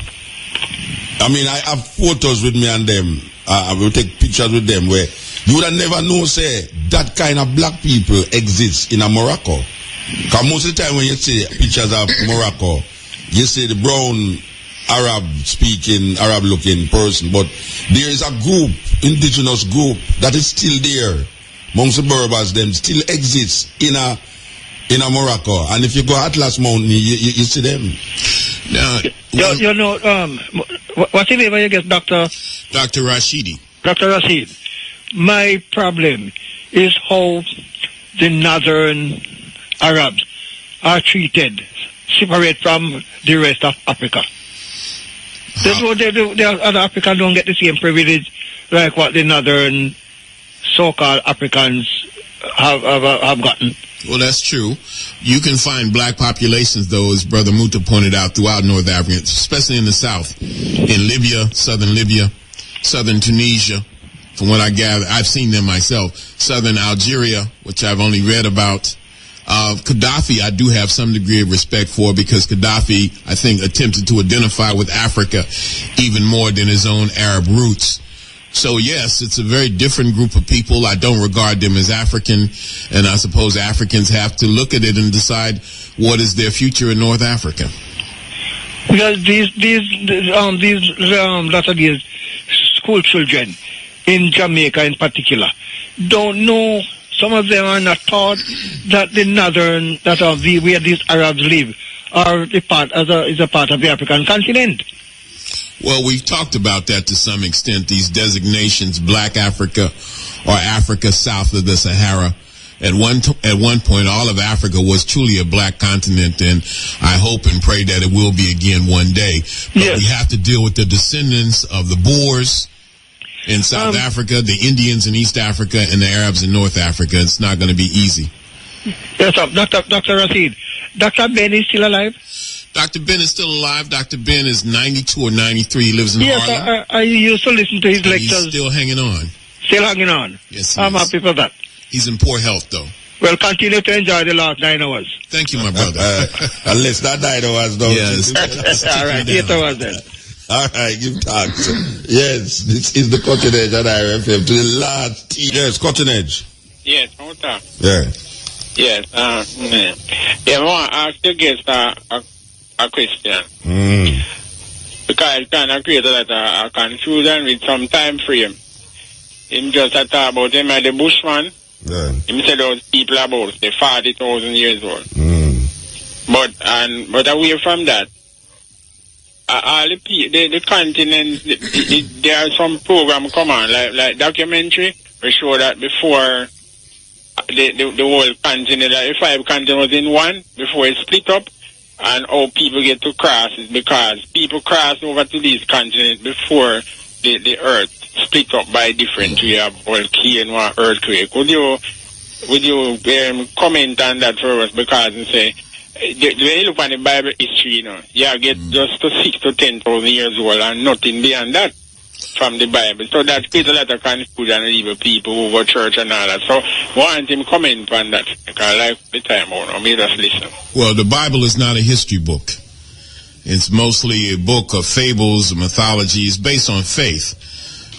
Speaker 1: I mean, I have photos with me and them. I will take pictures with them where you would have never know, say, that kind of black people exists in a Morocco. Because most of the time when you see pictures of Morocco, you see the brown Arab-speaking, Arab-looking person, but there is a group, indigenous group, that is still there. Amongst the Berbers, them still exists in Morocco. And if you go Atlas Mountain, you see them.
Speaker 12: Now, you know, what's the name of your guest, Dr.
Speaker 3: Rashidi.
Speaker 12: Dr. Rashid. My problem is how the northern Arabs are treated separate from the rest of Africa. The other Africans don't get the same privilege like what the northern so-called Africans have gotten.
Speaker 3: Well, that's true. You can find black populations, though, as Brother Muta pointed out, throughout North Africa, especially in the south. In Libya, southern Tunisia, from what I gather. I've seen them myself. Southern Algeria, which I've only read about. Gaddafi, I do have some degree of respect for, because Gaddafi, I think, attempted to identify with Africa even more than his own Arab roots. So, yes, it's a very different group of people. I don't regard them as African, and I suppose Africans have to look at it and decide what is their future in North Africa.
Speaker 12: Because lots of these school children in Jamaica in particular don't know. Some of them are not taught that the northern, where these Arabs live, is a part of the African continent.
Speaker 3: Well, we've talked about that to some extent, these designations, Black Africa or Africa south of the Sahara. At one point, all of Africa was truly a black continent, and I hope and pray that it will be again one day. But we have to deal with the descendants of the Boers in South Africa, the Indians in East Africa, and the Arabs in North Africa. It's not going to be easy.
Speaker 12: Yes, Dr. Rashid. Dr. Ben is still alive?
Speaker 3: Dr. Ben is still alive. Dr. Ben is 92 or 93. He lives in Harlem.
Speaker 12: Yes, I used to listen to his lectures.
Speaker 3: He's still hanging on.
Speaker 12: Still hanging on.
Speaker 3: Yes,
Speaker 12: I'm happy for that.
Speaker 3: He's in poor health, though.
Speaker 12: Well, continue to enjoy the last 9 hours.
Speaker 3: Thank you, my brother.
Speaker 1: Unless that 9 hours, don't
Speaker 3: yes.
Speaker 12: All right, 8 hours then.
Speaker 1: All right, give thanks. Yes, this is the Cutting Edge at IRFM to the last team. Yes, Cutting Edge.
Speaker 13: Yes, hold on.
Speaker 1: Yeah.
Speaker 13: Yes, I want to ask you guys a question. Because it kind of created a confusion with some time frame. Him just talk about him as the Bushman.
Speaker 1: Yeah.
Speaker 13: Him said those people about the 40,000 years old. But away from that, all the continents, there are some program come on, like documentary, we show that before the whole continent, like the 5 continents was in one, before it split up, and how people get to cross is because people cross over to these continents before the earth split up by different way of volcano or earthquake. Would you comment on that for us? Because you say, when you look at the Bible history, you know, you get just to 6,000 to 10,000 years old and nothing beyond that from the Bible. So that creates a lot of confusion and even people who go to church and all that. So want him comment on that. Because I like the time on. Me just listen.
Speaker 3: Well, the Bible is not a history book. It's mostly a book of fables, mythology. It's based on faith,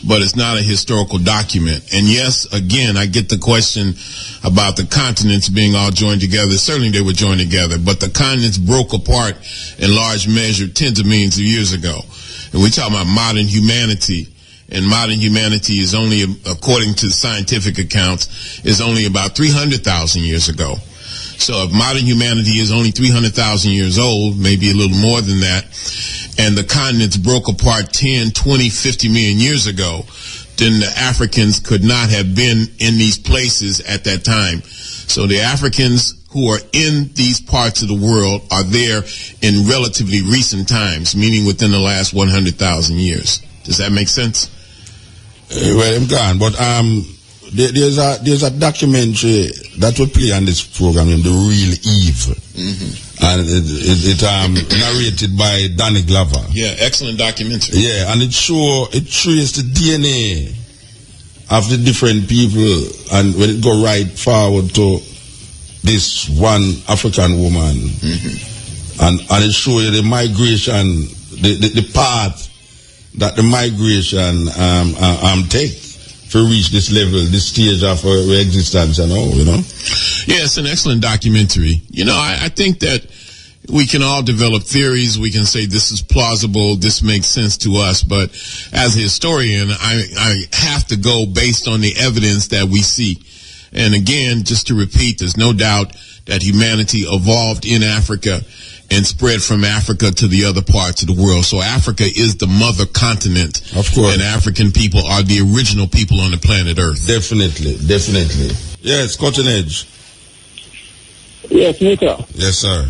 Speaker 3: but it's not a historical document. And yes, again, I get the question about the continents being all joined together. Certainly they were joined together, but the continents broke apart in large measure tens of millions of years ago. And we're talking about modern humanity. And modern humanity is only, according to the scientific accounts, is only about 300,000 years ago. So if modern humanity is only 300,000 years old, maybe a little more than that, and the continents broke apart 10, 20, 50 million years ago, then the Africans could not have been in these places at that time. So the Africans who are in these parts of the world are there in relatively recent times, meaning within the last 100,000 years. Does that make sense?
Speaker 1: Well, I'm gone, but there's a documentary that will play on this program named The Real Eve. And it narrated by Danny Glover.
Speaker 3: Yeah, excellent documentary.
Speaker 1: Yeah, and it traces the DNA of the different people, and when it go right forward to this one African woman, and it shows you the migration, the path that the migration take to reach this level, this stage of our existence, you know.
Speaker 3: Yeah, it's an excellent documentary. You know, I think that we can all develop theories. We can say this is plausible, this makes sense to us. But as a historian, I have to go based on the evidence that we see. And again, just to repeat, there's no doubt that humanity evolved in Africa and spread from Africa to the other parts of the world. So Africa is the mother continent.
Speaker 1: Of course.
Speaker 3: And African people are the original people on the planet Earth.
Speaker 1: Definitely. Yes, Cotton Edge.
Speaker 14: Yes, Nika.
Speaker 1: Yes, sir.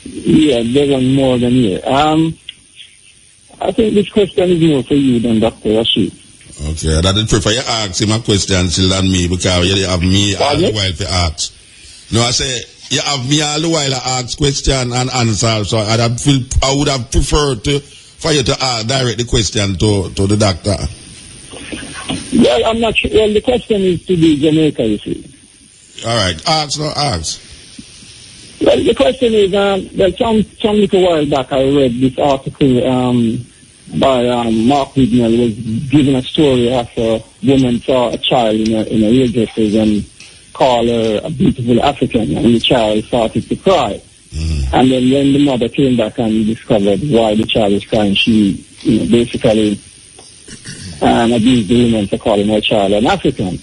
Speaker 14: Yeah, there's one more than here. I think this question is more for you than Dr. Rashid.
Speaker 1: Okay, I did prefer you ask him a question still than me, because you have me all the while to ask. No, I say, you have me all the while to ask question and answer, so I would have preferred for you to direct the question to the doctor.
Speaker 14: Well, I'm not sure. Well, the question is to be Jamaica, you see.
Speaker 1: All right, ask.
Speaker 14: Well, the question is, some little while back I read this article by Mark Wignell was giving a story of a woman saw a child in a hairdresser's and called her a beautiful African, and the child started to cry. And then when the mother came back and discovered why the child was crying, she basically abused the woman for calling her child an African.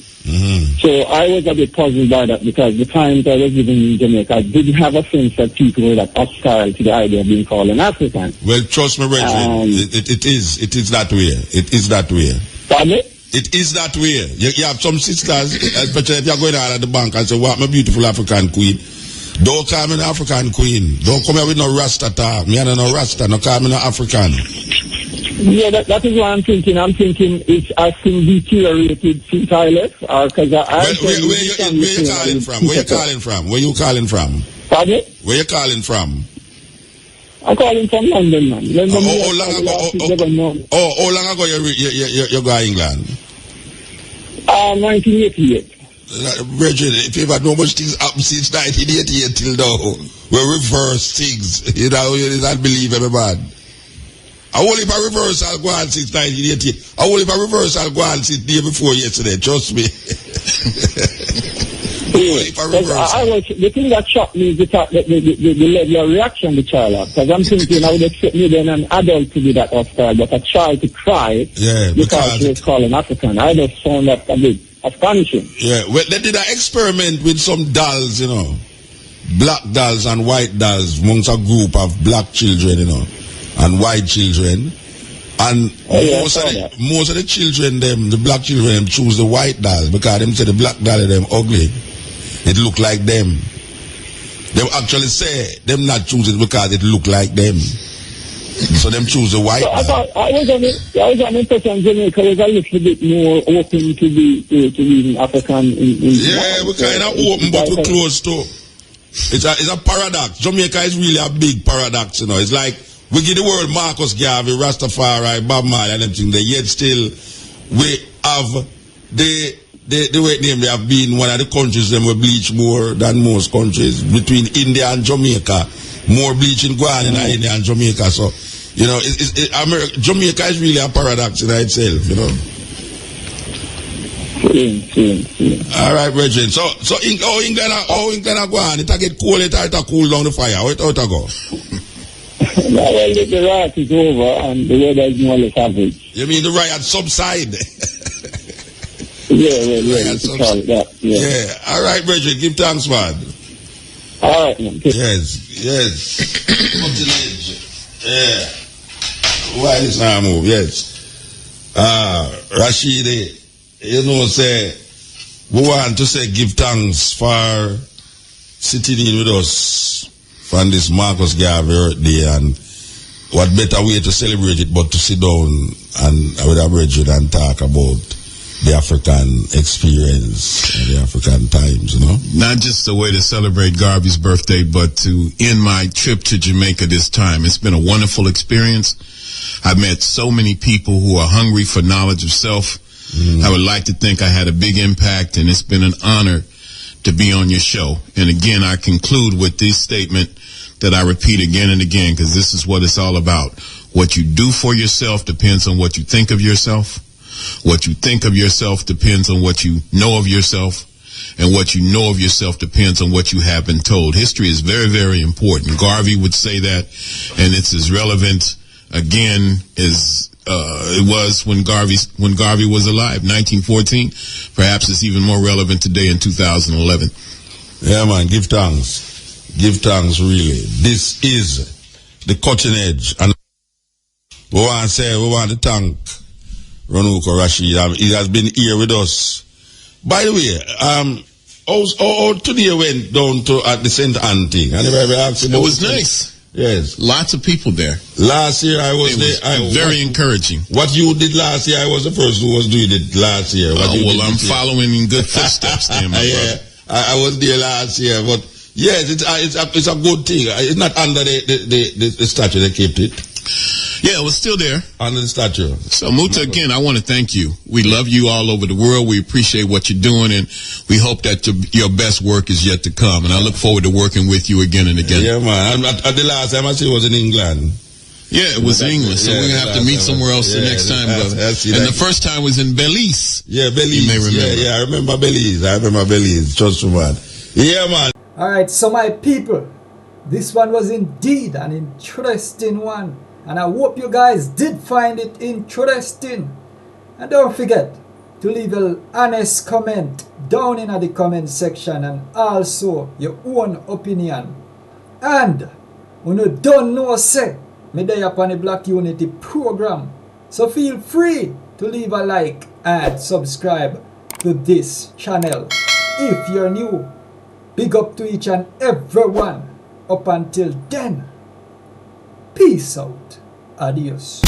Speaker 14: So I was a bit puzzled by that, because the times I was living in Jamaica, I didn't have a sense that people were that hostile to the idea of being called an African.
Speaker 1: Well, trust me, Reggie, it is that way. It is that way.
Speaker 14: Pardon?
Speaker 1: It is that way. You have some sisters, especially if you're going out at the bank and say, "What, my beautiful African queen." Don't call me an African queen. Don't come here with no Rasta talk. Me and no Rasta, no call me no African.
Speaker 14: Yeah, that is what I'm thinking. I'm thinking it's I think deteriorated since I left, or because
Speaker 1: where you calling from? Where you calling from? Where you calling from?
Speaker 14: Pardon?
Speaker 1: Where you calling from?
Speaker 14: I'm calling from London, man.
Speaker 1: How long ago you go to England?
Speaker 14: 1988.
Speaker 1: Brethren, if you ever know much things happened since 1988 till now, we reverse things. You know, you don't believe every man. I will if I reverse, I'll go on since 1988. I will if I reverse, I'll go on since the day before yesterday. Trust me.
Speaker 14: The thing that shocked me is the level of reaction the child had. Because I'm thinking I would expect me then an adult to be that hostile, but a child to cry because she was calling African. I just found that a bit astonishing.
Speaker 1: Yeah, well, they did an experiment with some dolls, you know. Black dolls and white dolls amongst a group of black children, you know, and white children. And most of the children, the black children, choose the white dolls because them say the black doll them ugly. It look like them. They actually say them not choose it because it look like them. So them choose the white doll.
Speaker 14: I was on the impression Jamaica was a little bit more open to being African.
Speaker 1: Yeah, we're kind of open, but we're close to. It's a paradox. Jamaica is really a big paradox, you know. It's like we give the world Marcus Garvey, Rastafari, Bob Marley, and everything there. Yet still, we have the way name they have been one of the countries them will bleach more than most countries. Between India and Jamaica, more bleaching going on in India and Jamaica. So, you know, Jamaica is really a paradox in itself, you know. All right, Reggie. So England go on. It get cool. It cool down the fire. How it go?
Speaker 14: Well, the riot is over and the weather is more or less average.
Speaker 1: You mean the riot subside?
Speaker 14: Yeah.
Speaker 1: All right, Reggie. Give thanks, man.
Speaker 14: All right, man.
Speaker 1: Yes. Yeah. Why this now move? Yes. Rashidi. You know, say, we want to say give thanks for sitting in with us on this Marcus Garvey Earth Day, and what better way to celebrate it but to sit down and with a brethren and talk about the African experience and the African times, you know?
Speaker 3: Not just a way to celebrate Garvey's birthday, but to end my trip to Jamaica this time. It's been a wonderful experience. I've met so many people who are hungry for knowledge of self. I would like to think I had a big impact, and it's been an honor to be on your show. And again, I conclude with this statement that I repeat again and again, because this is what it's all about. What you do for yourself depends on what you think of yourself. What you think of yourself depends on what you know of yourself. and what you know of yourself depends on what you have been told. History is very, very important. Garvey would say that, and it's as relevant again as it was when Garvey was alive, 1914. Perhaps it's even more relevant today in 2011.
Speaker 1: Yeah, man, give thanks. Give thanks, really. This is the cutting edge. And we want to thank Runoko Rashidi. He has been here with us. By the way, how today went down to at the St. Anne thing?
Speaker 3: It was nice.
Speaker 1: Yes.
Speaker 3: Lots of people there.
Speaker 1: Last year I was there.
Speaker 3: Very encouraging.
Speaker 1: What you did last year, I was the person who was doing it last year.
Speaker 3: I'm following in good footsteps there, my brother.
Speaker 1: I was there last year, but yes, it's a good thing. It's not under the statue they kept it.
Speaker 3: Yeah, it was still there.
Speaker 1: Under the statue.
Speaker 3: So, Muta, again, I want to thank you. We love you all over the world. We appreciate what you're doing, and we hope that your best work is yet to come. And I look forward to working with you again and again.
Speaker 1: Yeah, man. At the last time I see it was in England.
Speaker 3: Yeah, it was in England, so we're going to have to meet somewhere else the next time, brother. And the first time was in Belize.
Speaker 1: Yeah, Belize.
Speaker 3: You may remember.
Speaker 1: Yeah, I remember Belize. Trust me, man. Yeah, man.
Speaker 2: Alright, so my people, this one was indeed an interesting one. And I hope you guys did find it interesting. And don't forget to leave an honest comment down in the comment section, and also your own opinion. And when you don't know, say, me there upon the Black Unity program. So feel free to leave a like and subscribe to this channel if you're new. Big up to each and everyone. Up until then, peace out. Adios.